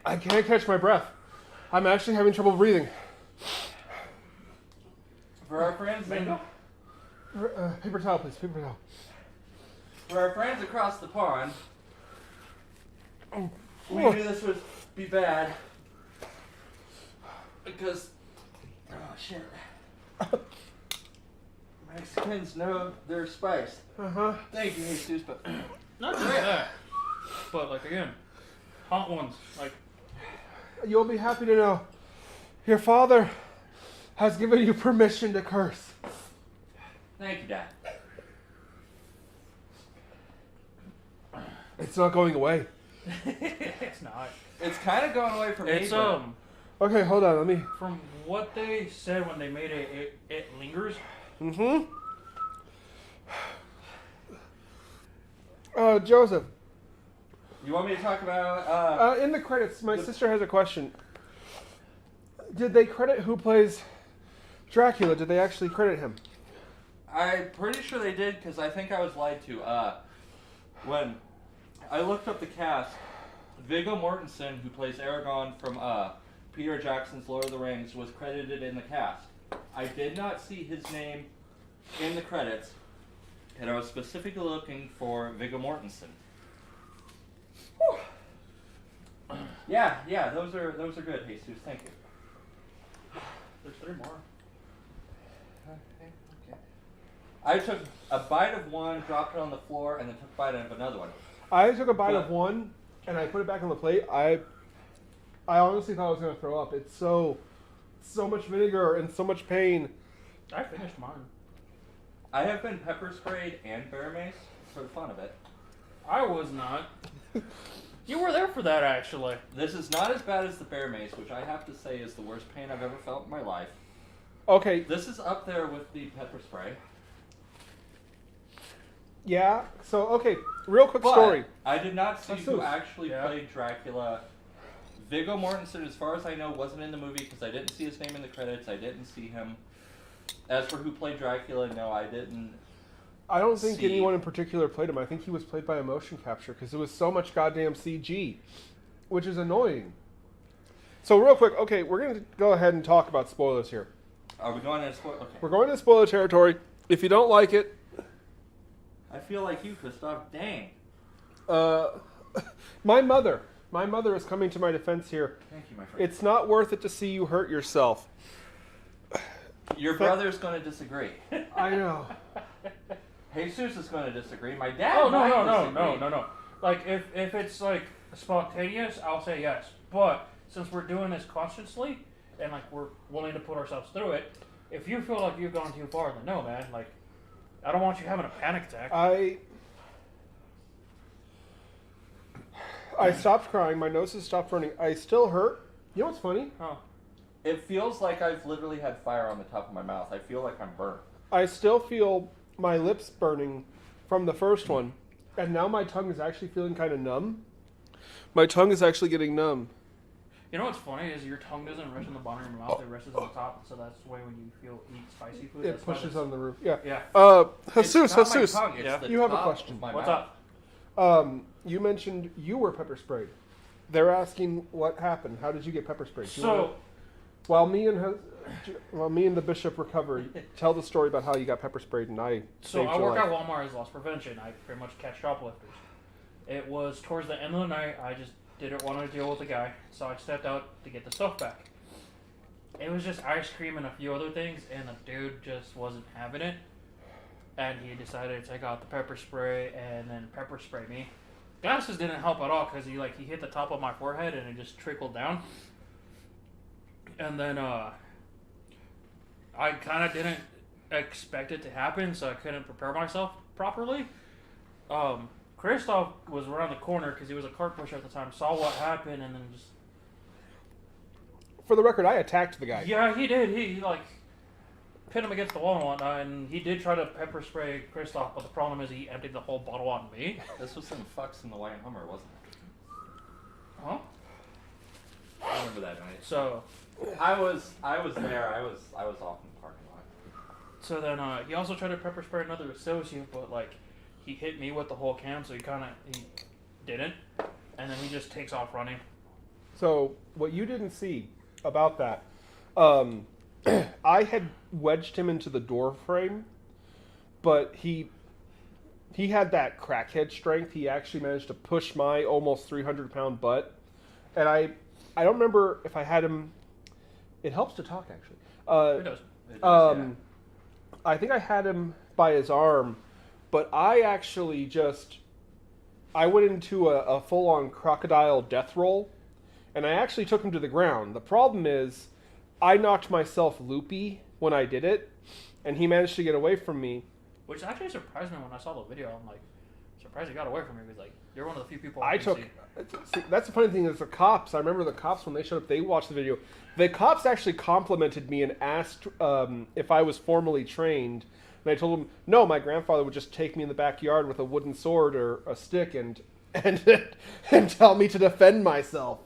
A: I can't catch my breath. I'm actually having trouble breathing.
C: For our friends,
B: Mango?
A: Paper towel, please. Paper towel.
C: for our friends across the pond, we
A: Oh.
C: knew this would be bad because, oh shit, Mexicans know their spice.
A: Uh-huh.
C: Thank you, Jesus, but
B: Not just that. But like again, Hot Ones. Like
A: You'll be happy to know your father has given you permission to curse.
C: thank you, Dad.
A: It's not going away.
B: it's not.
C: It's kind of going away from me.
B: It's
C: but
A: Okay, hold on. Let me.
B: from what they said when they made it lingers.
A: Mm-hmm. Joseph,
C: you want me to talk about?
A: in the credits, my sister has a question. Did they credit who plays Dracula? Did they actually credit him?
C: I'm pretty sure they did because I think I was lied to. When I looked up the cast, Viggo Mortensen, who plays Aragorn from Peter Jackson's Lord of the Rings, was credited in the cast. I did not see his name in the credits, and I was specifically looking for Viggo Mortensen. Whew. Yeah, those are good, Jesus. Thank you.
B: There's 3 more.
C: Okay. I took a bite of one, dropped it on the floor, and then took a bite of another one.
A: I took a bite of one, and I put it back on the plate. I honestly thought I was going to throw up. It's so much vinegar and so much pain.
B: I finished mine.
C: I have been pepper sprayed and bear mace for the fun of it.
B: I was not. You were there for that, actually.
C: This is not as bad as the bear mace, which I have to say is the worst pain I've ever felt in my life.
A: Okay,
C: This is up there with the pepper spray.
A: yeah. So, okay, real quick
C: But
A: story.
C: I did not see who
A: Jesus.
C: actually
B: Yeah.
C: played Dracula. Viggo Mortensen, as far as I know, wasn't in the movie because I didn't see his name in the credits. I didn't see him. As for who played Dracula, no, I didn't.
A: I don't think
C: See.
A: anyone in particular played him. I think he was played by a motion capture because it was so much goddamn CG, which is annoying. So, real quick, okay, we're going to go ahead and talk about spoilers here.
C: Are we going into spoil? Okay.
A: We're going to spoiler territory. If you don't like it,
C: I feel like you, Kristoff. Dang.
A: my mother My mother is coming to my defense here.
C: Thank you, my friend.
A: It's not worth it to see you hurt yourself.
C: Your brother's going to disagree.
A: I know.
C: Jesus is going to disagree. My dad
B: Oh,
C: might
B: no.
C: disagree.
B: Like, if it's, like, spontaneous, I'll say yes. But since we're doing this constantly, and, like, we're willing to put ourselves through it, if you feel like you've gone too far, then no, man. Like, I don't want you having a panic attack.
A: I stopped crying. My nose has stopped running. I still hurt. You know what's funny?
B: Oh.
C: It feels like I've literally had fire on the top of my mouth. I feel like I'm burnt.
A: I still feel my lips burning from the first one. And now my tongue is actually feeling kind of numb. My tongue is actually getting numb.
B: You know what's funny is your tongue doesn't rest on the bottom of your mouth, it rests on the top, so that's why when you eat spicy food,
A: It pushes on the roof. Yeah.
B: Yeah.
A: Jesus.
C: Yeah.
A: You have a question.
B: What's up?
A: You mentioned you were pepper sprayed. They're asking what happened. How did you get pepper sprayed? While me and the bishop recover, tell the story about how you got pepper sprayed and I.
B: So I work at Walmart as loss prevention. I pretty much catch shoplifters. It was towards the end of the night. I just didn't want to deal with the guy, so I stepped out to get the stuff back. It was just ice cream and a few other things, and the dude just wasn't having it. And he decided to take out the pepper spray and then pepper spray me. Glasses didn't help at all because he hit the top of my forehead and it just trickled down. And then I kind of didn't expect it to happen, so I couldn't prepare myself properly. Kristoff was around the corner because he was a cart pusher at the time, saw what happened, and then just...
A: For the record, I attacked the guy.
B: Yeah, he did. He pinned him against the wall and whatnot, and he did try to pepper spray Kristoff, but the problem is he emptied the whole bottle on me.
C: This was some fucks in the white Hummer, wasn't it?
B: Huh?
C: I remember that night.
B: So...
C: I was there. I was off in the parking lot.
B: So then he also tried to pepper spray another associate, but he hit me with the whole can, so he didn't, and then he just takes off running.
A: So what you didn't see about that, I had wedged him into the door frame, but he had that crackhead strength. He actually managed to push my almost 300-pound butt, and I don't remember if I had him. It helps to talk, actually.
B: It does.
C: Yeah.
A: I think I had him by his arm, but I actually I went into a full-on crocodile death roll, and I actually took him to the ground. The problem is, I knocked myself loopy when I did it, and he managed to get away from me.
B: Which actually surprised me when I saw the video. I'm surprised he got away from me because you're one of the few people
A: I took. See, that's the funny thing is the cops. I remember the cops when they showed up. They watched the video. The cops actually complimented me and asked if I was formally trained. And I told them, no, my grandfather would just take me in the backyard with a wooden sword or a stick and tell me to defend myself.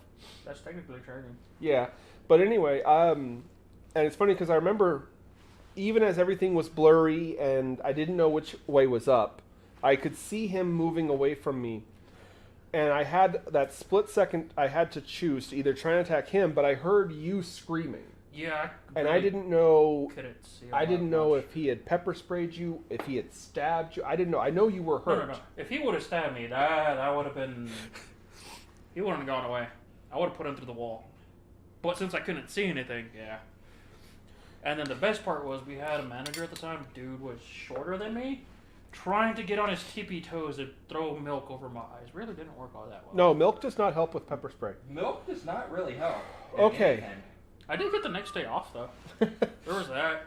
B: That's technically training.
A: Yeah, but anyway, and it's funny because I remember even as everything was blurry and I didn't know which way was up, I could see him moving away from me. And I had that split second I had to choose to either try and attack him, but I heard you screaming.
B: Yeah.
A: And I didn't know.
B: Couldn't see.
A: I didn't know if he had pepper sprayed you, if he had stabbed you. I didn't know. I know you were hurt.
B: No. If he would have stabbed me, that would have been. He wouldn't have gone away. I would have put him through the wall. But since I couldn't see anything, yeah. And then the best part was we had a manager at the time. Dude was shorter than me, trying to get on his tippy toes and throw milk over my eyes. Really didn't work all that well.
A: No, milk does not help with pepper spray.
C: Milk does not really help.
A: Okay.
B: I did get the next day off though. There was that.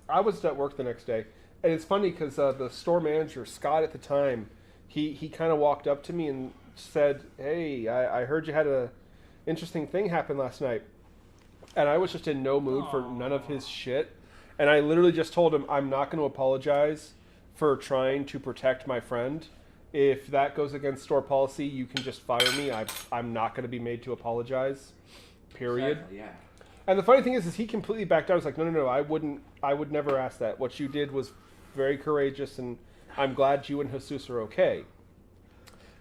A: I was at work the next day, and it's funny because the store manager Scott at the time, he kind of walked up to me and said, "Hey, I heard you had a interesting thing happen last night," and I was just in no mood for none of his shit, and I literally just told him I'm not going to apologize for trying to protect my friend. If that goes against store policy, you can just fire me. I'm not going to be made to apologize. Period.
C: Exactly, yeah.
A: And the funny thing is he completely backed out. He's like, no, I would never ask that. What you did was very courageous, and I'm glad you and Jesus are okay.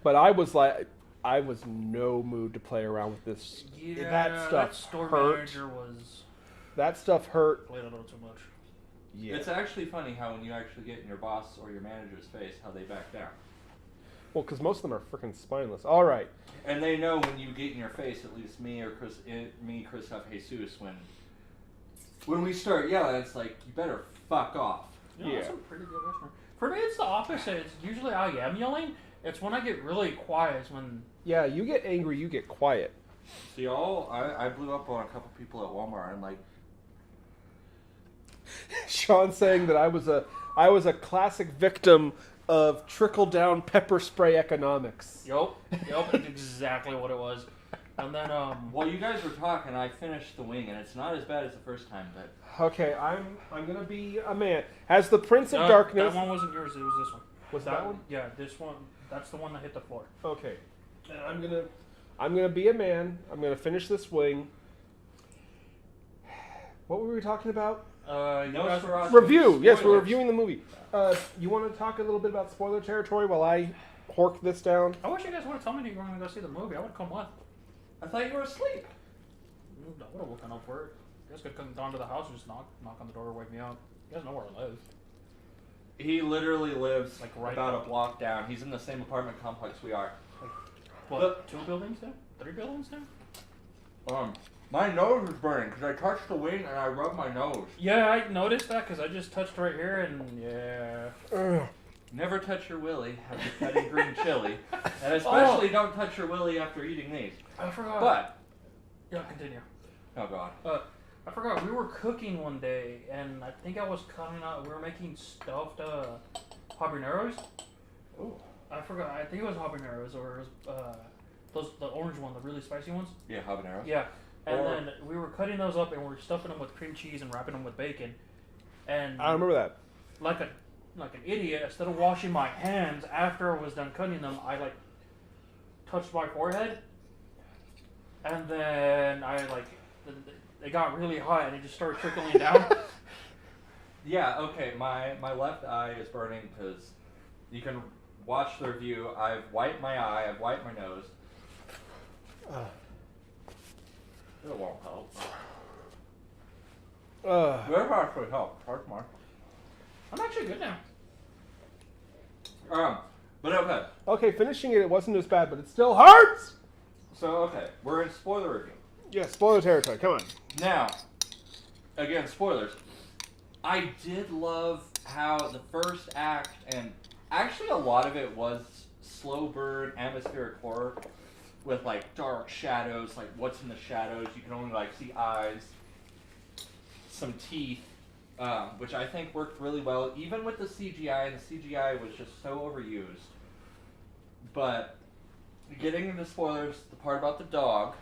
A: But I was no mood to play around with this.
B: Yeah,
A: that stuff
B: that store
A: hurt.
B: manager was.
A: That stuff hurt.
B: Played a little too much.
A: Yeah.
C: It's actually funny how when you actually get in your boss or your manager's face, how they back down.
A: Well, because most of them are freaking spineless. All right.
C: And they know when you get in your face, at least me or Kristoff Jesus, when we start yelling, it's like, you better fuck off.
B: Yeah. That's a pretty good restaurant. For me, it's the opposite. It's usually I am yelling. It's when I get really quiet. It's when...
A: Yeah, you get angry, you get quiet.
C: See, I blew up on a couple people at Walmart, and like...
A: Sean saying that I was a classic victim of trickle-down pepper spray economics.
B: Yup, that's exactly what it was. And then,
C: While you guys were talking, I finished the wing, and it's not as bad as the first time, but...
A: Okay, I'm gonna be a man. As the Prince of Darkness...
B: That one wasn't yours, it was this one.
A: Was that one?
B: Yeah, this one. That's the one that hit the floor.
A: Okay. And I'm gonna be a man. I'm gonna finish this wing. What were we talking about? Review. Yes, we're reviewing the movie. You want to talk a little bit about spoiler territory while I hork this down?
B: I wish you guys would have told me you were going to go see the movie. I would have come with.
C: I thought you were asleep.
B: I would have woken up for it. You guys could have come down to the house and just knock on the door and wake me up. You guys know where I live.
C: He literally lives
B: like right
C: about a block down. He's in the same apartment complex we are.
B: Like, what, 2 buildings down? 3 buildings down?
C: My nose is burning because I touched the wing and I rubbed my nose.
B: Yeah, I noticed that because I just touched right here and yeah.
C: Never touch your willy after cutting green chili. And especially don't touch your willy after eating these.
B: I forgot.
C: But.
B: Yeah, continue.
C: Oh, God.
B: I forgot. We were cooking one day and I think I was cutting out, we were making stuffed habaneros.
C: Ooh.
B: I forgot. I think it was habaneros or it was the orange one, the really spicy ones.
C: Yeah, habaneros.
B: Yeah. And then we were cutting those up and we were stuffing them with cream cheese and wrapping them with bacon. And
A: I remember that.
B: Like an idiot, instead of washing my hands after I was done cutting them, I touched my forehead. And then it got really hot and it just started trickling down.
C: Yeah, okay, my left eye is burning because you can watch the review. I've wiped my eye, I've wiped my nose. It won't help. Where actually help? Hard more.
B: I'm actually good now.
C: But okay.
A: Okay, finishing it wasn't as bad, but it still hurts!
C: So, okay, we're in spoiler review.
A: Yeah, spoiler territory, come on.
C: Now, again, spoilers. I did love how the first act, and actually a lot of it was slow burn atmospheric horror with dark shadows, what's in the shadows. You can only see eyes, some teeth, which I think worked really well, even with the CGI, and the CGI was just so overused. But getting into spoilers, the part about the dog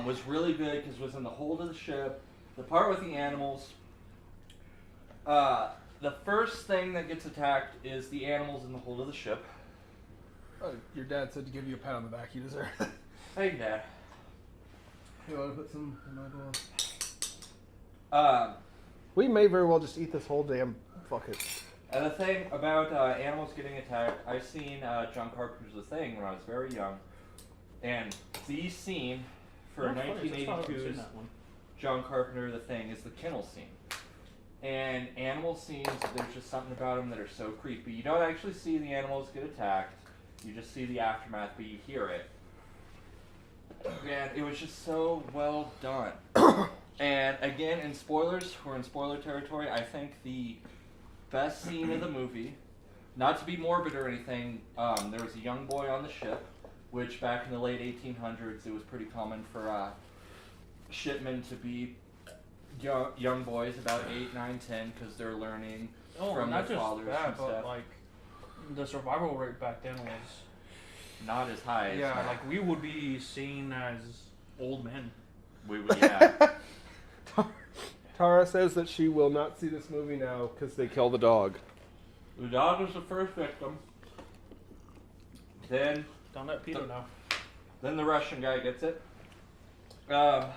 C: was really good because it was in the hold of the ship. The part with the animals, the first thing that gets attacked is the animals in the hold of the ship.
A: Your dad said to give you a pat on the back. You deserve it.
C: Hey, Dad.
A: You want to put some in my bowl? We may very well just eat this whole damn bucket.
C: And the thing about animals getting attacked, I've seen John Carpenter's The Thing when I was very young, and the scene for 1982's John Carpenter The Thing is the kennel scene. And animal scenes, there's just something about them that are so creepy. You don't actually see the animals get attacked. You just see the aftermath, but you hear it. And it was just so well done. And again, in spoilers, we're in spoiler territory, I think the best scene of the movie, not to be morbid or anything, there was a young boy on the ship, which back in the late 1800s, it was pretty common for shipmen to be young boys, about 8, 9, 10, because they're learning from their fathers and stuff.
B: The survival rate back then was
C: not as high as
B: now. We would be seen as old men.
C: We would, yeah.
A: Tara says that she will not see this movie now because they kill the dog.
C: The dog was the first victim. Then
B: don't let Peter know.
C: Then the Russian guy gets it. But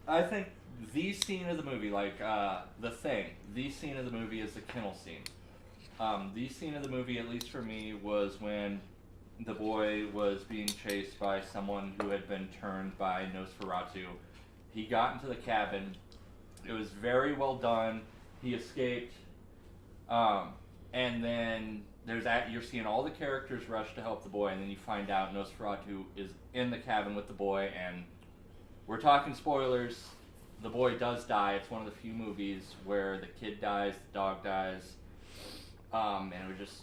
C: I think the scene of the movie, The Thing, the scene of the movie is the kennel scene. The scene of the movie, at least for me, was when the boy was being chased by someone who had been turned by Nosferatu. He got into the cabin. It was very well done. He escaped. And then you're seeing all the characters rush to help the boy, and then you find out Nosferatu is in the cabin with the boy, and we're talking spoilers. The boy does die. It's one of the few movies where the kid dies, the dog dies, and it was just,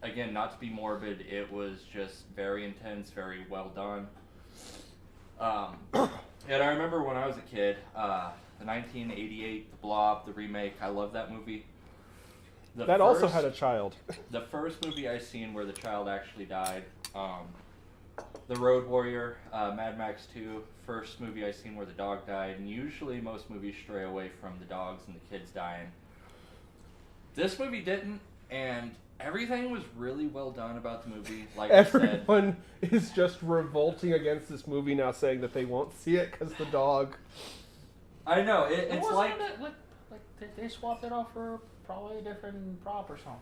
C: again, not to be morbid, it was just very intense, very well done. And I remember when I was a kid, the 1988, The Blob, the remake, I love that movie.
A: Also had a child.
C: The first movie I seen where the child actually died, The Road Warrior, Mad Max 2, first movie I seen where the dog died, and usually most movies stray away from the dogs and the kids dying. This movie didn't, and everything was really well done about the movie. Like
A: everyone is just revolting against this movie now, saying that they won't see it because the dog.
C: I know it's like
B: they swapped it off for probably a different prop or something.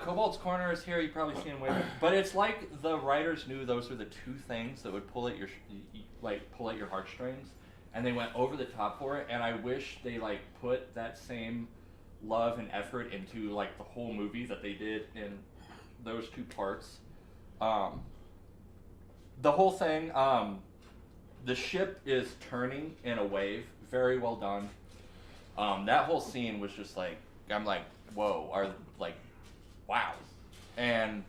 C: Cobalt's Corner is here. You probably seen it way, but it's like the writers knew those were the two things that would pull at your heartstrings, and they went over the top for it. And I wish they put that same love and effort into the whole movie that they did in those two parts. The whole thing, the ship is turning in a wave, very well done. That whole scene was just I'm like, whoa, wow. And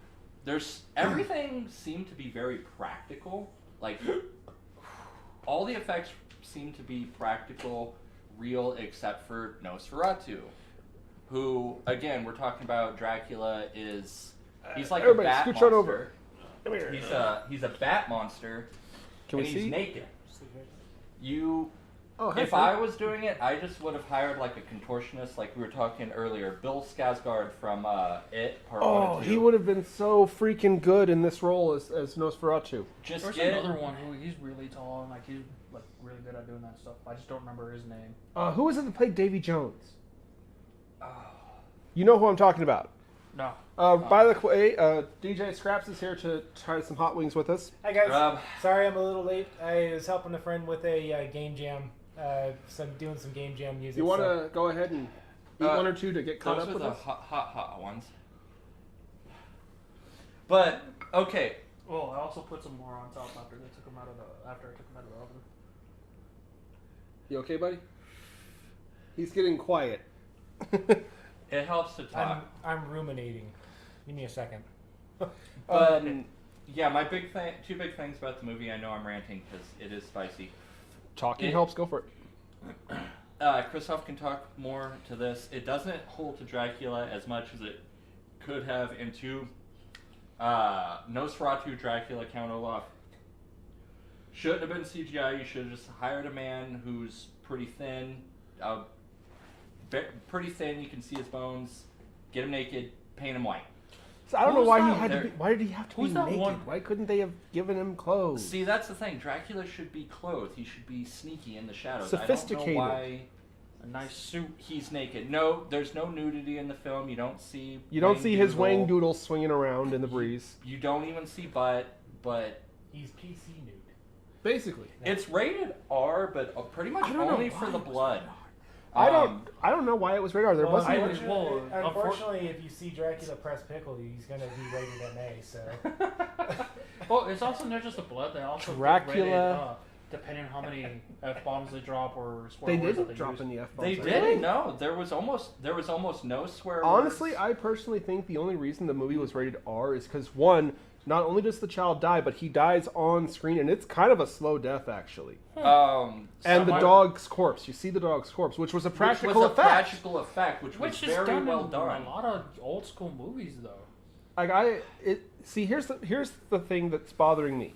C: everything seemed to be very practical. All the effects seem to be practical, real, except for Nosferatu, who, again, we're talking about Dracula he's like a bat
A: scooch
C: monster.
A: on over. Come here.
C: He's a bat monster.
A: Can we
C: and he's
A: see?
C: naked.
A: Oh,
C: if I was doing it, I just would have hired a contortionist, like we were talking earlier, Bill Skarsgård from It Part 1 and 2.
A: He would have been so freaking good in this role as Nosferatu.
B: There's another one who he's really tall and he's really good at doing that stuff. I just don't remember his name.
A: Who was it that played Davy Jones? You know who I'm talking about.
B: No.
A: By the way, DJ Scraps is here to try some hot wings with us.
D: Hi guys. Sorry I'm a little late. I was helping a friend with a game jam. Doing some game jam music.
A: You want to go ahead and eat one or two to get caught up with us?
C: Those are the hot ones. But, okay.
B: Well, I also put some more on top after I took them out of the oven.
A: You okay, buddy? He's getting quiet.
C: It helps to talk.
D: I'm ruminating. Give me a second.
C: But yeah, two big things about the movie. I know I'm ranting because it is spicy.
A: Talking helps. Go for it.
C: Kristoff can talk more to this. It doesn't hold to Dracula as much as it could have into Nosferatu, Dracula, Count Olaf. Shouldn't have been CGI. You should have just hired a man who's pretty thin. Pretty thin. You can see his bones. Get him naked. Paint him white.
A: So I don't know why he had to be. Why did he have to be naked?
B: One?
A: Why couldn't they have given him clothes?
C: See, that's the thing. Dracula should be clothed. He should be sneaky in the shadows.
A: Sophisticated.
C: I don't know why
B: a nice suit.
C: He's naked. No, there's no nudity in the film. You don't see.
A: His Wang Doodle swinging around in the breeze.
C: You don't even see butt, but
D: he's PC nude.
A: Basically,
C: it's rated R, but pretty much only for the blood.
A: I don't know why it was rated R.
D: Unfortunately, if you see Dracula press pickle, he's gonna be rated MA. So.
B: Well, it's also not just the blood. They also
A: Dracula.
B: Depending on how many F-bombs they drop or swear
A: they
B: words
A: didn't
B: that they
A: drop
B: use.
A: any F-bombs.
C: They didn't. No, there was almost no swear
A: Honestly,
C: words.
A: I personally think the only reason the movie was rated R is because one, not only does the child die, but he dies on screen, and it's kind of a slow death actually.
C: And
A: the dog's corpse. You see the dog's corpse, which was a practical effect.
C: Which was very
B: done
C: well
B: in
C: done.
B: A lot of old school movies, though.
A: Here's the thing that's bothering me.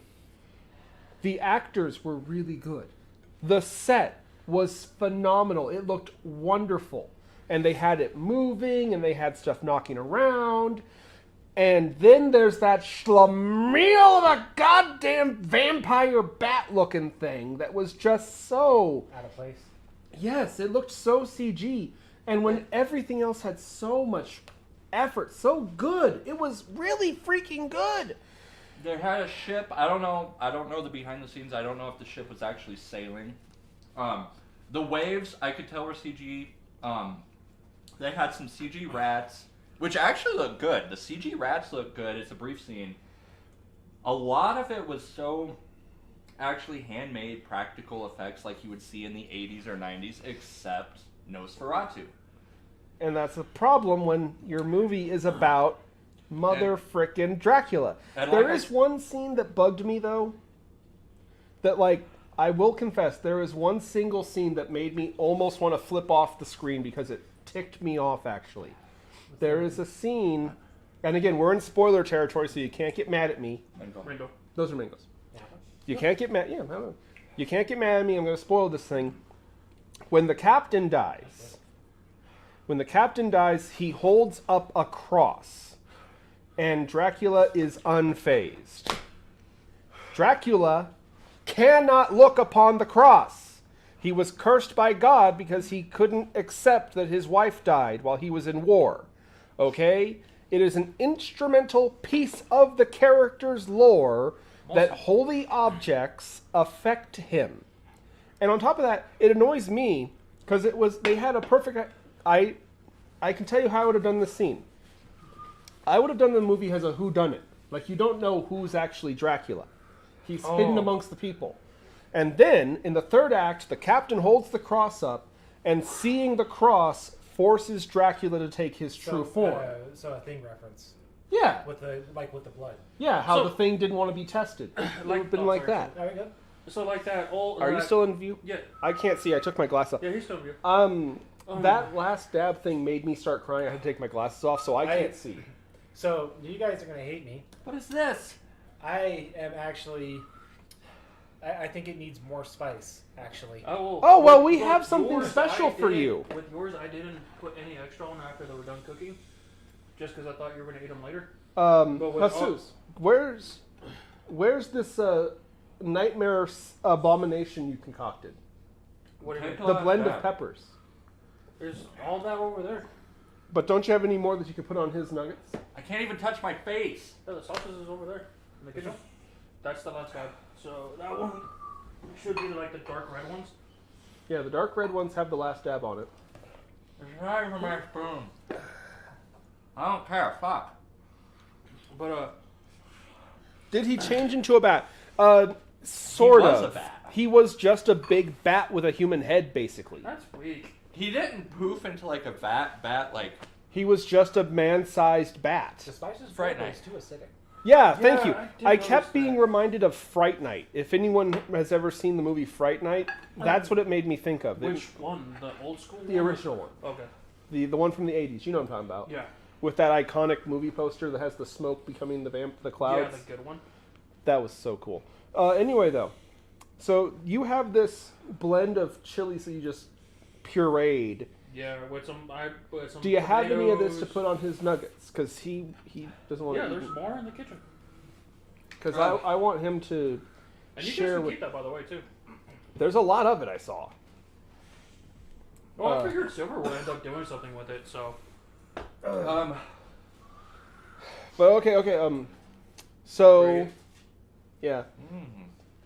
A: The actors were really good. The set was phenomenal. It looked wonderful. And they had it moving, and they had stuff knocking around. And then there's that schlemiel of a goddamn vampire bat-looking thing that was just so...
D: out of place.
A: Yes, it looked so CG. And when everything else had so much effort, so good, it was really freaking good.
C: They had a ship. I don't know the behind the scenes. I don't know if the ship was actually sailing. The waves, I could tell were CG. They had some CG rats. which actually look good. The CG rats look good. It's a brief scene. A lot of it was so actually handmade practical effects like you would see in the 80s or 90s, except Nosferatu.
A: And that's a problem when your movie is about mother frickin' Dracula. There is one scene that bugged me, though, that, like, I will confess, there is one single scene that made me almost want to flip off the screen because it ticked me off, actually. There is a scene, and again, we're in spoiler territory, so you can't get mad at me.
B: Ringo.
A: Those are Mingos. You can't get mad. Yeah, I don't know. You can't get mad at me. I'm going to spoil this thing. When the captain dies, he holds up a cross, and Dracula is unfazed. Dracula cannot look upon the cross. He was cursed by God because he couldn't accept that his wife died while he was in war. Okay? It is an instrumental piece of the character's lore that holy objects affect him. And on top of that, it annoys me because they had a perfect... I can tell you how I would have done this scene. I would have done the movie as a whodunit. Like, you don't know who's actually Dracula. He's hidden amongst the people. And then, in the third act, the captain holds the cross up, and seeing the cross forces Dracula to take his true form.
D: So a Thing reference.
A: Yeah.
D: With the blood.
A: Yeah, how the Thing didn't want to be tested. It would have been like that.
D: All right, good.
B: So like that old...
A: Are you still in view?
B: Yeah.
A: I can't see. I took my glasses off.
B: Yeah, he's still in view.
A: That last dab thing made me start crying. I had to take my glasses off, so I can't see.
D: So, you guys are going to hate me.
C: What is this?
D: I am actually... I think it needs more spice, actually.
A: Well, we have something special for you.
B: With yours, I didn't put any extra on after they were done cooking, just because I thought you were going to eat them later.
A: Jesus, where's this nightmare abomination you concocted?
B: What do you mean?
A: The blend of peppers.
B: There's all that over there.
A: But don't you have any more that you could put on his nuggets?
C: I can't even touch my face.
B: Yeah, the sausage is over there in the kitchen. That's the last guy. So that one should be like the dark red ones.
A: Yeah, the dark red ones have the last dab on it.
C: It's not even my spoon. I don't care. Fuck.
B: But
A: did he change into a bat? Sort of.
C: He was a bat.
A: He was just a big bat with a human head, basically.
B: that's weak.
C: He didn't poof into like a bat like...
A: He was just a man-sized bat.
D: The spices
C: Fright Night.
D: is too acidic.
A: Yeah, thank you.
B: I
A: kept being reminded of Fright Night. If anyone has ever seen the movie Fright Night, that's what it made me think of.
B: Which one? The old school one?
A: The original one.
B: Okay.
A: The one from the 80s. You know what I'm talking about.
B: Yeah.
A: With that iconic movie poster that has the smoke becoming the clouds.
B: Yeah, the good one.
A: That was so cool. Anyway, though. So you have this blend of chilies that you just pureed.
B: Yeah, with some
A: Do you have any of this to
B: tomatoes.
A: put on his nuggets? Because he doesn't want to
B: Yeah,
A: eat.
B: there's more in the kitchen.
A: Because I want him to
B: And you
A: share
B: guys can
A: with...
B: keep that, by the way, too.
A: There's a lot of it I saw.
B: Well, I figured Silver would end up doing something with it, so...
A: But okay, so...
C: Breathe.
A: Yeah.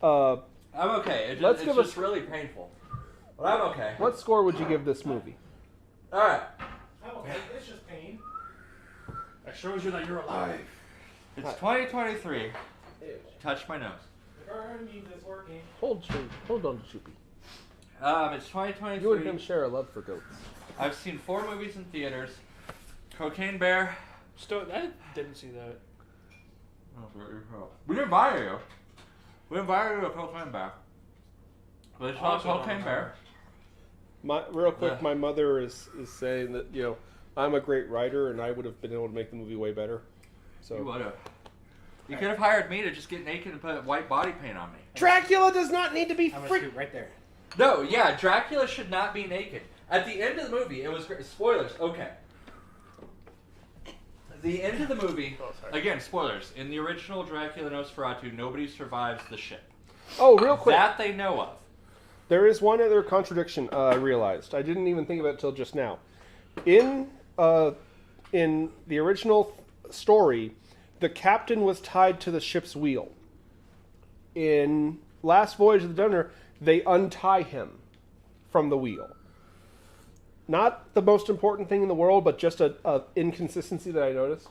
C: I'm okay.
A: Let's
C: It's
A: give
C: just
A: us-
C: really painful. But I'm okay.
A: What score would you give this movie?
C: Alright.
D: It's just pain.
B: That shows you that you're alive.
C: It's 2023. Touch my nose.
D: The burn means it's working.
A: Hold on to Choopy.
C: It's 2023.
A: You and him share a love for goats.
C: I've seen 4 movies in theaters. Cocaine Bear.
B: I didn't see that.
C: We didn't buy you. We invited you to Cocaine Bear. But it's not Cocaine Bear.
A: Real quick, my mother is saying that, I'm a great writer and I would have been able to make the movie way better. So
C: You would have. You could have hired me to just get naked and put white body paint on me.
A: Dracula does not need to be
D: I'm going to shoot right there.
C: No, yeah, Dracula should not be naked. At the end of the movie, it was great. Spoilers, okay. The end of the movie, again, spoilers. In the original Dracula Nosferatu, nobody survives the ship.
A: Oh, real quick.
C: That they know of.
A: There is one other contradiction I realized. I didn't even think of it till just now. In the original story, the captain was tied to the ship's wheel. In Last Voyage of the Demeter, they untie him from the wheel. not the most important thing in the world, but just a inconsistency that I noticed.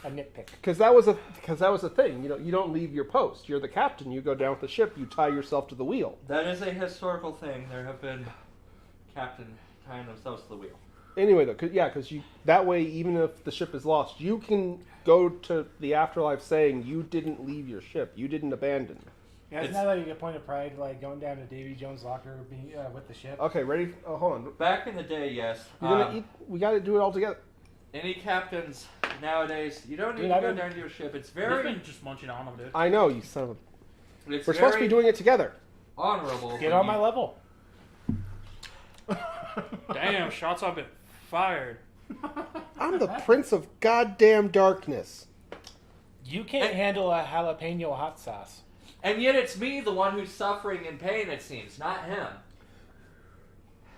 D: A nitpick.
A: Because that was a thing. You don't leave your post. You're the captain. You go down with the ship. You tie yourself to the wheel.
C: That is a historical thing. There have been captain tying themselves to the wheel.
A: Anyway, though, because that way, even if the ship is lost, you can go to the afterlife saying you didn't leave your ship. You didn't abandon.
D: Yeah, isn't that like a point of pride, like going down to Davy Jones' locker with the ship?
A: Okay, ready? Oh, hold on.
C: Back in the day, yes.
A: You're gonna eat. We got to do it all together.
C: Any captains nowadays, you don't need to go down to your ship. It's very...
B: He's been just munching on them, dude.
A: I know, you son of a...
C: We're
A: supposed to be doing it together.
C: Honorable.
D: Get on my level.
B: Damn, shots have been fired.
A: I'm the prince of goddamn darkness.
D: You can't handle a jalapeno hot sauce.
C: And yet it's me, the one who's suffering in pain, it seems, not him.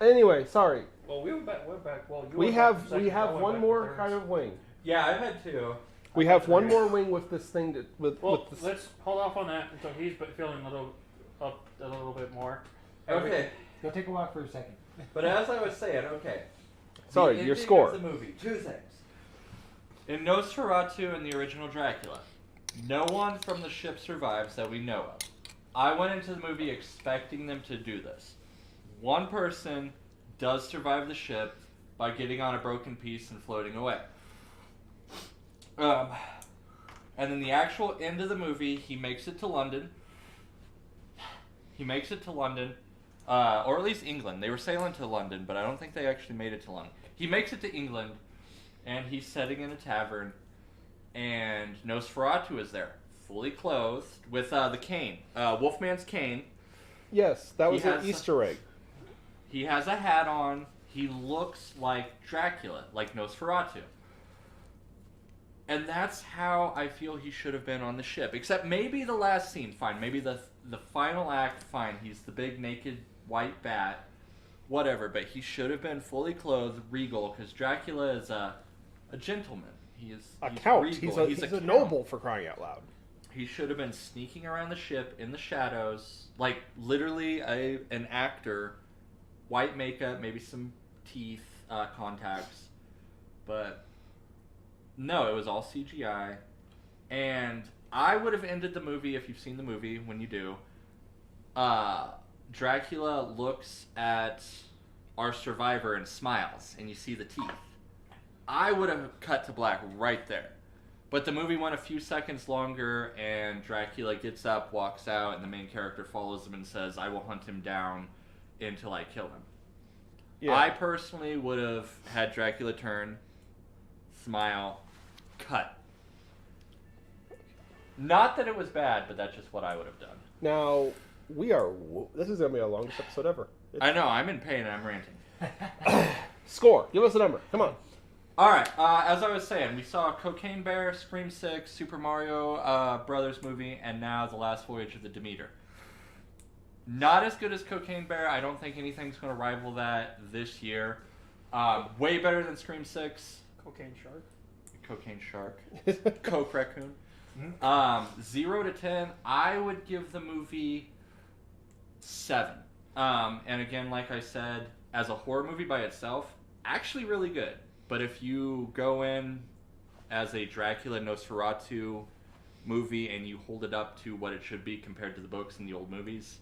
A: Anyway, sorry.
B: Well, we're back. Well,
A: We have one more kind of wing.
C: Yeah, I've had two.
A: We have one more wing with this thing with this.
B: Let's hold off on that until he's feeling a little bit more.
C: Okay.
D: Go take a walk for a second.
C: But as I was saying, okay.
A: Sorry,
C: The
A: your
C: ending
A: score.
C: of the movie, two things. In Nosferatu and the original Dracula, no one from the ship survives that we know of. I went into the movie expecting them to do this. One person does survive the ship by getting on a broken piece and floating away. And then the actual end of the movie, he makes it to London. Or at least England. They were sailing to London, but I don't think they actually made it to London. He makes it to England, and he's sitting in a tavern, and Nosferatu is there, fully clothed, with the cane, Wolfman's cane.
A: Yes, that was an Easter egg.
C: He has a hat on. He looks like Dracula, like Nosferatu. And that's how I feel he should have been on the ship. Except maybe the last scene, fine. Maybe the final act, fine. He's the big naked white bat. Whatever, but he should have been fully clothed, regal, because Dracula is a gentleman. He's
A: a count.
C: Regal.
A: He's a noble, for crying out loud.
C: He should have been sneaking around the ship in the shadows, like literally an actor, white makeup, maybe some teeth, contacts, but no, it was all CGI. And I would have ended the movie, if you've seen the movie, when you do, Dracula looks at our survivor and smiles, and you see the teeth. I would have cut to black right there. But the movie went a few seconds longer, and Dracula gets up, walks out, and the main character follows him and says, I will hunt him down until I kill him. Yeah. I personally would have had Dracula turn, smile, cut. Not that it was bad, but that's just what I would have done.
A: Now, this is going to be our longest episode ever.
C: I know, I'm in pain and I'm ranting.
A: Score. Give us a number. Come on.
C: All right, as I was saying, we saw Cocaine Bear, Scream 6, Super Mario Brothers movie, and now The Last Voyage of the Demeter. Not as good as Cocaine Bear. I don't think anything's going to rival that this year. Way better than Scream 6.
B: Cocaine Shark.
C: Cocaine Shark. Coke Raccoon. Mm-hmm. 0 to 10, I would give the movie 7. And again, like I said, as a horror movie by itself, actually really good. But if you go in as a Dracula Nosferatu movie and you hold it up to what it should be compared to the books and the old movies,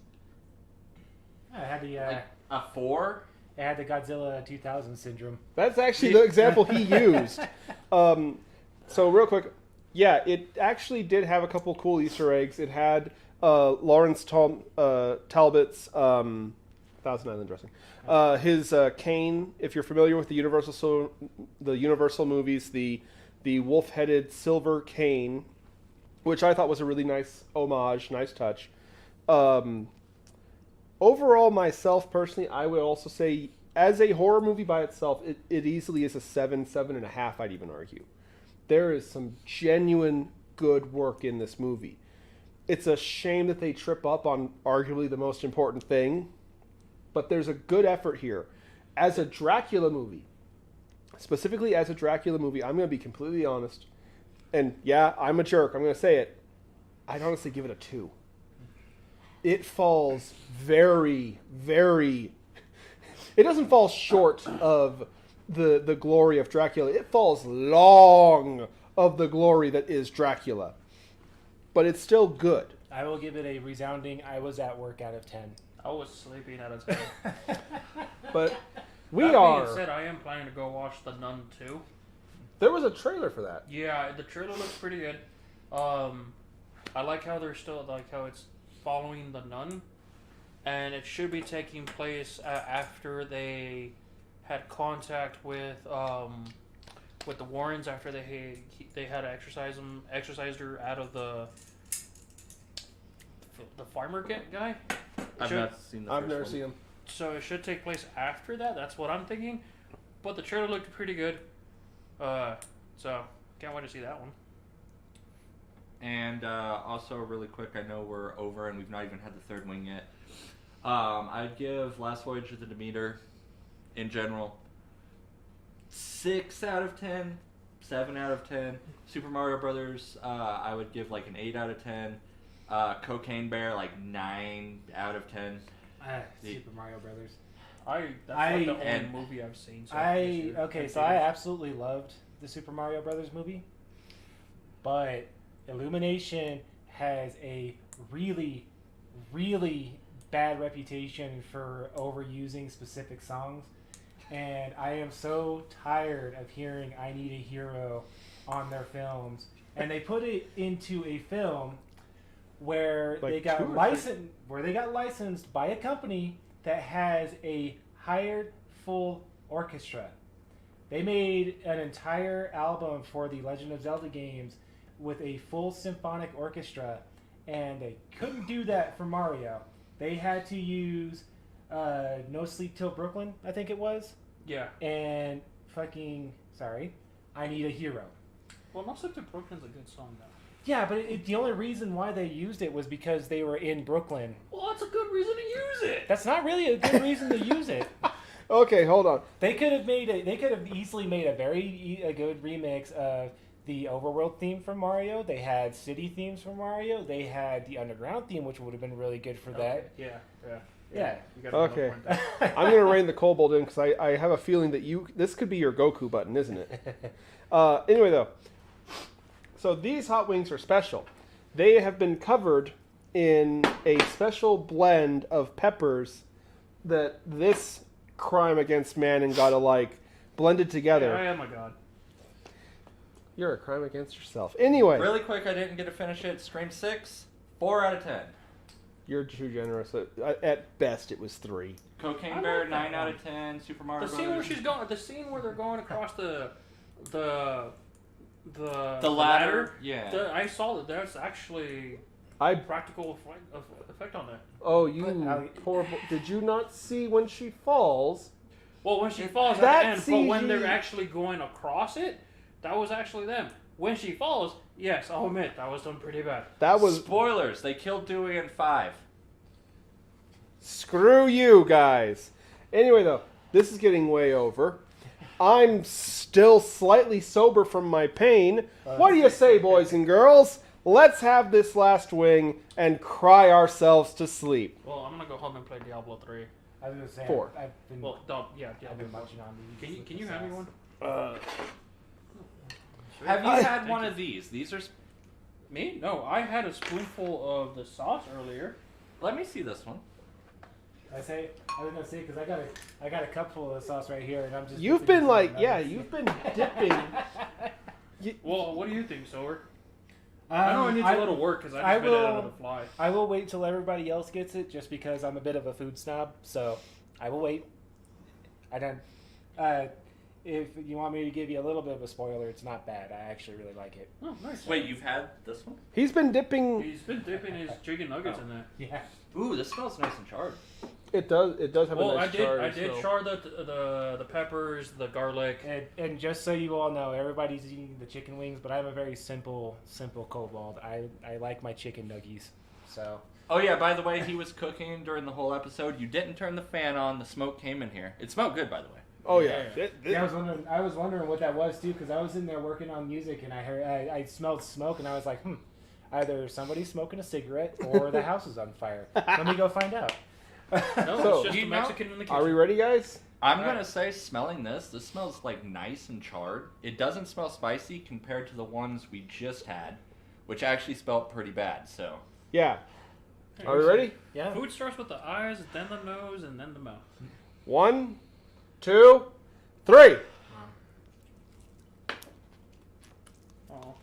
D: I had the
C: like a 4.
D: I had the Godzilla 2000 syndrome.
A: That's actually the example he used. So real quick, yeah, it actually did have a couple cool Easter eggs. It had Lawrence Talbot's Thousand Island dressing. His cane, if you're familiar with the Universal movies, the wolf-headed silver cane, which I thought was a really nice homage, nice touch. Overall, myself, personally, I would also say, as a horror movie by itself, it easily is a 7.5, I'd even argue. There is some genuine good work in this movie. It's a shame that they trip up on arguably the most important thing, but there's a good effort here. As a Dracula movie, specifically as a Dracula movie, I'm going to be completely honest, and yeah, I'm a jerk, I'm going to say it, I'd honestly give it a 2. It falls very, very It doesn't fall short of the glory of Dracula. It falls long of the glory that is Dracula. But it's still good.
D: I will give it a resounding I was at work out of 10.
B: I was sleeping out of 10.
A: But
B: That being said, I am planning to go watch The Nun 2.
A: There was a trailer for that.
B: Yeah, the trailer looks pretty good. I like how they're still how it's following the nun, and it should be taking place after they had contact with the Warrens after they had exorcised her out of the farmer guy.
C: I've not seen the
A: I've
C: first
A: never
C: one.
A: seen him.
B: So it should take place after that. That's what I'm thinking. But the trailer looked pretty good. So can't wait to see that one.
C: And also, really quick, I know we're over and we've not even had the third wing yet. I'd give Last Voyage of the Demeter, in general, 6 out of 10, 7 out of 10. Super Mario Brothers, I would give like an 8 out of 10. Cocaine Bear, like 9 out of 10.
D: Super Mario Brothers.
B: That's like the only movie I've seen. So
D: I absolutely loved the Super Mario Brothers movie, but Illumination has a really, really bad reputation for overusing specific songs, and I am so tired of hearing "I Need a Hero" on their films. And they put it into a film where they got licensed by a company that has a hired full orchestra. They made an entire album for the Legend of Zelda games with a full symphonic orchestra, and they couldn't do that for Mario. They had to use No Sleep Till Brooklyn, I think it was.
B: Yeah.
D: And I Need a Hero.
B: Well, No Sleep Till Brooklyn's a good song, though.
D: Yeah, but the only reason why they used it was because they were in Brooklyn.
B: Well, that's a good reason to use it.
D: That's not really a good reason to use it.
A: Okay, hold on.
D: They could have easily made a good remix of the overworld theme from Mario. They had city themes from Mario. They had the underground theme, which would have been really good for that.
B: Yeah.
D: Yeah.
A: Okay. I'm going to rein the kobold in because I have a feeling that this could be your Goku button, isn't it? Anyway, though. So these hot wings are special. They have been covered in a special blend of peppers that this crime against man and God alike blended together.
B: Yeah, I am a god.
A: You're a crime against yourself. Anyway.
C: Really quick, I didn't get to finish it. Scream 6, 4 out of 10.
A: You're too generous. At best, it was 3.
C: Cocaine Bear, 9 out of 10. Super Mario Brothers.
B: The scene where they're going across the
C: ladder. Yeah.
B: I saw that. There's actually practical effect on that.
A: Oh, you horrible! Did you not see when she falls?
B: Well, when she falls at the end, but when they're actually going across it, that was actually them. When she falls, yes, I'll admit that was done pretty bad.
A: That was
C: spoilers. They killed Dewey in 5.
A: Screw you guys. Anyway, though, this is getting way over. I'm still slightly sober from my pain. What do you say, boys and girls? Let's have this last wing and cry ourselves to sleep.
B: Well, I'm gonna go home and play Diablo 3.
D: I was gonna say
A: 4.
D: I've been watching on these.
B: Can you hand me one?
C: Have you had one of these? These are...
B: Me? No, I had a spoonful of the sauce earlier.
C: Let me see this one.
D: I was gonna say because I got a cup full of the sauce right here, and I'm just.
A: You've been you've been dipping.
B: Well, what do you think, Sower? I know it needs a little work because I just been it out of the fly.
D: I will wait till everybody else gets it, just because I'm a bit of a food snob. So I will wait. I don't. If you want me to give you a little bit of a spoiler, it's not bad. I actually really like it.
B: Oh, nice.
C: Wait, you've had this one?
A: He's been dipping.
B: He's been dipping his chicken nuggets in that.
D: Yeah.
C: Ooh, this smells nice and charred.
A: It does have a nice char.
B: I did char the peppers, the garlic.
D: And just so you all know, everybody's eating the chicken wings, but I'm a very simple kobold. I like my chicken nuggies. So.
C: Oh yeah, by the way, he was cooking during the whole episode. You didn't turn the fan on. The smoke came in here. It smelled good, by the way.
A: Oh yeah.
D: I was wondering what that was too, because I was in there working on music and I smelled smoke and I was like, either somebody's smoking a cigarette or the house is on fire. Let me go find out.
B: No,
A: So,
B: it's just a Mexican in the kitchen.
A: Are we ready, guys?
C: I'm going to say, smelling this smells like nice and charred. It doesn't smell spicy compared to the ones we just had, which actually smelled pretty bad, so.
A: Yeah. Are we ready?
D: Yeah.
B: Food starts with the eyes, then the nose, and then the mouth.
A: 1, 2, 3.
B: Oh.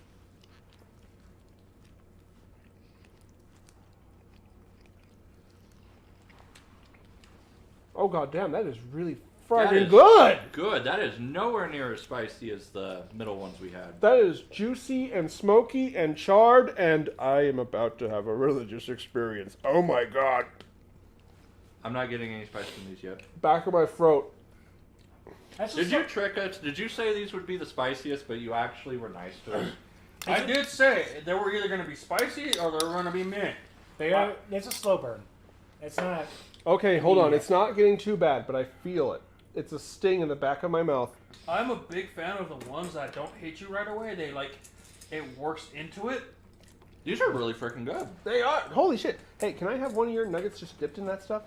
A: Oh god damn, that is really
C: That
A: friggin'
C: is
A: good.
C: Good. That is nowhere near as spicy as the middle ones we had.
A: That is juicy and smoky and charred, and I am about to have a religious experience. Oh my god.
C: I'm not getting any spice from these yet.
A: Back of my throat.
C: Did you trick us? Did you say these would be the spiciest, but you actually were nice to us?
B: I did say they were either going to be spicy or they were going to be mint.
D: It's a slow burn. It's not.
A: Okay, hold on. It's not getting too bad, but I feel it. It's a sting in the back of my mouth.
B: I'm a big fan of the ones that don't hit you right away. They it works into it.
C: These are really freaking good.
A: They are. Holy shit. Hey, can I have one of your nuggets just dipped in that stuff?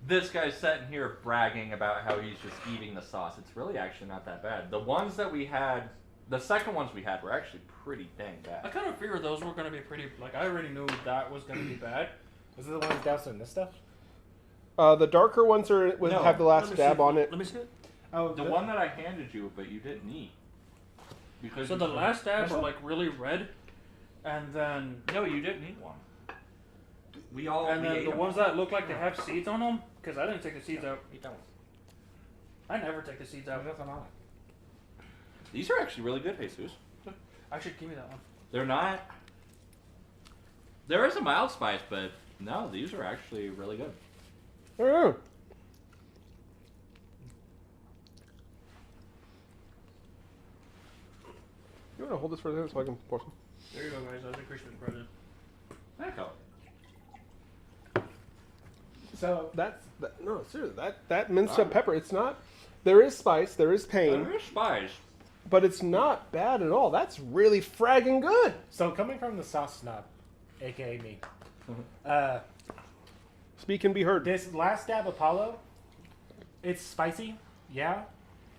C: This guy's sitting here bragging about how he's just eating the sauce. It's really actually not that bad. The ones that we had, the second ones we had were actually pretty dang
B: I
C: bad.
B: kind of figured those were going to be pretty. I already knew that was going to be bad.
D: Was it the ones doused in this stuff?
A: The darker ones have the last
B: Let me
A: dab
B: see.
A: on it.
B: Let me see it.
D: Oh,
C: The one that I handed you, but you didn't eat. Because
B: So
C: you
B: the
C: couldn't-
B: last dabs
D: This
B: were
D: one?
B: really red, and then
C: No, you didn't eat one. We all
B: and
C: we
B: then
C: ate
B: the
C: them
B: ones
C: all.
B: that look like they have seeds on them, because I didn't take the seeds out.
C: Eat that one.
B: I never take the seeds out.
D: There's nothing on it.
C: These are actually really good, Jesus.
B: Actually, give me that one.
C: They're not. There is a mild spice, but no, these are actually really good.
A: Oh. You want to hold this for a second so I can pour some?
B: There you go, guys. That's a Christmas present.
C: Echo.
D: So
A: No, seriously, that minced up pepper. It's not. There is spice. There is pain,
C: There is spice.
A: but it's not bad at all. That's really fragging good.
D: So coming from the sauce snob, aka me,
A: Speak and be heard.
D: this last dab Apollo, it's spicy, yeah.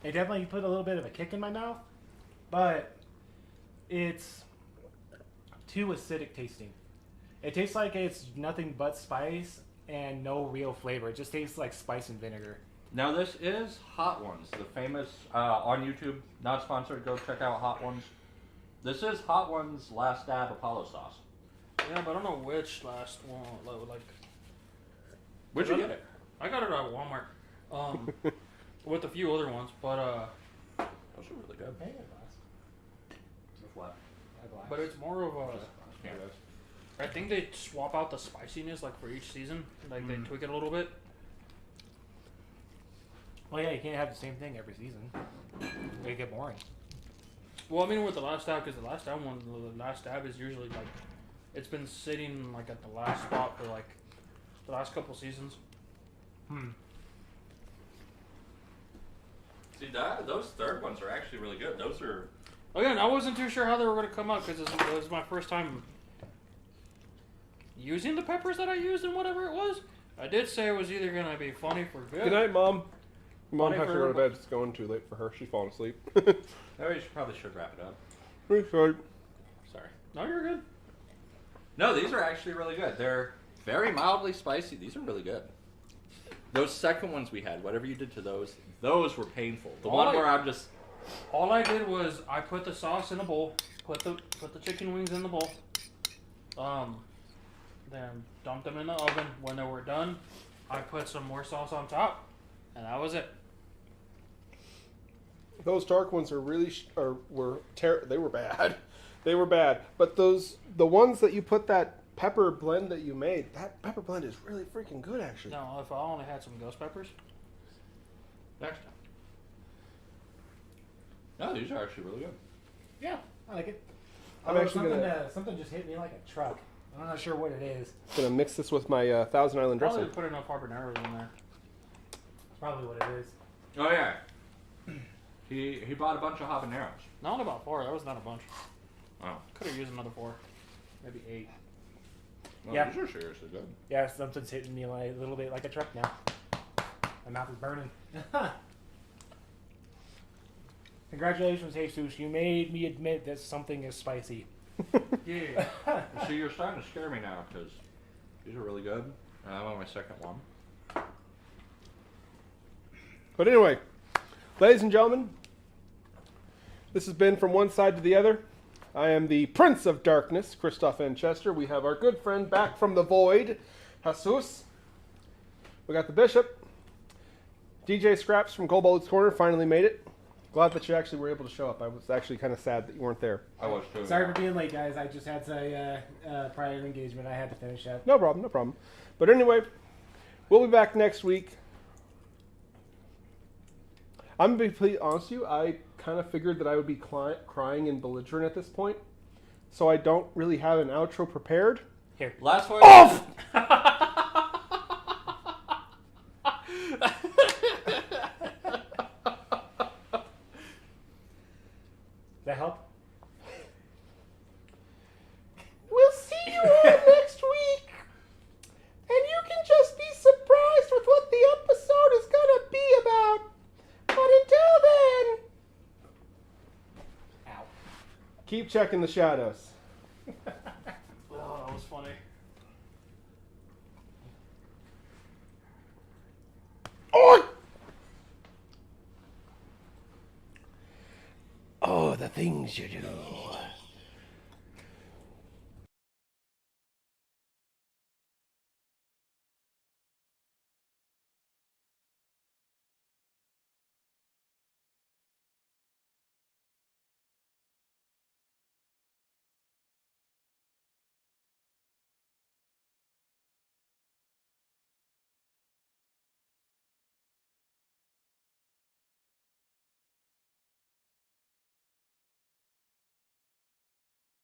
D: It definitely put a little bit of a kick in my mouth, but it's too acidic tasting. It tastes like it's nothing but spice and no real flavor. It just tastes like spice and vinegar.
C: Now this is Hot Ones, the famous on YouTube, not sponsored. Go check out Hot Ones. This is Hot Ones Last Dab Apollo sauce.
B: Yeah, but I don't know which last one.
C: Where'd you get it?
B: I got it at Walmart, with a few other ones, but
C: Those are really good. With what?
B: but it's more of a.
C: Yeah.
B: I think they swap out the spiciness for each season. They tweak it a little bit.
D: Well, yeah, you can't have the same thing every season. They get boring.
B: Well, I mean with the last dab, because the last dab is usually it's been sitting at the last spot for the last couple seasons.
C: See, those third ones are actually really good. Those are.
B: Again, I wasn't too sure how they were going to come out because it was my first time using the peppers that I used and whatever it was. I did say it was either going to be funny for good.
A: Good night, Mom. Mom
B: Funny
A: has to
B: for
A: go to
B: her,
A: bed. It's going too late for her. She's falling asleep.
C: Oh, you probably should wrap it up.
A: Pretty sorry.
C: Sorry.
B: No, you're good.
C: No, these are actually really good. They're very mildly spicy. These are really good. Those second ones we had, whatever you did to those were painful. The
B: All
C: one
B: I-
C: where I'm just.
B: All I did was I put the sauce in a bowl, put the chicken wings in the bowl, then dumped them in the oven. When they were done, I put some more sauce on top, and that was it.
A: Those dark ones are really they were bad. They were bad. But the ones that you put that pepper blend that you made, that pepper blend is really freaking good actually.
B: No, if I only had some ghost peppers.
C: Next time. No, these are actually really good.
D: Yeah, I like it.
A: I'm actually
D: something just hit me like a truck. I'm not sure what it is.
A: Gonna mix this with my Thousand Island
B: Probably
A: dressing.
B: put enough habaneros in there.
D: That's probably what it is.
C: Oh yeah. He bought a bunch of habaneros.
B: Not about 4. That was not a bunch.
C: Oh.
B: Could have used another 4, maybe 8.
C: Well,
D: Yeah.
C: These are seriously good.
D: Yeah, something's hitting me a little bit like a truck now. My mouth is burning. Congratulations, Jesus. You made me admit that something is spicy.
C: Yeah. See, you're starting to scare me now because these are really good. And I'm on my second one.
A: But anyway, ladies and gentlemen, this has been From One Side to the Other. I am the Prince of Darkness, Kristoff N. Chester. We have our good friend back from the void, Jesus. We got the Bishop. DJ Scraps from Goldball's Corner finally made it. Glad that you actually were able to show up. I was actually kind of sad that you weren't there.
C: I was too.
D: Sorry for being late, guys. I just had a prior engagement I had to finish up.
A: No problem, no problem. But anyway, we'll be back next week. I'm going to be completely honest with you. I kind of figured that I would be crying and belligerent at this point. So I don't really have an outro prepared.
D: Here.
C: Last one.
A: Off!
D: Does that help?
A: We'll see you all next week. And you can just be surprised with what the episode is going to be about. But until then,
D: Ow.
A: keep checking the shadows.
B: Oh, that was funny.
A: Oh! Oh, the things you do.